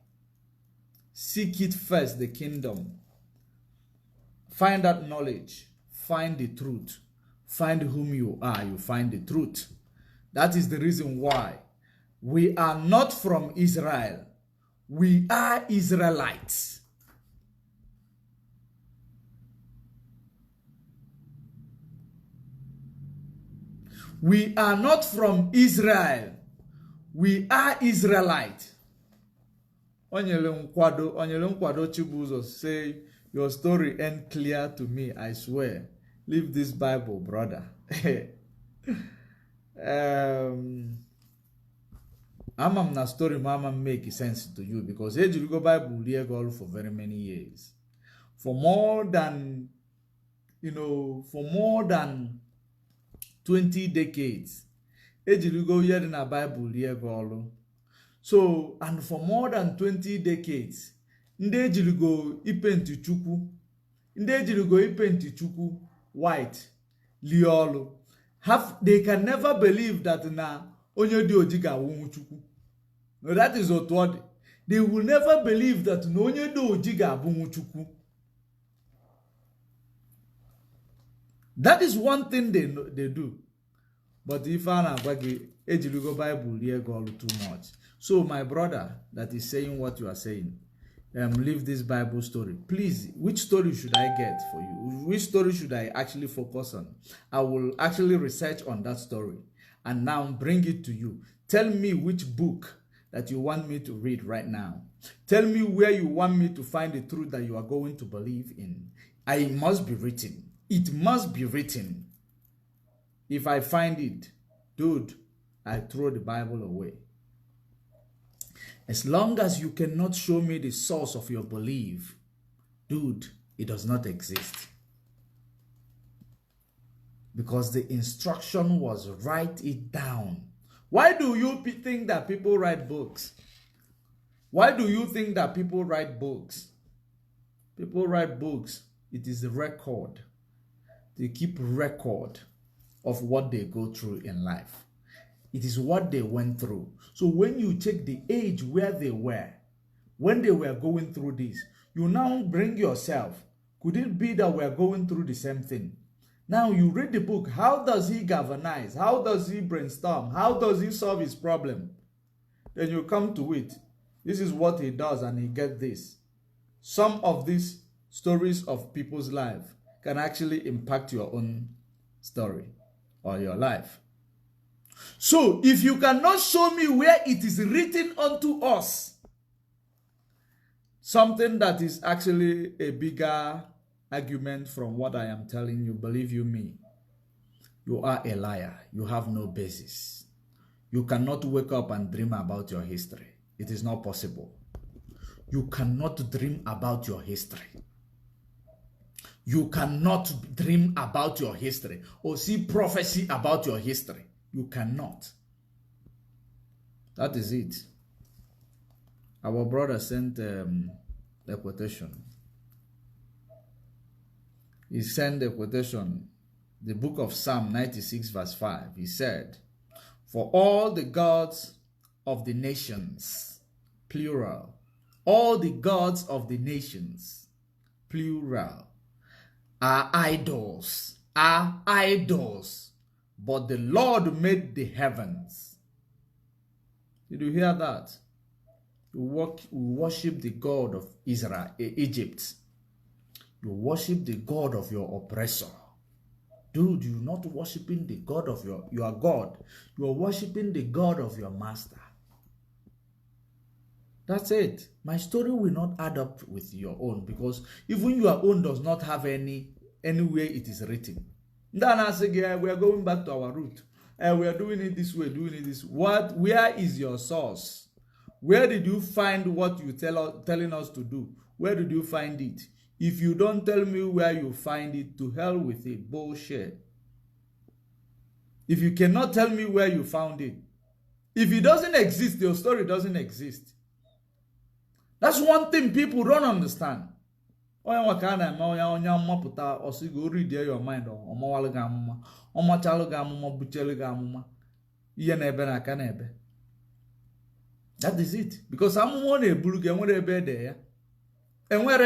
Seek it first, the kingdom. Find that knowledge. Find the truth. Find whom you are. You find the truth. That is the reason why we are not from Israel. We are Israelites. We are not from Israel. We are Israelite. Onyele nkwado Chibuzo say, your story ain't clear to me, I swear. Leave this Bible, brother. Amam na story mama make sense to you because Ejirigo Bible legal for very many years. For more than 20 decades. Ejirigo yet na Bible legal. So, and for more than 20 decades, ndị ejirigo ipenti chukwu, ndị ejirigo ipenti chukwu white liolu. They can never believe that na onye di oji ga-awụnwu chukwu. No, that is otu. They will never believe that na onye di oji ga-abụnwu chukwu. That is one thing they do. But if I ejirigo Bible here go too much. So my brother that is saying what you are saying, leave this Bible story. Please, which story should I get for you? Which story should I actually focus on? I will actually research on that story and now bring it to you. Tell me which book that you want me to read right now. Tell me where you want me to find the truth that you are going to believe in. It must be written. It must be written. If I find it, dude, I throw the Bible away. As long as you cannot show me the source of your belief, dude, it does not exist. Because the instruction was write it down. Why do you think that people write books? Why do you think that people write books? People write books. It is a record. They keep record of what they go through in life. It is what they went through. So when you check the age where they were, when they were going through this, you now bring yourself. Could it be that we're going through the same thing? Now you read the book. How does he galvanize? How does he brainstorm? How does he solve his problem? Then you come to it. This is what he does and he gets this. Some of these stories of people's life can actually impact your own story or your life. So, if you cannot show me where it is written unto us, something that is actually a bigger argument from what I am telling you, believe you me, you are a liar. You have no basis. You cannot wake up and dream about your history. It is not possible. You cannot dream about your history. You cannot dream about your history or see prophecy about your history. You cannot. That is it. Our brother sent a quotation. He sent a quotation. The book of Psalm 96 verse 5. He said, for all the gods of the nations, plural, all the gods of the nations, plural, are idols, but the Lord made the heavens. Did you hear that? You worship the God of Israel, Egypt. You worship the God of your oppressor. Dude, you're not worshiping the God of your God. You are worshiping the God of your master. That's it. My story will not add up with your own because even your own does not have anywhere it is written. Then I say, yeah, we are going back to our root. We are doing it this way, doing it this way. Where is your source? Where did you find what you telling us to do? Where did you find it? If you don't tell me where you find it, to hell with it. Bullshit. If you cannot tell me where you found it, if it doesn't exist, your story doesn't exist. That's one thing people don't understand. onye nwa ka a na-eme onye mmapụta ọsịgo read your mind ọmawalụ gị amụma ọmachalụ gị amụma buchelu gị amụma ihe na-ebe na aka na-ebe. That is it. Because amụma ọ na-eburu gị enwere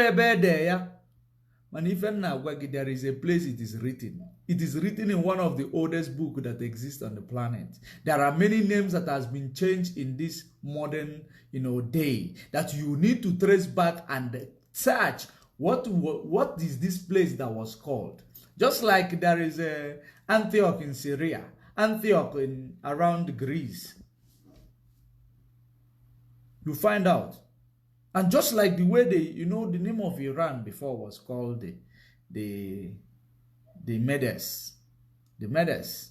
ebe ede ya mana ife nna agwa gị, there is a place it is written. It is written in one of the oldest books that exists on the planet. There are many names that has been changed in this modern, day, that you need to trace back and search what is this place that was called. Just like there is a Antioch in Syria, Antioch around Greece. You find out. And just like the way the name of Iran before was called the Medes. The Medes.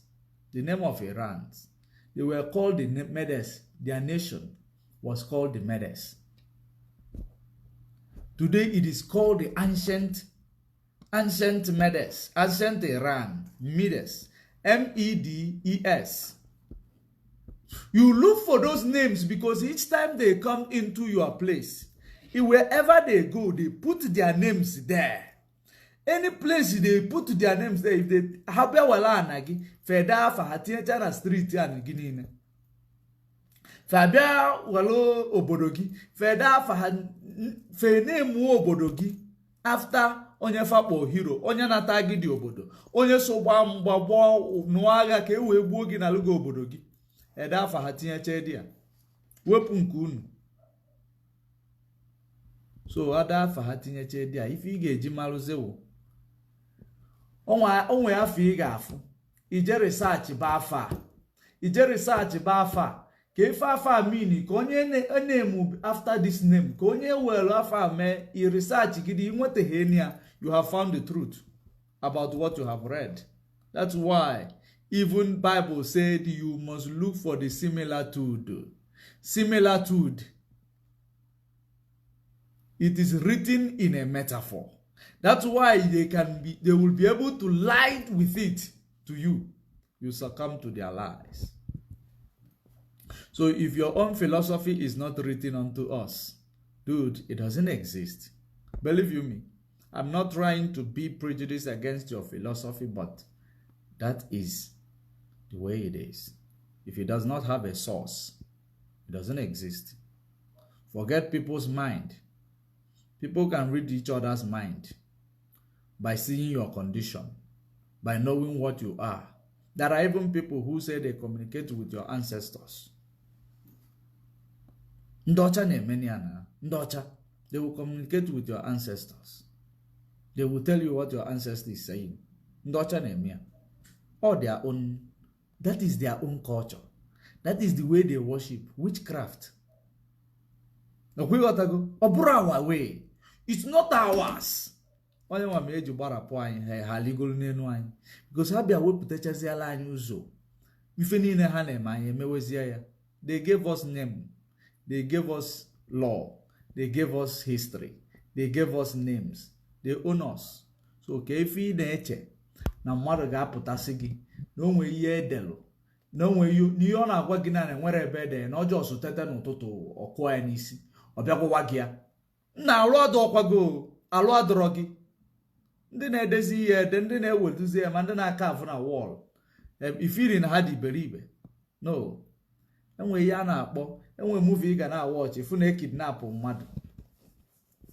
The name of Iran. They were called the Medes. Their nation was called the Medes. Today it is called the ancient Medes. Ancient Iran. Medes. Medes. You look for those names because each time they come into your place, wherever they go, they put their names there. Any place they put their names there, if they habia wala anagi, feda fa hatiya na street and ginine. Fabia walo obodogi, feda fa fene mu obodogi after onye fakpo hero, onye natagi di obodo, onye soba mgbagbo nuaga ka ewe gbuo gi na lugo obodogi. Eda fa hatinye chedia. Wepu nke unu. So ada fa hatinye chedia. If ị ga-eji malụzewo. Onwe afọ ị ga-afụ. Ije research ba afa. Ije research ba afa. Ka ife afa mean ka onye name after this name. Ka onye welu afa me I research gidi inwete henia. You have found the truth about what you have read. That's why even Bible said you must look for the similitude. Similitude. It is written in a metaphor. That's why they will be able to lie with it to you. You succumb to their lies. So if your own philosophy is not written unto us, dude, it doesn't exist. Believe you me, I'm not trying to be prejudiced against your philosophy, but that is the way it is. If it does not have a source, it doesn't exist. Forget people's mind. People can read each other's mind by seeing your condition, by knowing what you are. There are even people who say they communicate with your ancestors. Ndocha na Ndocha. They will communicate with your ancestors. They will tell you what your ancestor is saying. Ndocha na or their own. That is their own culture. That is the way they worship witchcraft. We got to go. Our way. It's not ours. Only one made you bar up wine, her legal name. Because Habia will put a line uso. If any hanem, they gave us name. They gave us law. They gave us history. They gave us names. They own us. So, okay, if you nature, na mother got potasigi. No way ye delo. No way you na wagina and where a bed and not just teta no toto or coanisi or bego wagia. Now, Lord Okwago, a Lord Rogi. Then I desi then I will do them and then I carve on a wall. If you didn't had it, believe. No. And we yana bo, and we movie can now watch if you kidnap or mad.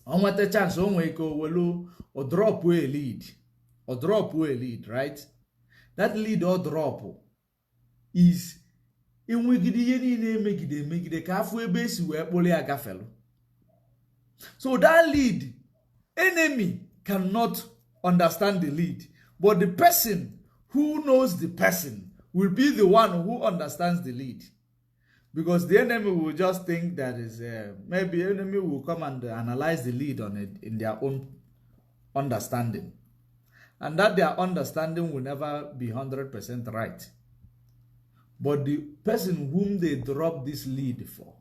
On what a chance, on we go, well, or drop way lead. Or drop way lead, right? That lead or drop is in wigidi make the halfway base where Poliaga fellow. So that lead, enemy cannot understand the lead, but the person who knows the person will be the one who understands the lead. Because the enemy will just think that is maybe enemy will come and analyze the lead on it in their own understanding. And that their understanding will never be 100% right. But the person whom they drop this lead for,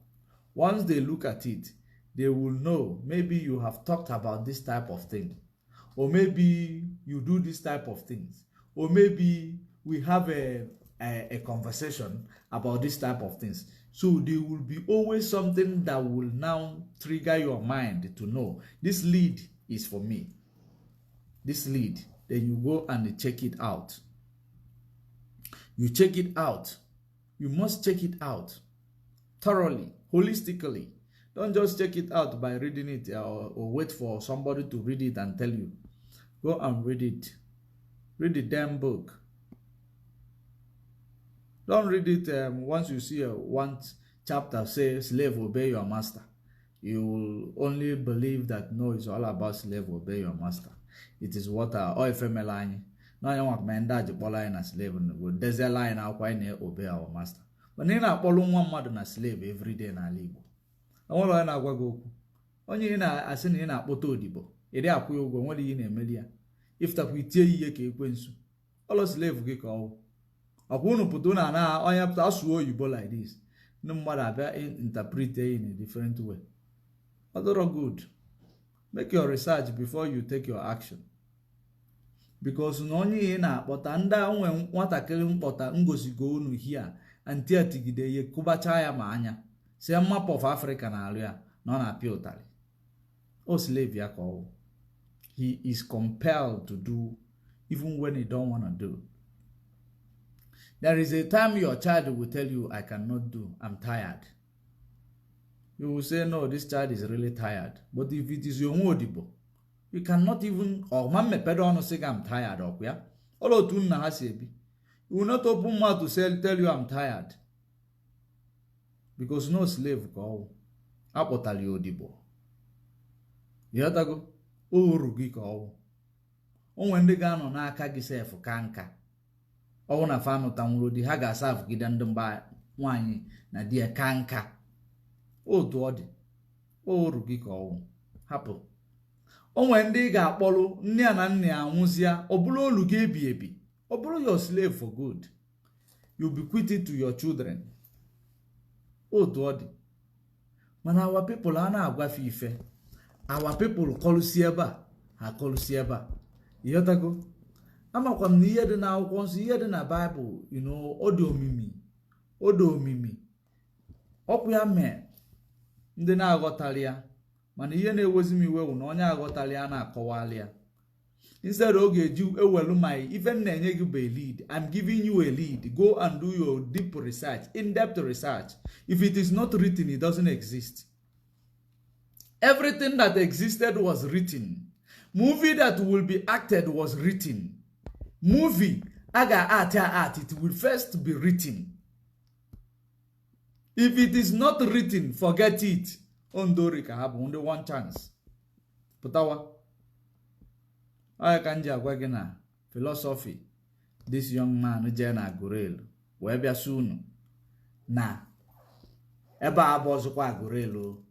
once they look at it, they will know maybe you have talked about this type of thing. Or maybe you do this type of things. Or maybe we have a conversation about this type of things. So there will be always something that will now trigger your mind to know. This lead is for me. This lead, then you go and check it out. You check it out. You must check it out thoroughly, holistically. Don't just check it out by reading it or wait for somebody to read it and tell you. Go and read it. Read the damn book. Don't read it once you see one chapter say slave obey your master. You will only believe that no, it's all about slave obey your master. It is what our family line. Now you want men that you line as slave with desert line out why obey our master. But then I follow one mother na slave every day na libo. I want to know what go. Only in a send in a poto dibo. It are quill go one in a media. If that we tell ye quensu. All slave get call. I won't put on I have to ask you like this. No matter bear interpret in a different way. Other good. Make your research before you take your action. Because no only na but anda when watakili mpota ngosi go unu here and tigide ye kubacha ya maanya. Say a map of Africa na alia non appeal tali. O slave ya ko. He is compelled to do even when he don't want to do. There is a time your child will tell you, I cannot do, I'm tired. You will say, no, this child is really tired. But if it is your modibo, you cannot even, or mamme pedo say I'm tired, or yeah? All tun na hasebi. You will not open mouth to tell you I'm tired. Because no slave go. Apotali odibo. Yatago, urugi go. When the gun on aka gisef kanka. Ọ na fanu tanwuru di ha ga-asaf gidan ndị mba nwanyị na di kanka. Otu ọ dị. O ru gị ka ọwụ. Hapụ. Onwe ndị ga-akpọrọ nne ya na nne ya anwụzia, ọ bụrụ olu gị ebi ebi. Ọ bụrụ your slave for good. You bequeath it to your children. Otu ọ dị. Mana our people a na-agwafe ife. Our people kọlụsi ebe a, ha kọlụsi ebe a. Ịghọtago? Amakwa m na ihe dị na akwụkwọ nsọ, ihe dị na Bible, you know, odo omimi. Ọkwa ya mee ndị na-aghọtali ya, mana ihe na-ewezi m iwe wụ na onye aghọtali ya na-akọwali ya. Instead oge eji ewelu my even na-enye gị bụ a lead, I'm giving you a lead. Go and do your deep research, in-depth research. If it is not written, it doesn't exist. Everything that existed was written. Movie that will be acted was written. Movie, aga art, it will first be written. If it is not written, forget it. Ondori can have only one chance. Putawa. I can jagwagina philosophy. This young man, Jena Gurel, webia soon. Na. Eba abozukwa Gurelo.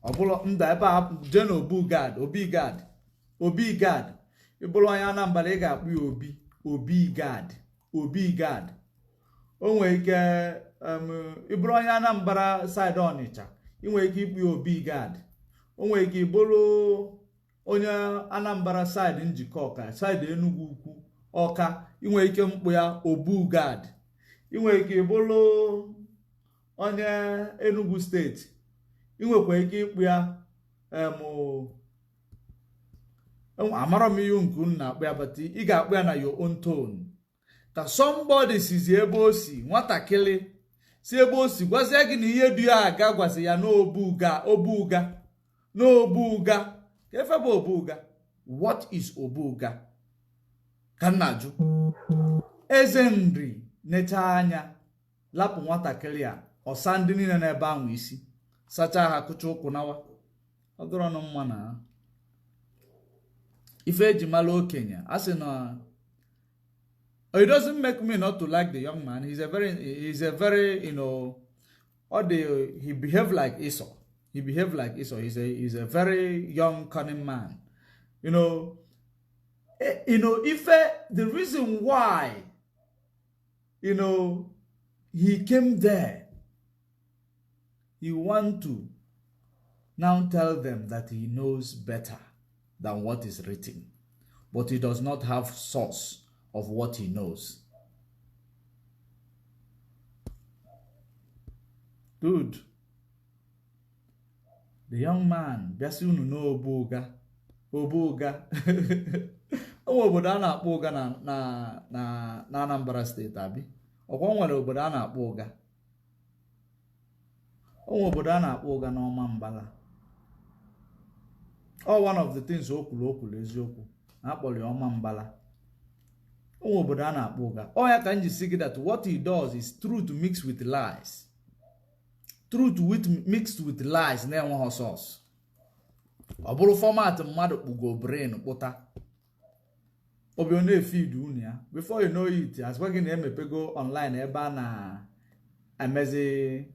Obulo nda eba Jeno Obi God. Ibulo yana mbale ga-akpụ Obi. Obi God. Onwe ike iburu onye Anambra side Onitsha, inwe ike ikpu Obi God. Onwe ike iburu onye Anambra side Njikọka, side Enugu Ukwu, Ọka, inwe ike mkpu ya Obu God. Inwe ike iburu onye Enugu State, inwekwa ike ikpu ya amara m ihe nke unu na-akpụ ya, but ị ga-akpụ ya na your own tone. Ka somebody sizi ebe o si, nwatakịrị si ebe o si, gwazie gị na ihe dị ya aga gwazi ya n'obuga. Ka efe bụ obuga? What is obuga? Ka nna jụ. Eze nri necha anya, lapụ nwatakịrị a, ọsa ndị niile n'ebe ahụ isi, sacha ha kụcha ụkwụ nawa. Ọ dụrụ ọnụ mma na ife eji mala okenye, asị na it doesn't make me not to like the young man. He's a very, you know, he behaved like Esau. He's a very young, cunning man. You know, if the reason why, you know, he came there, he want to now tell them that he knows better than what is written, but he does not have source of what he knows. Dude, the young man, biasi unu no obuga Obuga. Obodo a na-akpọ ụga na Anambra steeti abi. Ọkwa nwere obodo a na-akpọ ụga. Obodo a na-akpọ ụga na Ọmambala. One of the things o kwuru eziokwu. Na-akpọrọ ya Ọmambala. Obodo a na-akpọ ụga. Ya ka nji sị gị that what he does is truth mixed with lies. Truth mixed with lies na-enweghị source. Ọ bụrụ format mmadụ kpugo brain kpụta. Obi ọ na-efeed unu ya. Before you know it, as gị na-emepego online ebe a na-emezi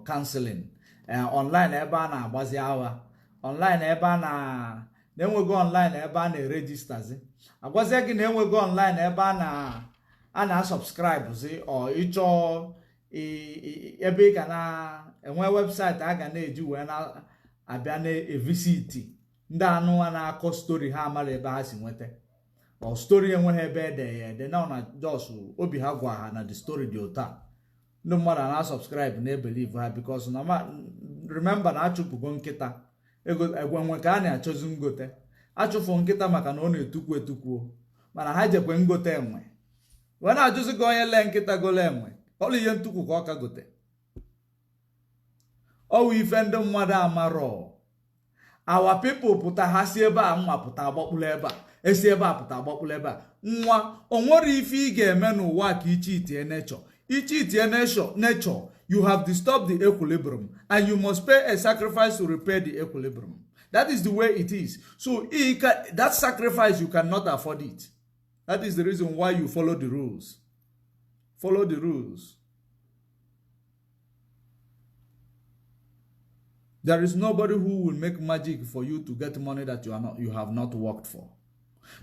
counseling. Online ebe a na-agbazi awa. Online ebe a na-enwego online ebe a na-eregistazi. Agwazi gị na-enwego online ebe a na-subscribe zi ọ ịchọ ebe ị ga na-enwe website a ga na-eji wee na-abịa na-evisiti ndị anụ na-akọ story ha amara ebe ha si nweta. Or story enweghị ebe ede na just obi ha gwa ha na the story dị ụta. Ndị mmadụ na-subscribe na-ebelieve ha because remember na achụpụgo nkịta egwenwe ka a na-achọzi ngote. Achụfụ nkịta maka na ọ na-etukwu etukwuo mana ha jekwe ngote enwe wee na-ajụzi gị onye lee nkịta gole enwe ọlụ ihe ntukwu ka ọ ka gote. Ọwụ ife ndị mmadụ amarọ. Our people pụta ha si ebe a nwa pụta agbakpụla ebe a esi ebe a pụta agbakpụla ebe a nwa o nwere ife ị ga-eme n'ụwa ka ichitie nature. Ichitie nature, you have disturbed the equilibrium and you must pay a sacrifice to repair the equilibrium. That is the way it is. So that sacrifice, you cannot afford it. That is the reason why you follow the rules. Follow the rules. There is nobody who will make magic for you to get money that you have not worked for.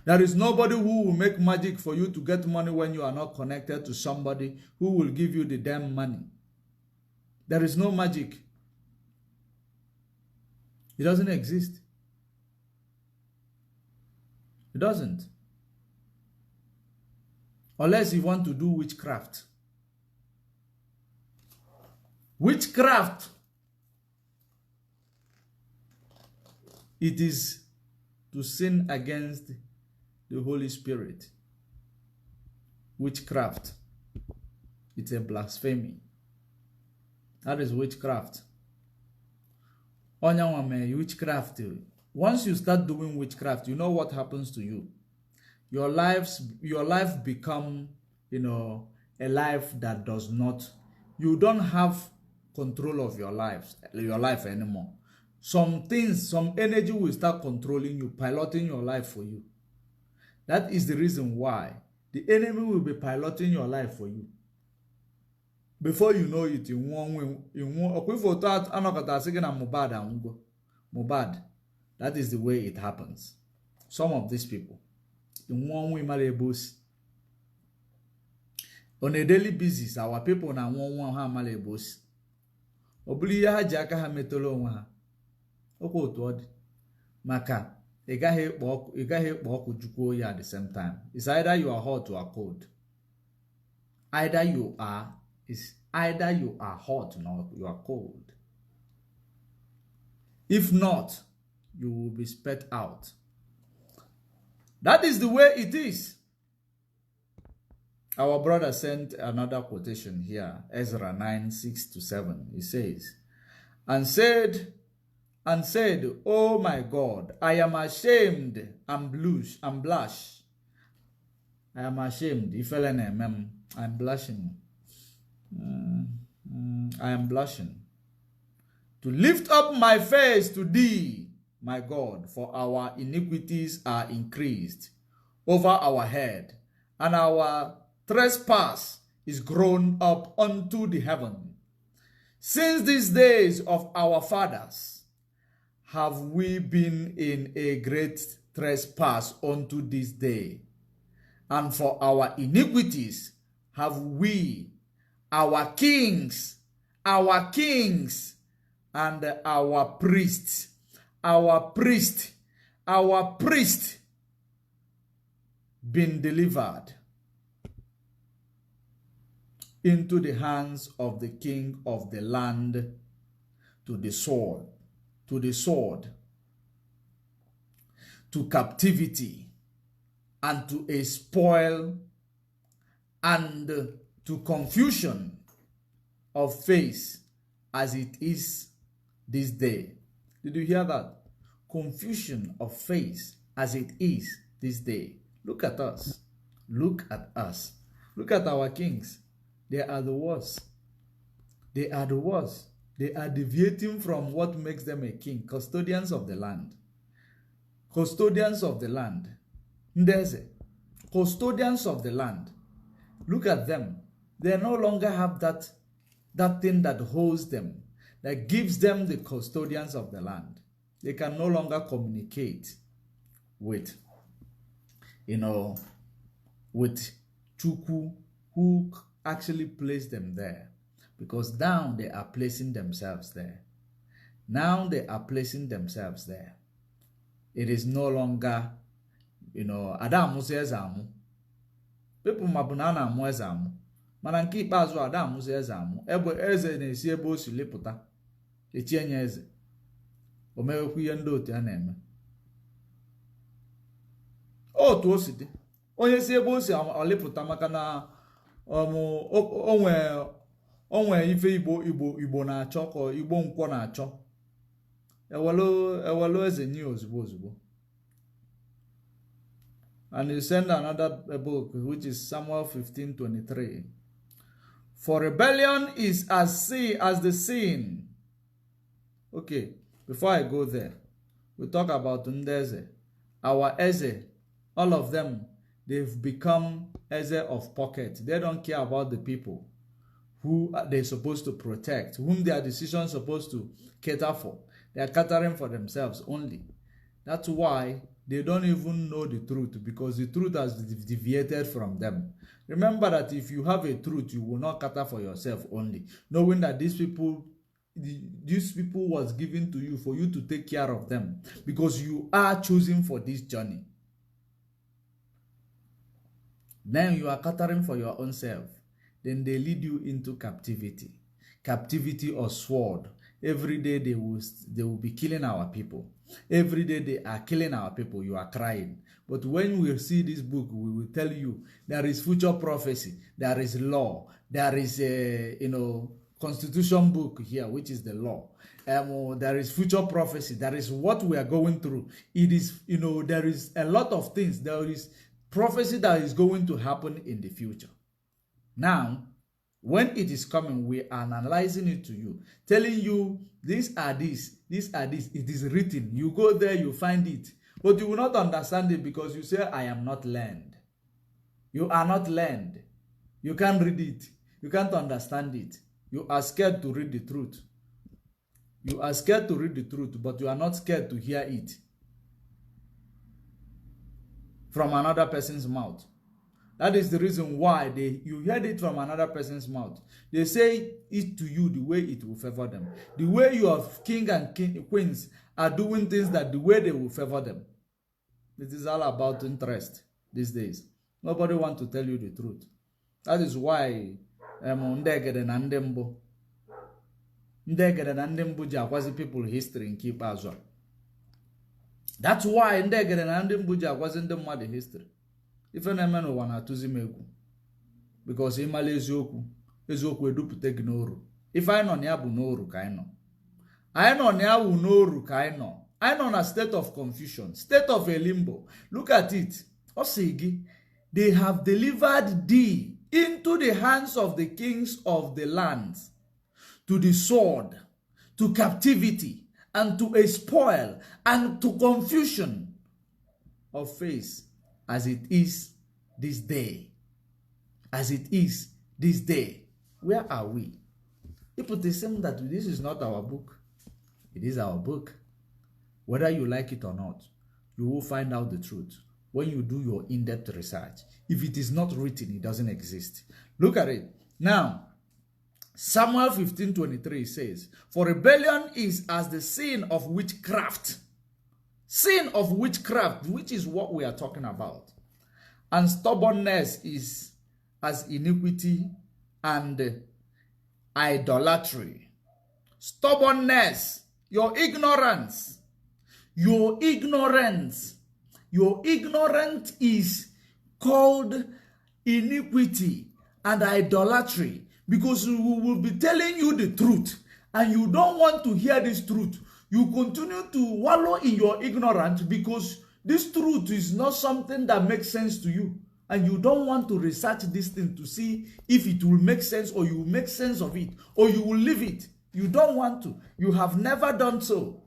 There is nobody who will make magic for you to get money when you are not connected to somebody who will give you the damn money. There is no magic. It doesn't exist. It doesn't. Unless you want to do witchcraft. Witchcraft. It is to sin against the Holy Spirit. Witchcraft. It's a blasphemy. That is witchcraft. Witchcraft. Once you start doing witchcraft, you know what happens to you. Your life become, a life that does not. You don't have control of your life anymore. Some things, some energy will start controlling you, piloting your life for you. That is the reason why the enemy will be piloting your life for you. Before you know it, Mubad. That is the way it happens. Some of these people, on a daily basis, our people na malebos. Obuli ya haji aka ha metolo onwe ha. Okwu otu ọ dị. Maka ị gaghị ekpo ọkụ jukwu ya at the same time. It's either you are hot or cold. Either you are hot or you are cold. If not, you will be spat out. That is the way it is. Our brother sent another quotation here, Ezra 9:6-7. He says, and said, oh my God, I am ashamed and blush. I am ashamed. I'm blushing. I am blushing. To lift up my face to thee, my God, for our iniquities are increased over our head, and our trespass is grown up unto the heaven. Since these days of our fathers have we been in a great trespass unto this day, and for our iniquities have we, our kings, and our priests, been delivered into the hands of the king of the land, to the sword. to captivity and to a spoil and to confusion of face as it is this day. Did you hear that? Confusion of face as it is this day. Look at us. Look at us. Look at our kings. They are the worst. They are the worst. They are deviating from what makes them a king. Custodians of the land. Custodians of the land. Ndeze. Custodians of the land. Look at them. They no longer have that thing that holds them, that gives them the custodians of the land. They can no longer communicate with, with Chukwu, who actually placed them there. Because now they are placing themselves there. Now they are placing themselves there. It is no longer, Adamu says Amu. People mabuna na amu eze amu. Mana nke ikpeazụ Adamu says Amu. Eze na-esi ebe o si lepụta. Echienye eze. O mewekwu ihe ndị otu a na-eme. Otu o si dị. Onye si ebe o si lepụta maka na onwe ife Igbo na-achọ ka Igbo nkwọ na-achọ. Ewelu eze nye ozugbo. And he sent another book, which is Samuel 15:23. For rebellion is as the sin. Okay, before I go there, we talk about Ndeze. Our Eze, all of them, they've become Eze of pocket. They don't care about the people who they're supposed to protect, whom their decisions supposed to cater for. They are catering for themselves only. That's why they don't even know the truth, because the truth has deviated from them. Remember that if you have a truth, you will not cater for yourself only, knowing that these people was given to you for you to take care of them, because you are choosing for this journey. Then you are catering for your own self. Then they lead you into captivity or sword. Every day they will be killing our people. Every day they are killing our people. You are crying. But when we see this book, we will tell you there is future prophecy. There is law. There is a constitution book here, which is the law. There is future prophecy. There is what we are going through. It is, there is a lot of things. There is prophecy that is going to happen in the future. Now, when it is coming, we are analyzing it to you, telling you, these are this, it is written. You go there, you find it. But you will not understand it because you say, I am not learned. You are not learned. You can't read it. You can't understand it. You are scared to read the truth. You are scared to read the truth, but you are not scared to hear it from another person's mouth. That is the reason why you heard it from another person's mouth. They say it to you the way it will favor them. The way your king and queens are doing things that the way they will favor them. It is all about interest these days. Nobody wants to tell you the truth. That is why Ndegede na Ndembo ji akwazi people history nke ikpeazụ. That's why Ndegede na Ndembo ji akwazi ndị mmadụ history. Ife na-eme n'ụwa na-atụzi m egwu, because ịmala eziokwu edupụta gị n'oru. Ife anyị nọ na ya bụ n'oru ka anyị nọ. Anyị nọ na ya bụ n'oru ka anyị nọ. Anyị nọ na state of confusion, state of a limbo. Look at it. Ọ sị gị, they have delivered thee into the hands of the kings of the lands, to the sword, to captivity, and to a spoil, and to confusion of face, as it is this day. As it is this day. Where are we? People they say that this is not our book. It is our book. Whether you like it or not, you will find out the truth when you do your in-depth research. If it is not written, it doesn't exist. Look at it. Now, Samuel 15:23 says, for rebellion is as the sin of witchcraft. Sin of witchcraft, which is what we are talking about. And stubbornness is as iniquity and idolatry. Stubbornness, your ignorance Your ignorance is called iniquity and idolatry, because we will be telling you the truth and you don't want to hear this truth. You continue to wallow in your ignorance because this truth is not something that makes sense to you, and you don't want to research this thing to see if it will make sense, or you will make sense of it, or you will leave it. You don't want to. You have never done so.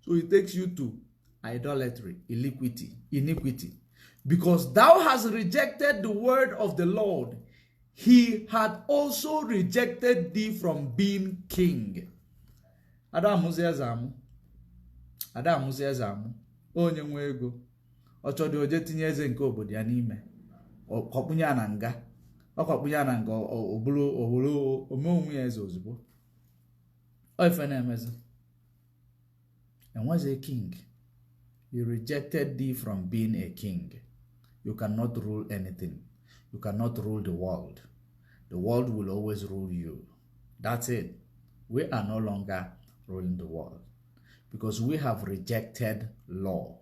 So it takes you to idolatry, iniquity. Because thou hast rejected the word of the Lord, he had also rejected thee from being king. Adam Muziazamu. Onye nwe ego. Ọchọdị oje tinye eze nke obodo ya n'ime. Ọkpụnye na nga. Ọkpụnye na nga obulu ome onwe ya eze ozugbo. Oife na-emezi. And was a king. He rejected thee from being a king. You cannot rule anything. You cannot rule the world. The world will always rule you. That's it. We are no longer ruling the world because we have rejected law.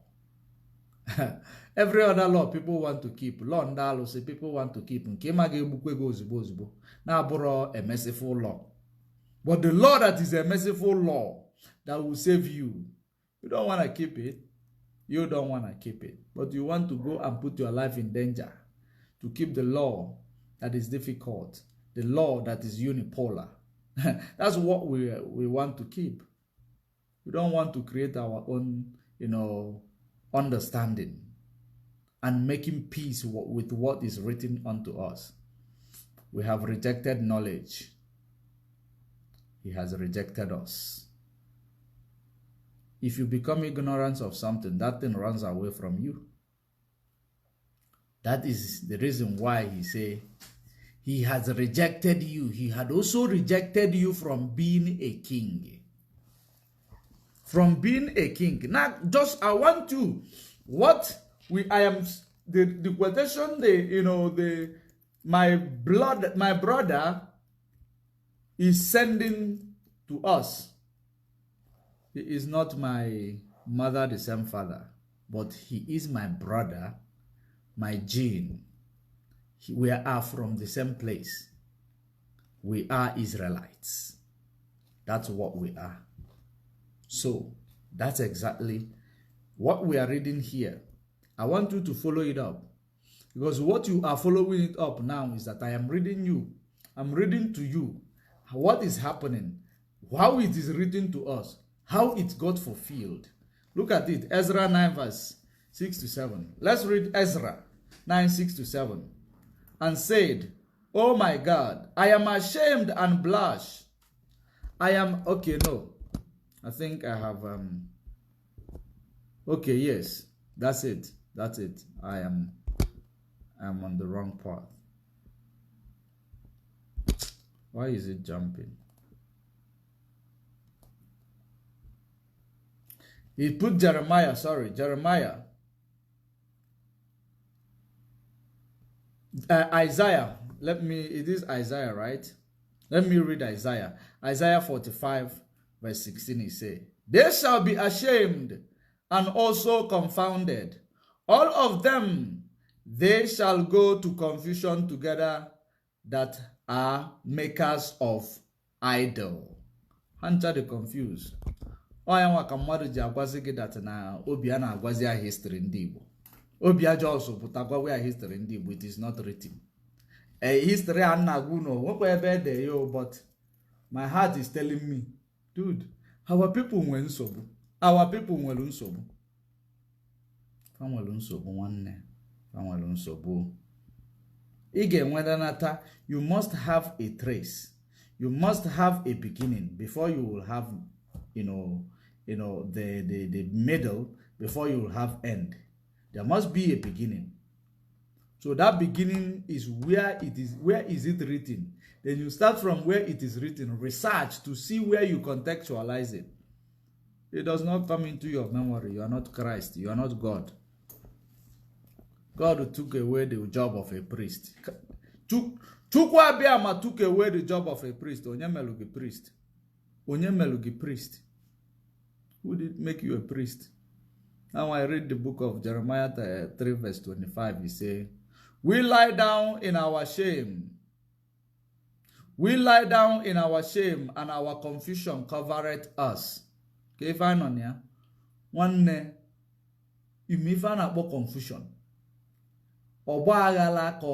Every other law people want to keep. Law and say people want to keep. Now, a merciful law. But the law that is a merciful law that will save you, you don't want to keep it. You don't want to keep it. But you want to go and put your life in danger to keep the law that is difficult, the law that is unipolar. That's what we want to keep. We don't want to create our own, understanding and making peace with what is written unto us. We have rejected knowledge. He has rejected us. If you become ignorant of something, that thing runs away from you. That is the reason why he say, he has rejected you. He had also rejected you from being a king. From being a king. Now, just I want to, the quotation, my brother is sending to us. He is not my mother, the same father, but he is my brother, my gene. We are from the same place. We are Israelites. That's what we are. So, that's exactly what we are reading here. I want you to follow it up. Because what you are following it up now is that I am reading you. I'm reading to you what is happening, how it is written to us, how it got fulfilled. Look at it. Ezra 9 verse 6 to 7. Let's read Ezra 9, 6 to 7. And said, oh my God, I am ashamed and blush. I think I have, yes, that's it. I am on the wrong path. Why is it jumping? He put Jeremiah. Isaiah. It is Isaiah, right? Let me read Isaiah. Isaiah 45 verse 16, he says, they shall be ashamed and also confounded. All of them, they shall go to confusion together that are makers of idol. Hunter the confused. Oya nwaka mmadụ ji agwazi gị that na obi a na-agwazi ya history ndị Igbo. Obi aja also pụtakwa ya history ndị Igbo. It is not written. History a na-agwụ no nwekwa ebe ede yo, but my heart is telling me, dude, our people nwere nsogbu. Our people nwere nsogbu. Famwelu nsogbu nwanne. Famwelu nsogbu. Ị ga-enweta nata, you must have a trace. You must have a beginning before you will have, the middle, before you will have end. There must be a beginning. So that beginning is where is it written? Then you start from where it is written, research to see where you contextualize it. It does not come into your memory. You are not Christ. You are not God. God took away the job of a priest. Chukwuabiama took away the job of a priest. Onyemelugi priest. Onyemelugi priest. Who did make you a priest? Now I read the book of Jeremiah 3 verse 25. He say, we lie down in our shame. We lie down in our shame, and our confusion covereth us. Okay, fine on ya. One imifa na akpọ confusion. Ọgba aghala ka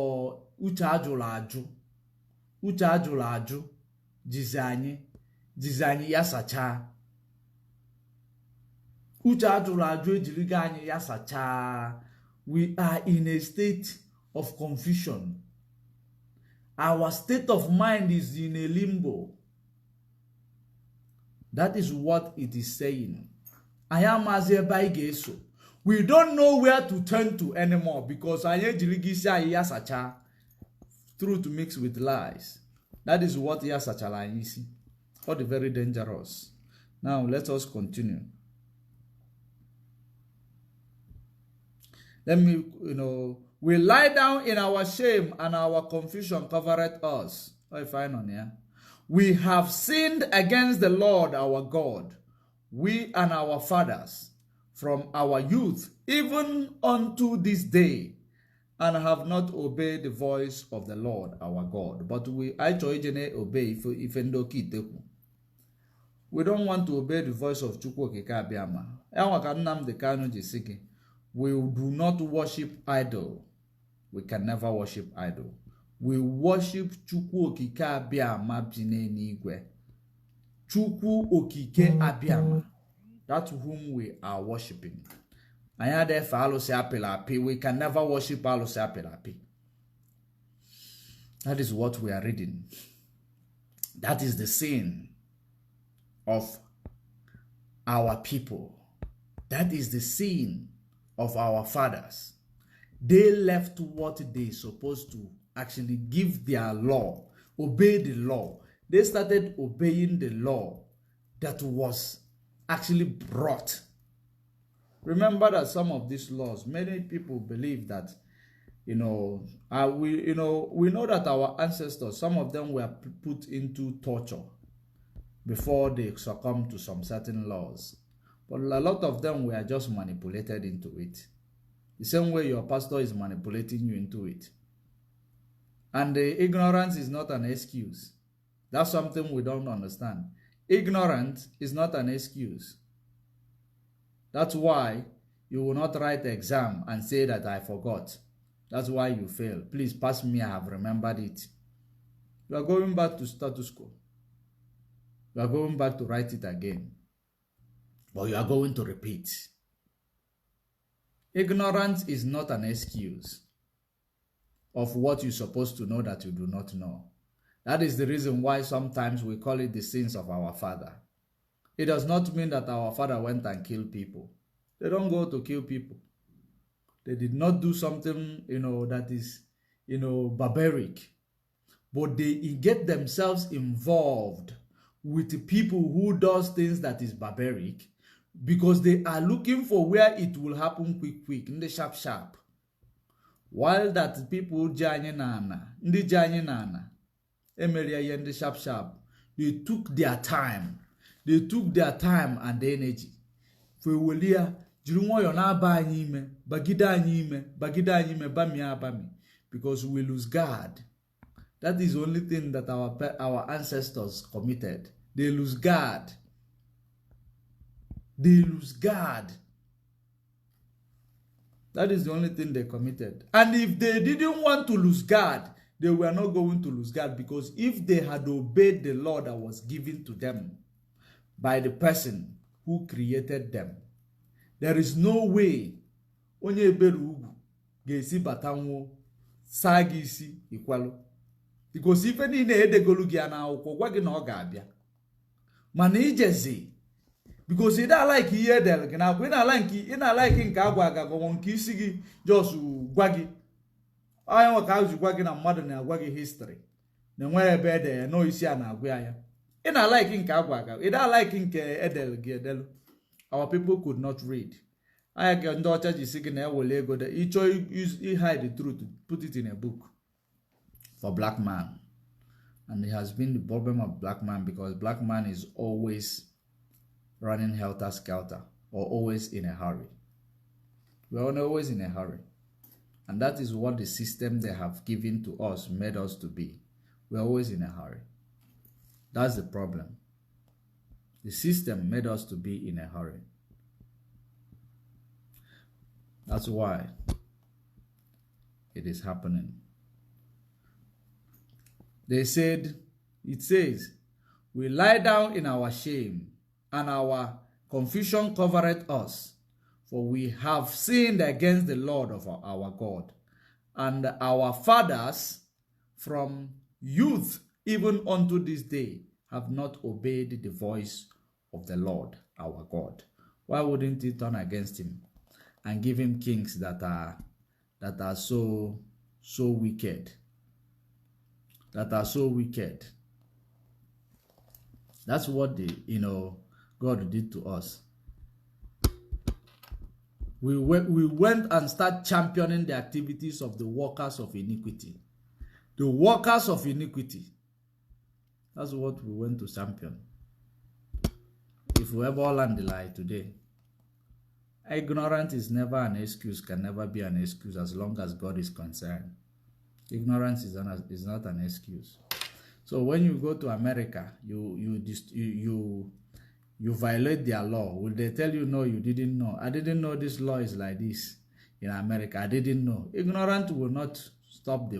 uche ajụrụ ajụ. Uche ajụrụ ajụ. Jizi anyị ya sacha. Uche ajụrụ ajụ ejirigo anyị ya sacha. We are in a state of confusion. Our state of mind is in a limbo. That is what it is saying. We don't know where to turn to anymore because truth mixed with lies. That is what Yasachala or the very dangerous. Now let us continue. Let me, we lie down in our shame, and our confusion covereth us. Oh, fine on here. We have sinned against the Lord our God, we and our fathers, from our youth, even unto this day, and have not obeyed the voice of the Lord our God. But we obey if we don't want to obey the voice of Chukwu Okike Abiama. We do not worship idol. We can never worship idol. We worship Chukwu Okike Abiama Binenigwe. Chukwu Okike Abiama. That's whom we are worshiping. We can never worship Alusi. That is what we are reading. That is the sin of our people. That is the sin of our fathers. They left what they supposed to actually give their law, obey the law. They started obeying the law that was actually brought. Remember that some of these laws, many people believe that, we know that our ancestors, some of them were put into torture before they succumbed to some certain laws. But a lot of them were just manipulated into it. The same way your pastor is manipulating you into it. And the ignorance is not an excuse. That's something we don't understand. Ignorance is not an excuse. That's why you will not write the exam and say that I forgot. That's why you fail. Please pass me, I have remembered it. You are going back to status quo. You are going back to write it again. But you are going to repeat. Ignorance is not an excuse of what you're supposed to know that you do not know. That is the reason why sometimes we call it the sins of our father. It does not mean that our father went and killed people. They don't go to kill people. They did not do something, that is, barbaric. But they get themselves involved with people who does things that is barbaric because they are looking for where it will happen quick, in the sharp. While that people janye nana, emeria in the sharp, they took their time. They took their time and energy. For Wilia, Jirumo na ba anyime, bagida anyime, bami. Because we lose God. That is the only thing that our ancestors committed. They lose God. They lose God. That is the only thing they committed. And if they didn't want to lose God, they were not going to lose God, because if they had obeyed the law that was given to them by the person who created them, there is no way onye eberu ugwu ga-esi batanwo sagisi ikwalo. Because if any edegolu gị na akwụkwọ gwa gị na ọ ga-abịa. Mana ijezi because ị da like ihe edel gị na akwụkwọ ị na like nke agwa aga gọ nke isi gị just gwa gị. Anya nwa ka azụ gwa gị na mmadụ na-agwa gị history. Na enwe ebe ede no isi a na-agwa ya. Ị na like nke agwa aga. Ị da like nke edel gị edelu. Our people could not read. I get ndị ọcha ji si gị na ewele ego de ịchọ hide the truth, put it in a book for black man. And it has been the problem of black man, because black man is always running helter-skelter or always in a hurry. We are always in a hurry. And that is what the system they have given to us made us to be. We are always in a hurry. That's the problem. The system made us to be in a hurry. That's why it is happening. It says, we lie down in our shame, and our confusion covereth us. For we have sinned against the Lord of our God, and our fathers from youth even unto this day have not obeyed the voice of the Lord our God. Why wouldn't he turn against him and give him kings that are so wicked? That are so wicked. That's what God did to us. We went and started championing the activities of the workers of iniquity. The workers of iniquity. That's what we went to champion. If we ever land the lie today, ignorance is never an excuse, can never be an excuse as long as God is concerned. Ignorance is not an excuse. So when you go to America, you violate their law. Will they tell you, no, you didn't know? I didn't know this law is like this in America. I didn't know. Ignorance will not stop the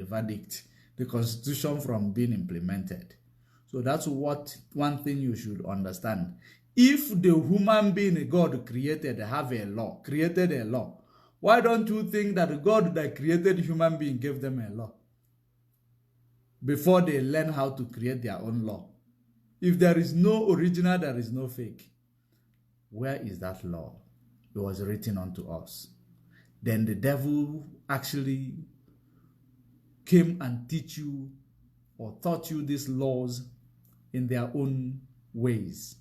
verdict, the Constitution from being implemented. So that's one thing you should understand. If the human being God created created a law, why don't you think that the God that created human being gave them a law before they learn how to create their own law? If there is no original, there is no fake. Where is that law? It was written unto us. Then the devil actually came and teach you or taught you these laws in their own ways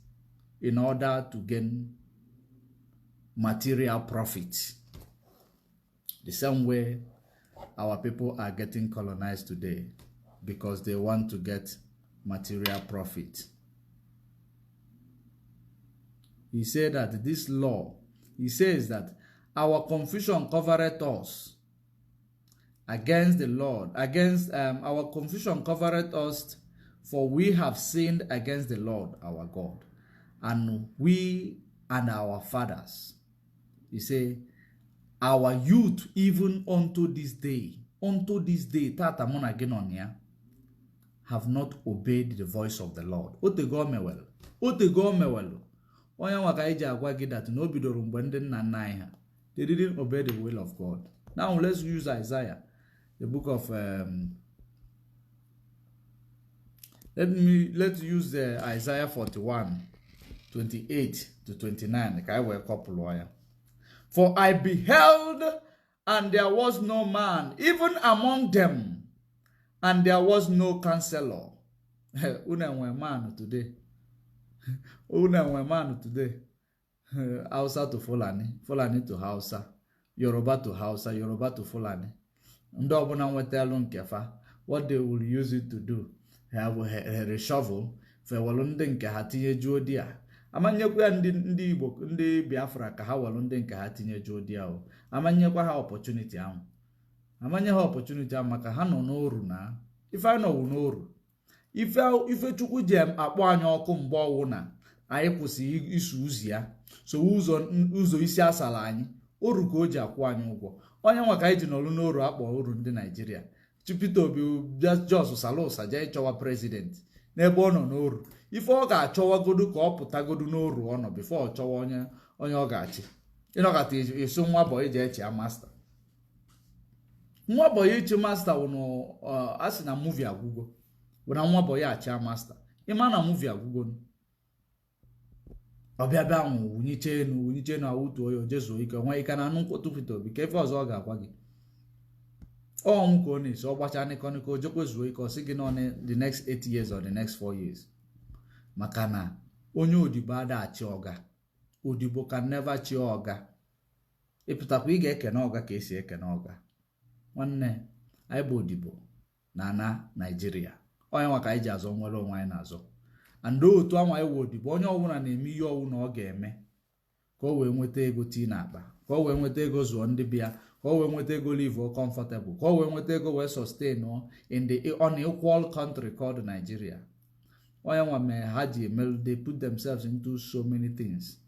in order to gain material profit. The same way our people are getting colonized today because they want to get material profit. He said that this law, he says that our confusion covereth us against the Lord, our confusion covereth us, for we have sinned against the Lord our God, and we and our fathers. He said, our youth even unto this day, tata mona genonia, have not obeyed the voice of the Lord. Otego mewel. Onye nwaka iji agwa gị that no bidoro mgbe ndị nna nna anyị ha. They didn't obey the will of God. Now let's use Isaiah, the book of let's use the Isaiah 41, 28 to 29. Ka I will couple wire. For I beheld, and there was no man, even among them, and there was no counselor. Una man today. Hausa to Fulani, Fulani to Hausa, Yoruba to Hausa, Yoruba to Fulani. Ndị ọbụla nwetelu nkefa, what they will use it to do, have a shovel, fewelu ndị nke ha tinye juo di a. Amanyekwa ya ndị Igbo, ndị Biafra ka ha welu ndị nke ha tinye juo di a o. Amanyekwa ha opportunity ahụ. Amanye ha opportunity ahụ maka ha nọ n'oru na. Ife anyị nọ n'oru. Ife Chukwu jem akpọ anyị ọkụ mgbe ọwụ na anyị kwụsị isu ụzọ ya. So ụzọ isi asala anyị. Oru ka o ji akwụ anyị ụgwọ. Onye nwa ka anyị ji n'olu n'oru akpọ oru ndị Nigeria. Chipito Obi just salusa jee chọwa president n'ebe ọ nọ n'oru. Ife ọ ga-achọwagodu ka ọ pụtagodu n'oru ọ nọ before ọ chọwa onye ọ ga-achị. Ịnọkata eso nwa boy je echi master. Nwa boy echi master wụnụ asị na movie agwụgo. Wụna nwa boy achi master. Ịma na movie agwụgo. Ọbịa ahụ wunyiche enu awutu oyo jesu ike nwa ike na anụ nkwụtụ Peter Obi ka ife ọzọ ọ ga-agwa gị. Ọnwụ ka ọ na-esi ọgbacha nịkọnịkọ ojekwezuo ike ọ sị gị nọ the next 8 years or the next 4 years. Maka na onye odibo ada achị ọga. Odibo can never chi ọga. Ịpụtakwa ị ga-ekene ọga ka esi ekene ọga. Nwanne anyị bụ odibo na Nigeria. Onye nwa ka anyị ji azọ nwere onwe anyị na-azọ. And otu anwa iwu odibo onye ọbụla na-eme ihe ọwụ na ọ ga-eme. ka o wee nweta ego tii n'akpa, ka o wee nweta ego zụọ ndị bịa, ka o wee nweta ego live comfortable, ka o wee nweta ego wee sustain in the unequal country called Nigeria. Onye nwa mee ha ji emelu, they put themselves into so many things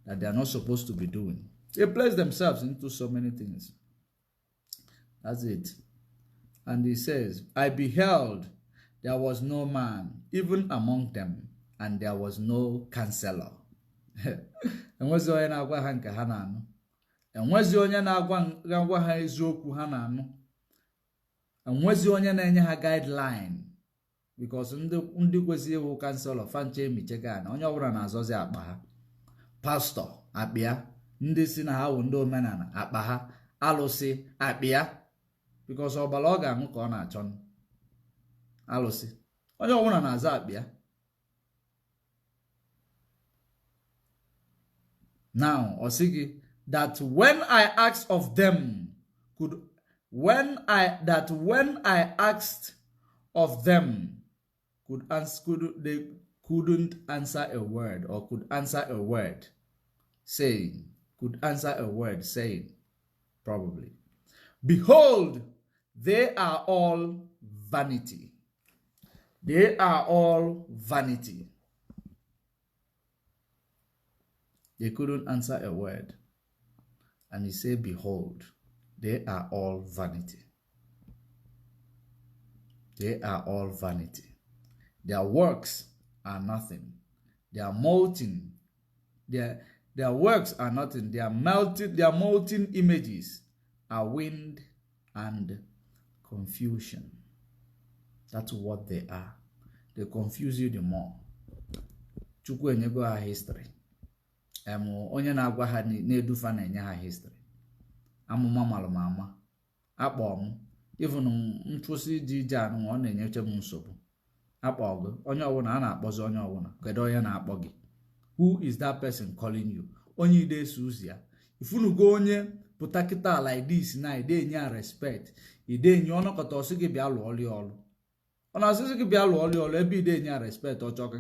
that they are not supposed to be doing. They place themselves into so many things. That's it. And he says, I beheld, there was no man, even among them, and there was no counselor. Enwezi onye na-agwa ha nke ha na-anụ. Enwezi onye na-agwa ha eziokwu ha na-anụ. Enwezi onye na-enye ha guideline. Because ndị kwesịrị ịwụ counselor fanche emichega na onye ọbụla na-azọzi akpa ha. Pastor akpịa, ndị si na ha wụ ndị omenala akpa ha, alụsị akpịa. Because ọbala ọ ga-aṅụ ka ọ na-achọ alụsị. Onye ọbụla na-aza akpịa. Now, Osigi, that when I asked of them, when I asked of them, they couldn't answer a word, or could answer a word, saying, probably, behold, they are all vanity. They are all vanity. They couldn't answer a word. And he said, behold, they are all vanity. They are all vanity. Their works are nothing. They are molten. Their works are nothing. Their molten images are wind and confusion. That's what they are. They confuse you the more. Chukwu enyego ha history. Onye na-agwa ha na-edufa na-enye ha history. Amụma malụmama. Akpọ m. Even ntụsi dị ije anụ ọ na-enyeche m nsogbu. Akpọ gị. Onye ọbụla a na-akpọzi onye ọbụla. Kedu onye na-akpọ gị? Who is that person calling you? Onye ide suzi ya. Ifunugo onye pụta kịta like this na ide enye respect. Ide enye ọnọkọta ọsị gị bịa lụọ ọlị ọlụ. Ọ na-asịsị gị bịa lụọ ọlị ọlụ ebe ide enye respect ọchọ ka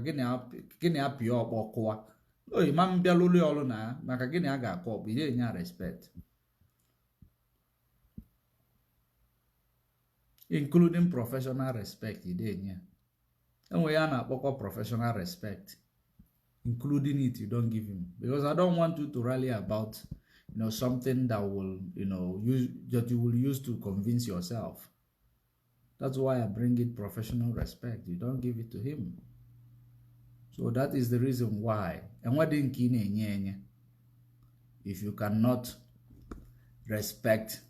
gịnị apịa ọkpọ kụwa. Oyi ma mbịa lụlụ ọlụ na maka gịnị a ga-akọ ọkpọ ide enye respect. Including professional respect ide enye. Enwe ya na-akpọkọ professional respect. Including it, you don't give him. Because I don't want you to rally about, something that will, that you will use to convince yourself. That's why I bring it professional respect. You don't give it to him. So that is the reason why. And what if you cannot respect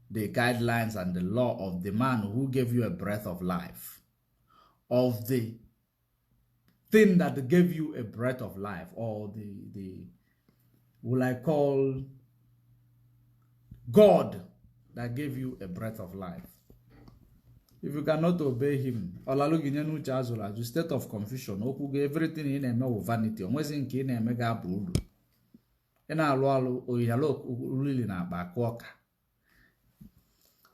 the guidelines and the law of the man who gave you a breath of life, of the thing that gave you a breath of life, or the will I call God that gave you a breath of life. If you cannot obey him, you state of confusion, everything in a vanity, almost in a mega brood. And I'll really na back walker.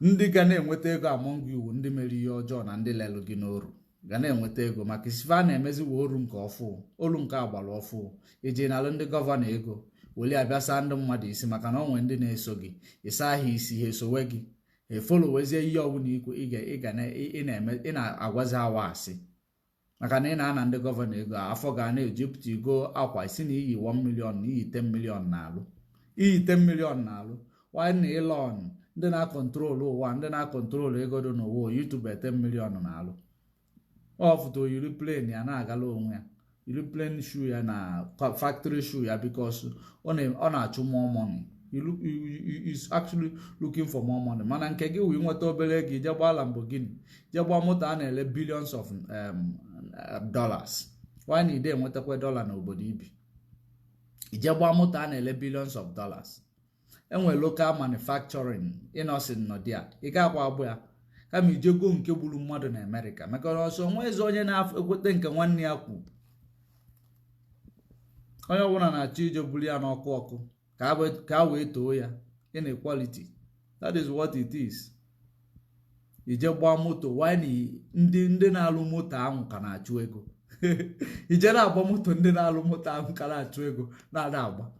Ndị ga na-enweta ego among you, ndị mere ihe ọjọọ na ndị lelu gị n'oru. Ga na-enweta ego maka isifa na-emezi oru nke ọfụ, olu nke agbara ọfụ. Eje na ndị gọvanọ ego, weli abịasa ndị mmadụ isi maka na onwe ndị na-eso gị. Ịsa ahụ isi ha esowe gị. Followezie ihe ọbụla ị na-agwazi awa asị. Maka na ị na-ana ndị gọvanọ ego afọ ga na-ejupụta igo akwa isi na iyi 1 million na iyi 10 million n'alụ. Iyi 10 million n'alụ. Why na ịlọn ndị na-akọntrol ụwa, ndị na-akọntrol ego dị n'ụwa, YouTube 10 million n'alụ. Ọ foto yiri plane ya na-agala onwe ya. Yiri plane shoe ya na factory shoe ya because ọ na-achụ more money. He is actually looking for more money. Mana nke gị wee nweta obere ego ije gbaa Lamborghini, je gbaa moto a na-ele billions of dollars. Why na ide enwetakwa dollar na obodo ibi? Ije gbaa moto a na-ele billions of dollars. Enwe local manufacturing innocent no dia. Ị ga-akwa abụ ya. Kama ijego nke gburu mmadụ na America. Maka na ọsọ nwezi onye na-ekwete nke nwanne ya kwu. Onye ọbụla na-achọ ije buli ya n'ọkụ ọkụ. Ka wee too ya inequality. That is what it is. Ije gbaa moto why ndị na-alụ moto ahụ ka na-achụ ego. Ije na-agba moto ndị na-alụ moto ahụ ka na-achụ ego na-ada agba.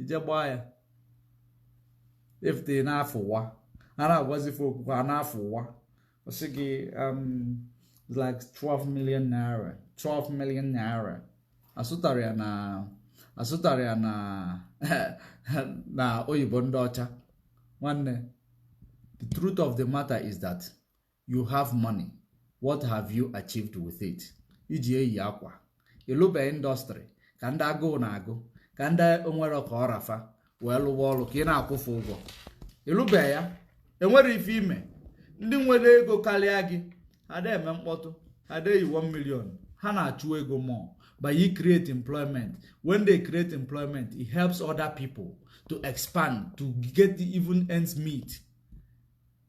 ije gbaa ya ifte n'afọ ụwa a na-agwazife okwukwe a n'afọ ụwa ọsị gị like 12 million naira 12 million naira asụtara ya na na oyibo ndị ọcha nwanne. The truth of the matter is that you have money. What have you achieved with it? Iji eyi akwa ịlụbe indọstrị ka ndị agụụ na-agụ ka ndị onwere ka ọ rafa wee lụwa ọrụ ka ị na-akwụfe ụgwọ ịlụbe ya enwere ife ime. Ndị nwere ego karịa gị ha na-eme mkpọtụ ha na-eyi 1 million ha na-achụ ego more by you create employment. When they create employment, it helps other people to expand, to get the even ends meet,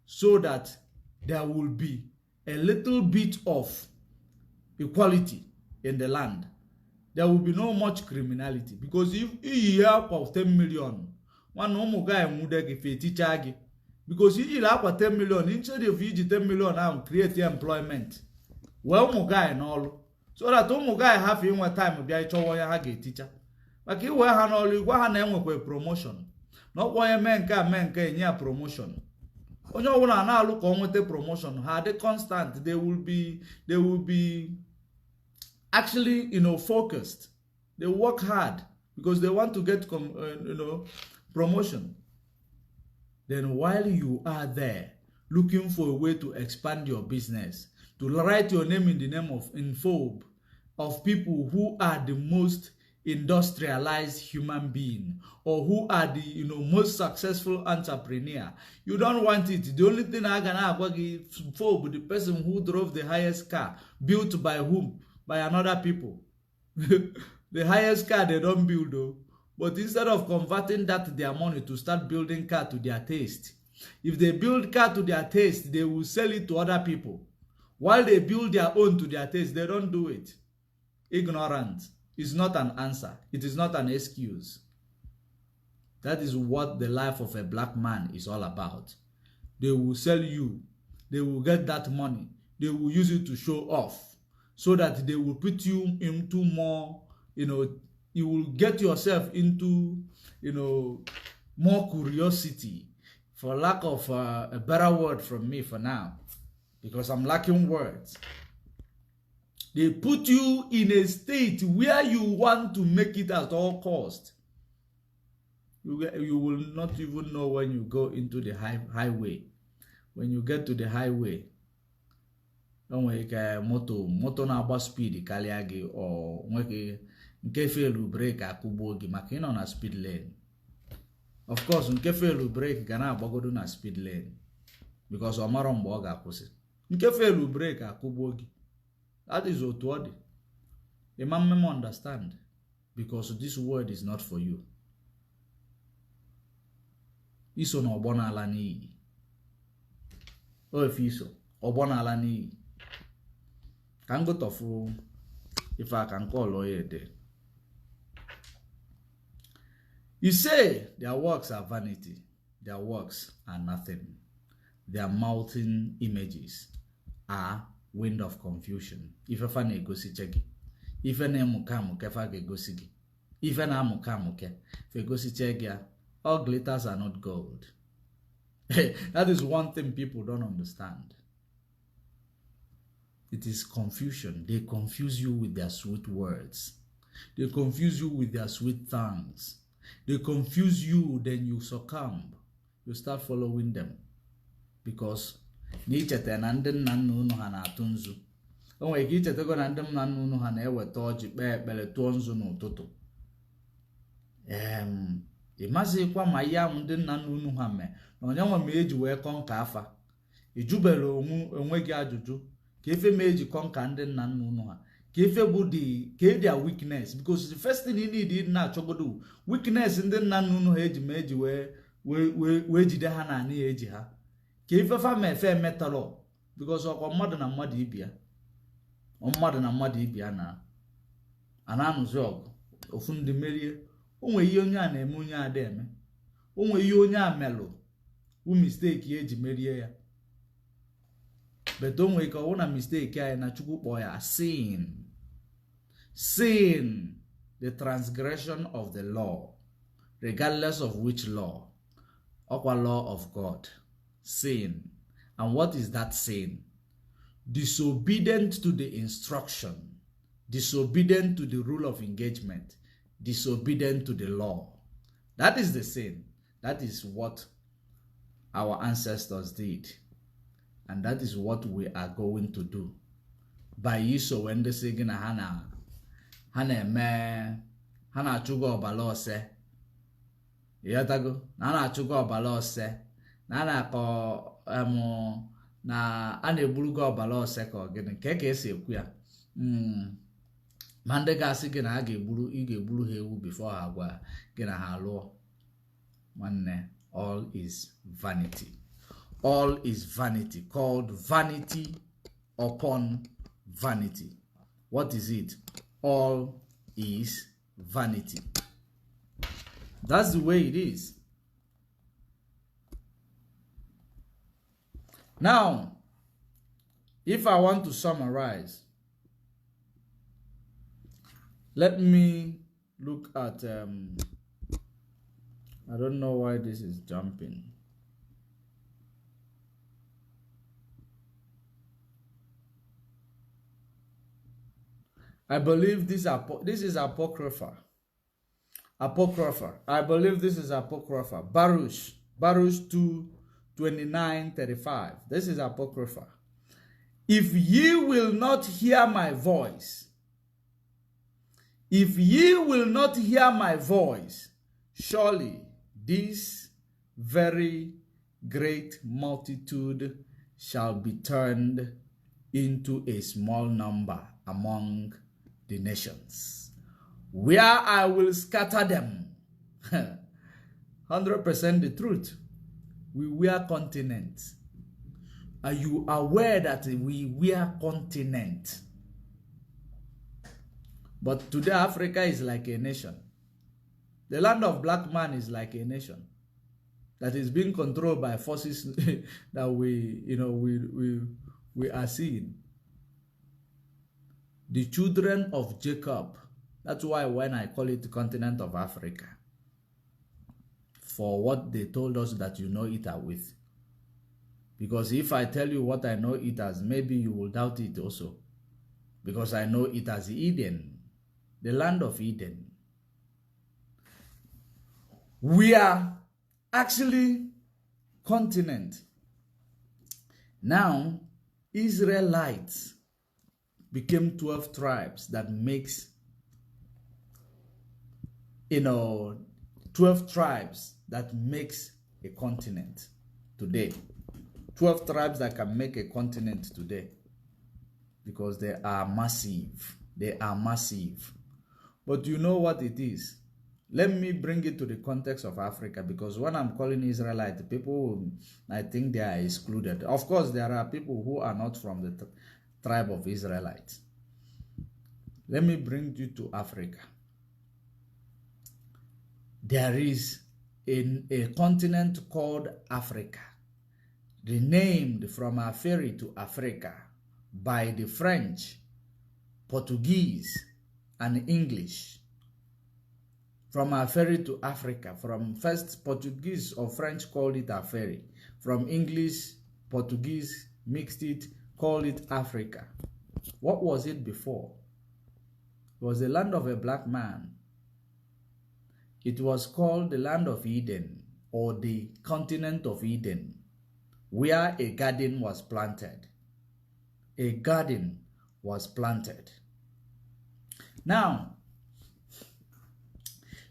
so that there will be a little bit of equality in the land. There will be no much criminality, because if you have 10 million, one ụmụ guy nwude gị fe teacher gị, because you have 10 million instead of you 10 million now create employment. Well, ụmụ guy n'ọlụ, so that ụmụ guy have inwe time bịa ịchọwa ya ha ga-eticha, maka iwe ha n'ọlụ igwa ha na-enwekwa promotion na ọkwa onye mee nke a mee nke enye ya promotion. Onye ọbụla na-alụ ka ọ nweta promotion ha dị constant. They will be actually focused. They work hard because they want to get promotion. Then while you are there looking for a way to expand your business, to write your name in the name of people who are the most industrialized human being, or who are the most successful entrepreneur, you don't want it. The only thing I can have is the person who drove the highest car, built by whom? By another people. The highest car they don't build though, but instead of converting that to their money to start building car to their taste, if they build car to their taste, they will sell it to other people. While they build their own to their taste, they don't do it. Ignorance is not an answer. It is not an excuse. That is what the life of a black man is all about. They will sell you. They will get that money. They will use it to show off, so that they will put you into more, you will get yourself into, more curiosity, for lack of a better word from me for now, because I'm lacking words. They put you in a state where you want to make it at all cost. You will not even know when you go into the highway. When you get to the highway, moto na-agba speed karịa gị, or nweke nke felu brake akụgbuo gị maka ịnọ na speed lane. Of course, nke felu brake ga na-agbagodo na speed lane because ọ mara mgbe ọ ga-akwụsị. Nke felu brake akụgbuo gị. That is otu ọ dị. The man understand, because this word is not for you. Iso na ọgbọ n'ala n'iyi. O efe iso ọgbọ n'ala n'iyi. Ka m gotofu ife aka nke ọlọ ya ede. You say their works are vanity. Their works are nothing. Their mountain images are wind of confusion. Ife fa na-egosi gị. Ife na-emuka amuke fa ga-egosi gị. Ife na-amuka amuke fa egosiche gị. All glitters are not gold. That is one thing people don't understand. It is confusion. They confuse you with their sweet words. They confuse you with their sweet tongues. They confuse you, then you succumb. You start following them. Because n'icheta na ndị nna nna unu ha na-atụ nzu. O nwere ike ichetego na ndị nna nna unu ha na-eweta ọjị kpee ekpere tụọ nzu n'ụtụtụ. Ịmazịkwa ma ihe ahụ ndị nna nna unu ha mee na onye nwe ma eji wee kọ nka afa. Ijubere onwe gị ajụjụ ka efe ma eji kọ nka ndị nna nna unu ha. Ka efe bụ their weakness, because the first thing you need is na-achọgodo weakness ndị nna nna unu ha eji ma eji wee jide ha na anị eji ha. Ka ife fa mefe metalọ, because ọkwa mmadụ na mmadụ ibia. Mmadụ na mmadụ ibia na anụzi ọgụ ofu ndị merie. O nwere ihe onye a na-eme onye a na-eme. O nwere ihe onye a melụ mistake ya eji merie ya. But o nwere ka ọ na mistake ya na Chukwu kpọọ ya sin, the transgression of the law, regardless of which law, or law of God, sin. And what is that sin? Disobedient to the instruction, disobedient to the rule of engagement, disobedient to the law. That is the sin. That is what our ancestors did. And that is what we are going to do. By Yiso when they say Hana chugo balose. Yatago, Nana chugo balose. Nana ko na ane bulugo balose ko gini keke se kuya. Mande gasi gina ige bulu hewu before hagwa gina halo. One, all is vanity. All is vanity, called vanity upon vanity. What is it? All is vanity. That's the way it is. Now, if I want to summarize, let me look at, I don't know why this is jumping. I believe this is Apocrypha. Apocrypha. I believe this is Apocrypha. Baruch 2:29-35. This is Apocrypha. If ye will not hear my voice, if ye will not hear my voice, surely this very great multitude shall be turned into a small number among the nations, where I will scatter them. 100% the truth. We were continents. Are you aware that we were continent? But today Africa is like a nation. The land of black man is like a nation that is being controlled by forces that we are seeing. The children of Jacob. That's why when I call it the continent of Africa, for what they told us that you know it with. Because if I tell you what I know it as, maybe you will doubt it also. Because I know it as Eden, the land of Eden. We are actually continent. Now, Israelites became 12 tribes that makes, 12 tribes that makes a continent today. 12 tribes that can make a continent today. Because they are massive. They are massive. But you know what it is? Let me bring it to the context of Africa, because when I'm calling Israelite, people, I think they are excluded. Of course, there are people who are not from the tribe of Israelites. Let me bring you to Africa. There is a continent called Africa, renamed from Aferi to Africa by the French, Portuguese, and English. From Aferi to Africa. From first Portuguese or French called it Aferi. From English, Portuguese mixed it, called it Africa. What was it before? It was the land of a black man. It was called the land of Eden, or the continent of Eden, where a garden was planted. A garden was planted. Now,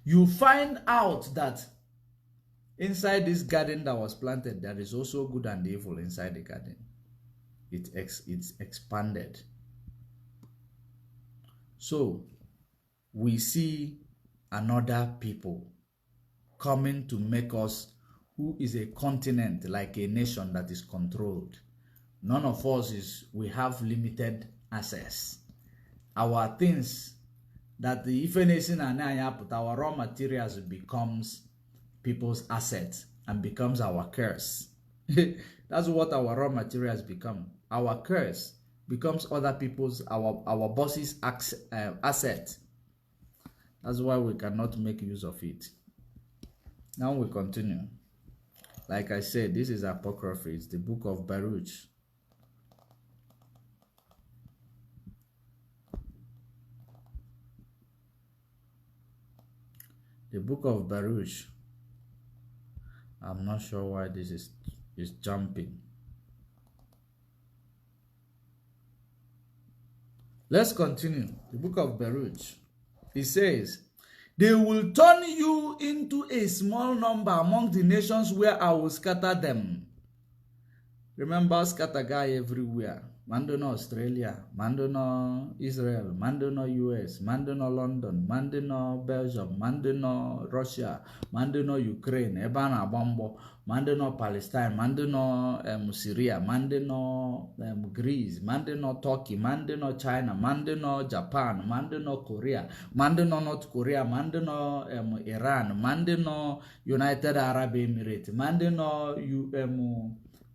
you find out that inside this garden that was planted, there is also good and evil inside the garden. It's expanded. So, we see another people coming to make us, who is a continent, like a nation that is controlled. None of us we have limited access. Our things, that the if anything our raw materials becomes people's assets and becomes our curse. That's what our raw materials become. Our curse becomes other people's, our boss's asset. That's why we cannot make use of it. Now we continue. Like I said, this is Apocrypha. It's the book of Baruch. The book of Baruch. I'm not sure why this is jumping. Let's continue. The book of Baruch. It says, they will turn you into a small number among the nations where I will scatter them. Remember, scatter guy everywhere. Mandano Australia, Mandano Israel, Mandano US, Mandano London, Mandano Belgium, Mandano Russia, Mandano Ukraine, Ebana Bombo, Mandano Palestine, Mandano Syria, Mandano Greece, Mandano Turkey, Mandano China, Mandano Japan, Mandano Korea, Mandano North Korea, Mandano Iran, Mandano United Arab Emirates, Mandano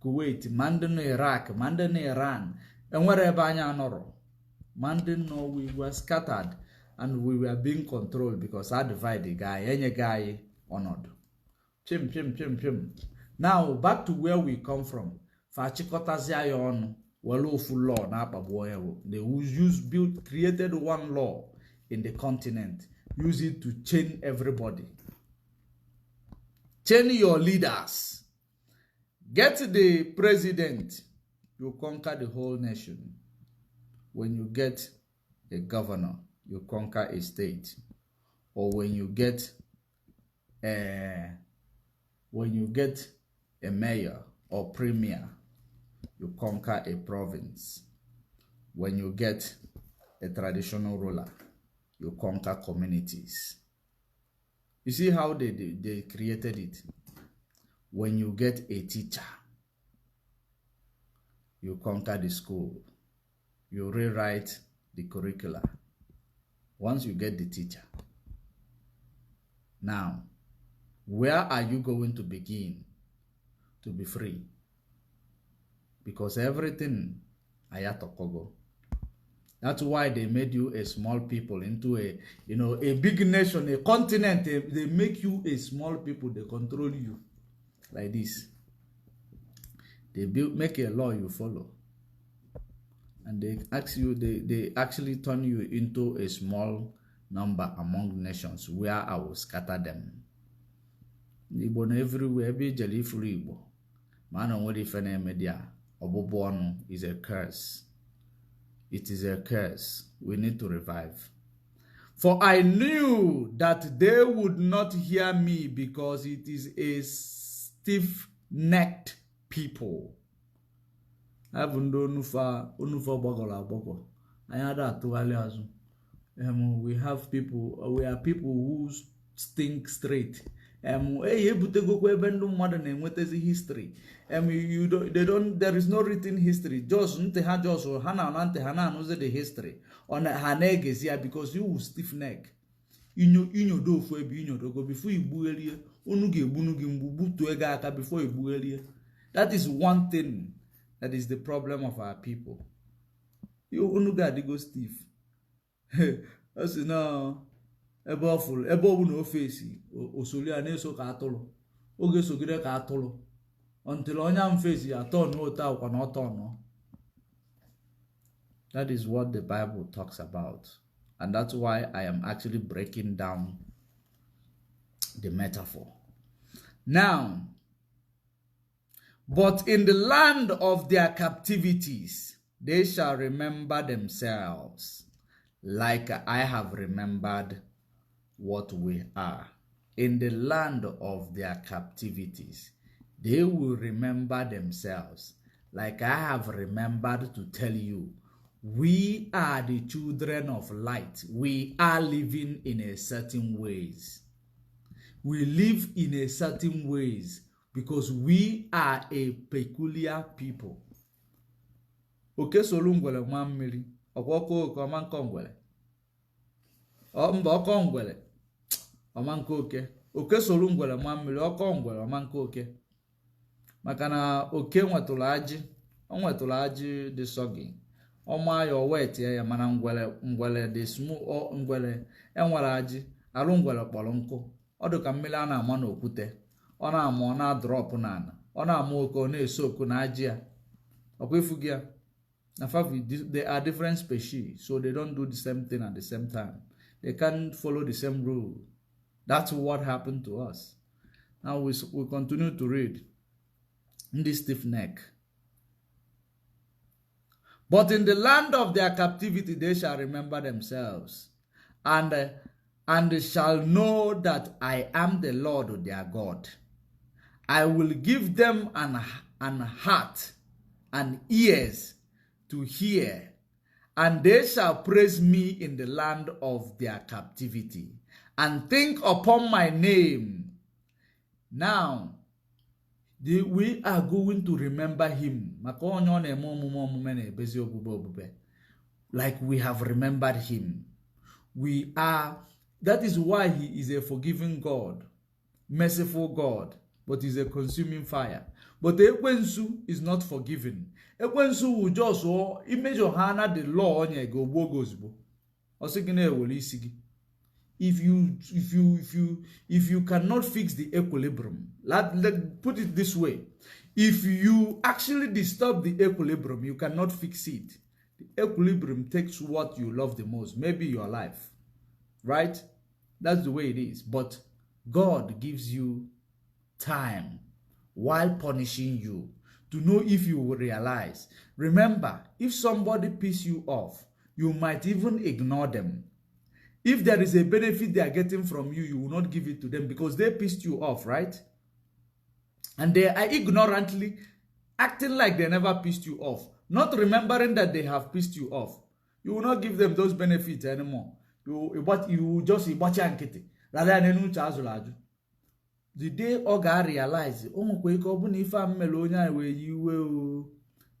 Kuwait, Mandano Iraq, Mandano Iran, and wherever I know, Mandano we were scattered and we were being controlled because I divide the guy, any guy honored. Chim. Now back to where we come from. Fachikotazia on Walofu law na Pabuoyo. They created one law in the continent, use it to chain everybody. Chain your leaders. Get the president, you conquer the whole nation. When you get a governor, you conquer a state. Or when you get a mayor or premier, you conquer a province. When you get a traditional ruler, you conquer communities. You see how they created it? When you get a teacher, you conquer the school. You rewrite the curricula. Once you get the teacher. Now, where are you going to begin to be free? Because everything ayatokogo. That's why they made you a small people into a big nation, a continent. They make you a small people. They control you. Like this. They make a law you follow. And they actually turn you into a small number among nations where I will scatter them. Igbo everywhere be jeli free Igbo. Man on what if any media obobono is a curse. It is a curse. We need to revive. For I knew that they would not hear me because it is a stiff-necked people. We have people, we are people who stink straight. History. There is no written history. Just the history on Hanegezia because you will stiff neck. Before you that is one thing that is the problem of our people. You unuga go stiff. As now eboful ebo no face osoli aneso ka atolo oge sogire ka atolo until onyam face ya turn no ta kwa no turn. That is what the Bible talks about, and that's why I am actually breaking down the metaphor now. But in the land of their captivities they shall remember themselves like I have remembered what we are. In the land of their captivities, they will remember themselves like I have remembered to tell you. We are the children of light. We are living in a certain ways. We live in a certain ways because we are a peculiar people. Okay, so lungwele mamiri. Okwoko komankongwele. Mba okongwele. Omankoke. Oke solungwele mamiri okongwele omankoke. Makana oke nwetula aji. Onwetula aji de sogi. Oma yo wet ya mana ngwele de smu o ngwele enwere aji. Alu ngwele kpọrọ nkụ. ọ dị ka mmiri a na-ama n'okwute ọ na-ama ọ na-drọpụ n'ala ọ na-ama oke ọ na-eso oku na ajị ya ọkwa ifu gị ya na they are different species, so they don't do the same thing at the same time. They can't follow the same rule. That's what happened to us. Now we continue to read in this stiff neck. But in the land of their captivity they shall remember themselves, and shall know that I am the Lord their God. I will give them an heart and ears to hear, and they shall praise me in the land of their captivity, and think upon my name. Now, we are going to remember him. Like we have remembered him. That is why he is a forgiving God, merciful God, but is a consuming fire. But Ekwensu is not forgiven. Ekwensu will just image of Hannah the law on your go bogosbo. If you cannot fix the equilibrium, let put it this way. If you actually disturb the equilibrium, you cannot fix it. The equilibrium takes what you love the most, maybe your life. Right? That's the way it is. But God gives you time while punishing you to know if you will realize. Remember, if somebody pisses you off, you might even ignore them. If there is a benefit they are getting from you, you will not give it to them because they pissed you off, right? And they are ignorantly acting like they never pissed you off, not remembering that they have pissed you off. You will not give them those benefits anymore. You just rather than the day Oga realize,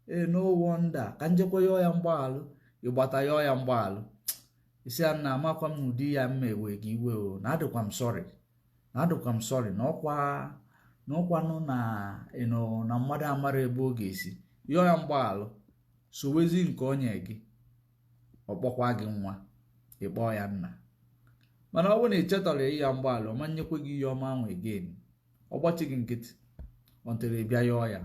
no wonder. Kanjeko yo ya mbalu, ibata yo ya mbalu. Isi na amakwa m n'ụdị ya mmewe gị iwe o. Na adịkwa m sorry. N'ọkwa nụ na na mmadụ amara ebe ọ ga-esi. Yo ya mgbalụ. So wezi nke onye gị. Ọkpọkwa gị nwa. Ịkpọ ya nna. Mana ọ bụ na ichetọrọ ya mgbalụ, ma nyekwe gị ihe ọma ahụ again. Ọgbachi gị nkịtị. Until ị bịa yọọ ya.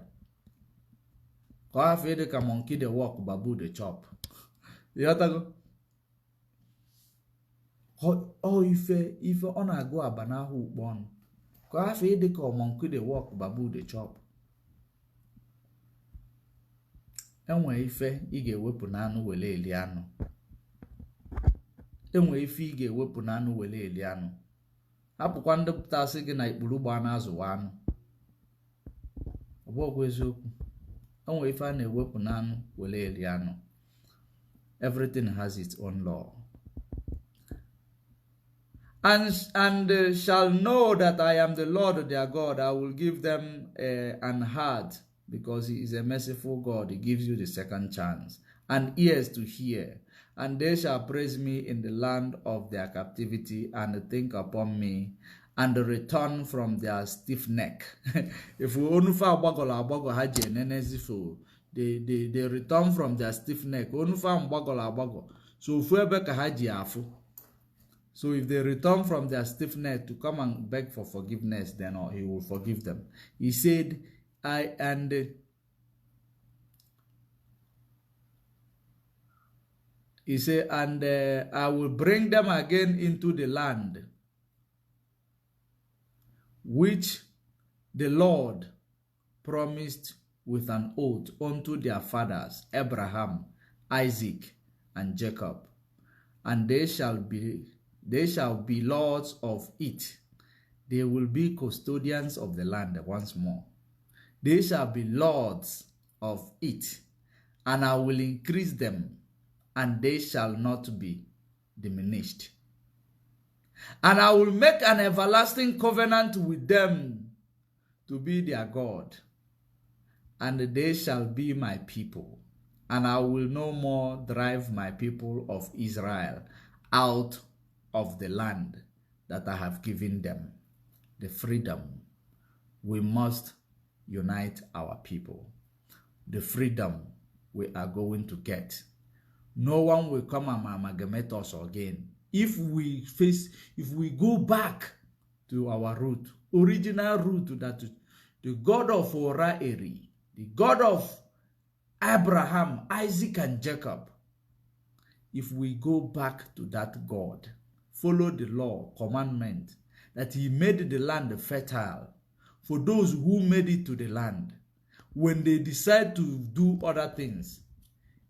Ka ọ hafụ ịdị ka monkey dey walk, babu dey chop. Ịghọtago? Ife ọ na-agụ aba n'ahụ ukpo ọnụ. Ka ọ hafụ ịdị ka monkey dey walk, babu dey chop. Enwe ife ị ga-ewepụ n'anụ wele eli anụ. Enwe ife ị ga-ewepụ n'anụ wele eli anụ. Hapụkwa ndị pụtasị gị na ikpuru gbaa n'azụwa anụ. Ọ bụ ọgwụ eziokwu. Enwe ife a na-ewepụ n'anụ wele eli anụ. Everything has its own law. And shall know that I am the Lord their God. I will give them an heart, because he is a merciful God. He gives you the second chance. And ears to hear. And they shall praise me in the land of their captivity, and think upon me, and return from their stiff neck. If we onufa abago haje nenezifo, they return from their stiff neck. Onufa abago. So if we beka haji afu. So if they return from their stiff neck to come and beg for forgiveness, then he will forgive them. He said, and I will bring them again into the land which the Lord promised with an oath unto their fathers, Abraham, Isaac, and Jacob. And they shall be lords of it. They will be custodians of the land once more. They shall be lords of it, and I will increase them, and they shall not be diminished. And I will make an everlasting covenant with them to be their God, and they shall be my people. And I will no more drive my people of Israel out of the land that I have given them, the freedom. We must unite our people. The freedom we are going to get. No one will come and amalgamate us again. If we go back to our root, original root, that the God of Ora-Eri, the God of Abraham, Isaac, and Jacob, if we go back to that God, follow the law, commandment, that he made the land fertile for those who made it to the land. When they decide to do other things,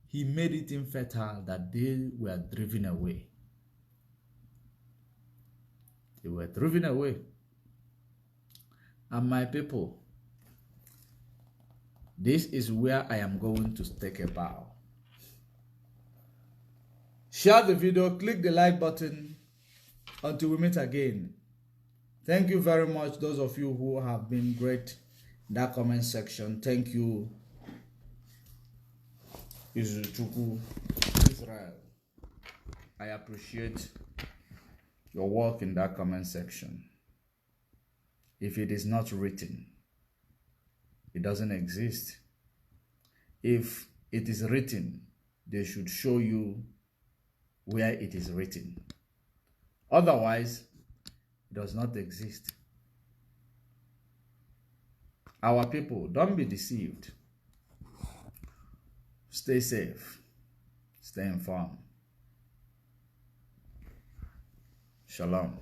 he made it infertile that they were driven away. They were driven away. And my people, this is where I am going to take a bow. Share the video, click the like button. Until we meet again. Thank you very much, those of you who have been great in that comment section. Thank you, Israel. I appreciate your work in that comment section. If it is not written, it doesn't exist. If it is written, they should show you where it is written. Otherwise, it does not exist. Our people, don't be deceived. Stay safe. Stay informed. Shalom.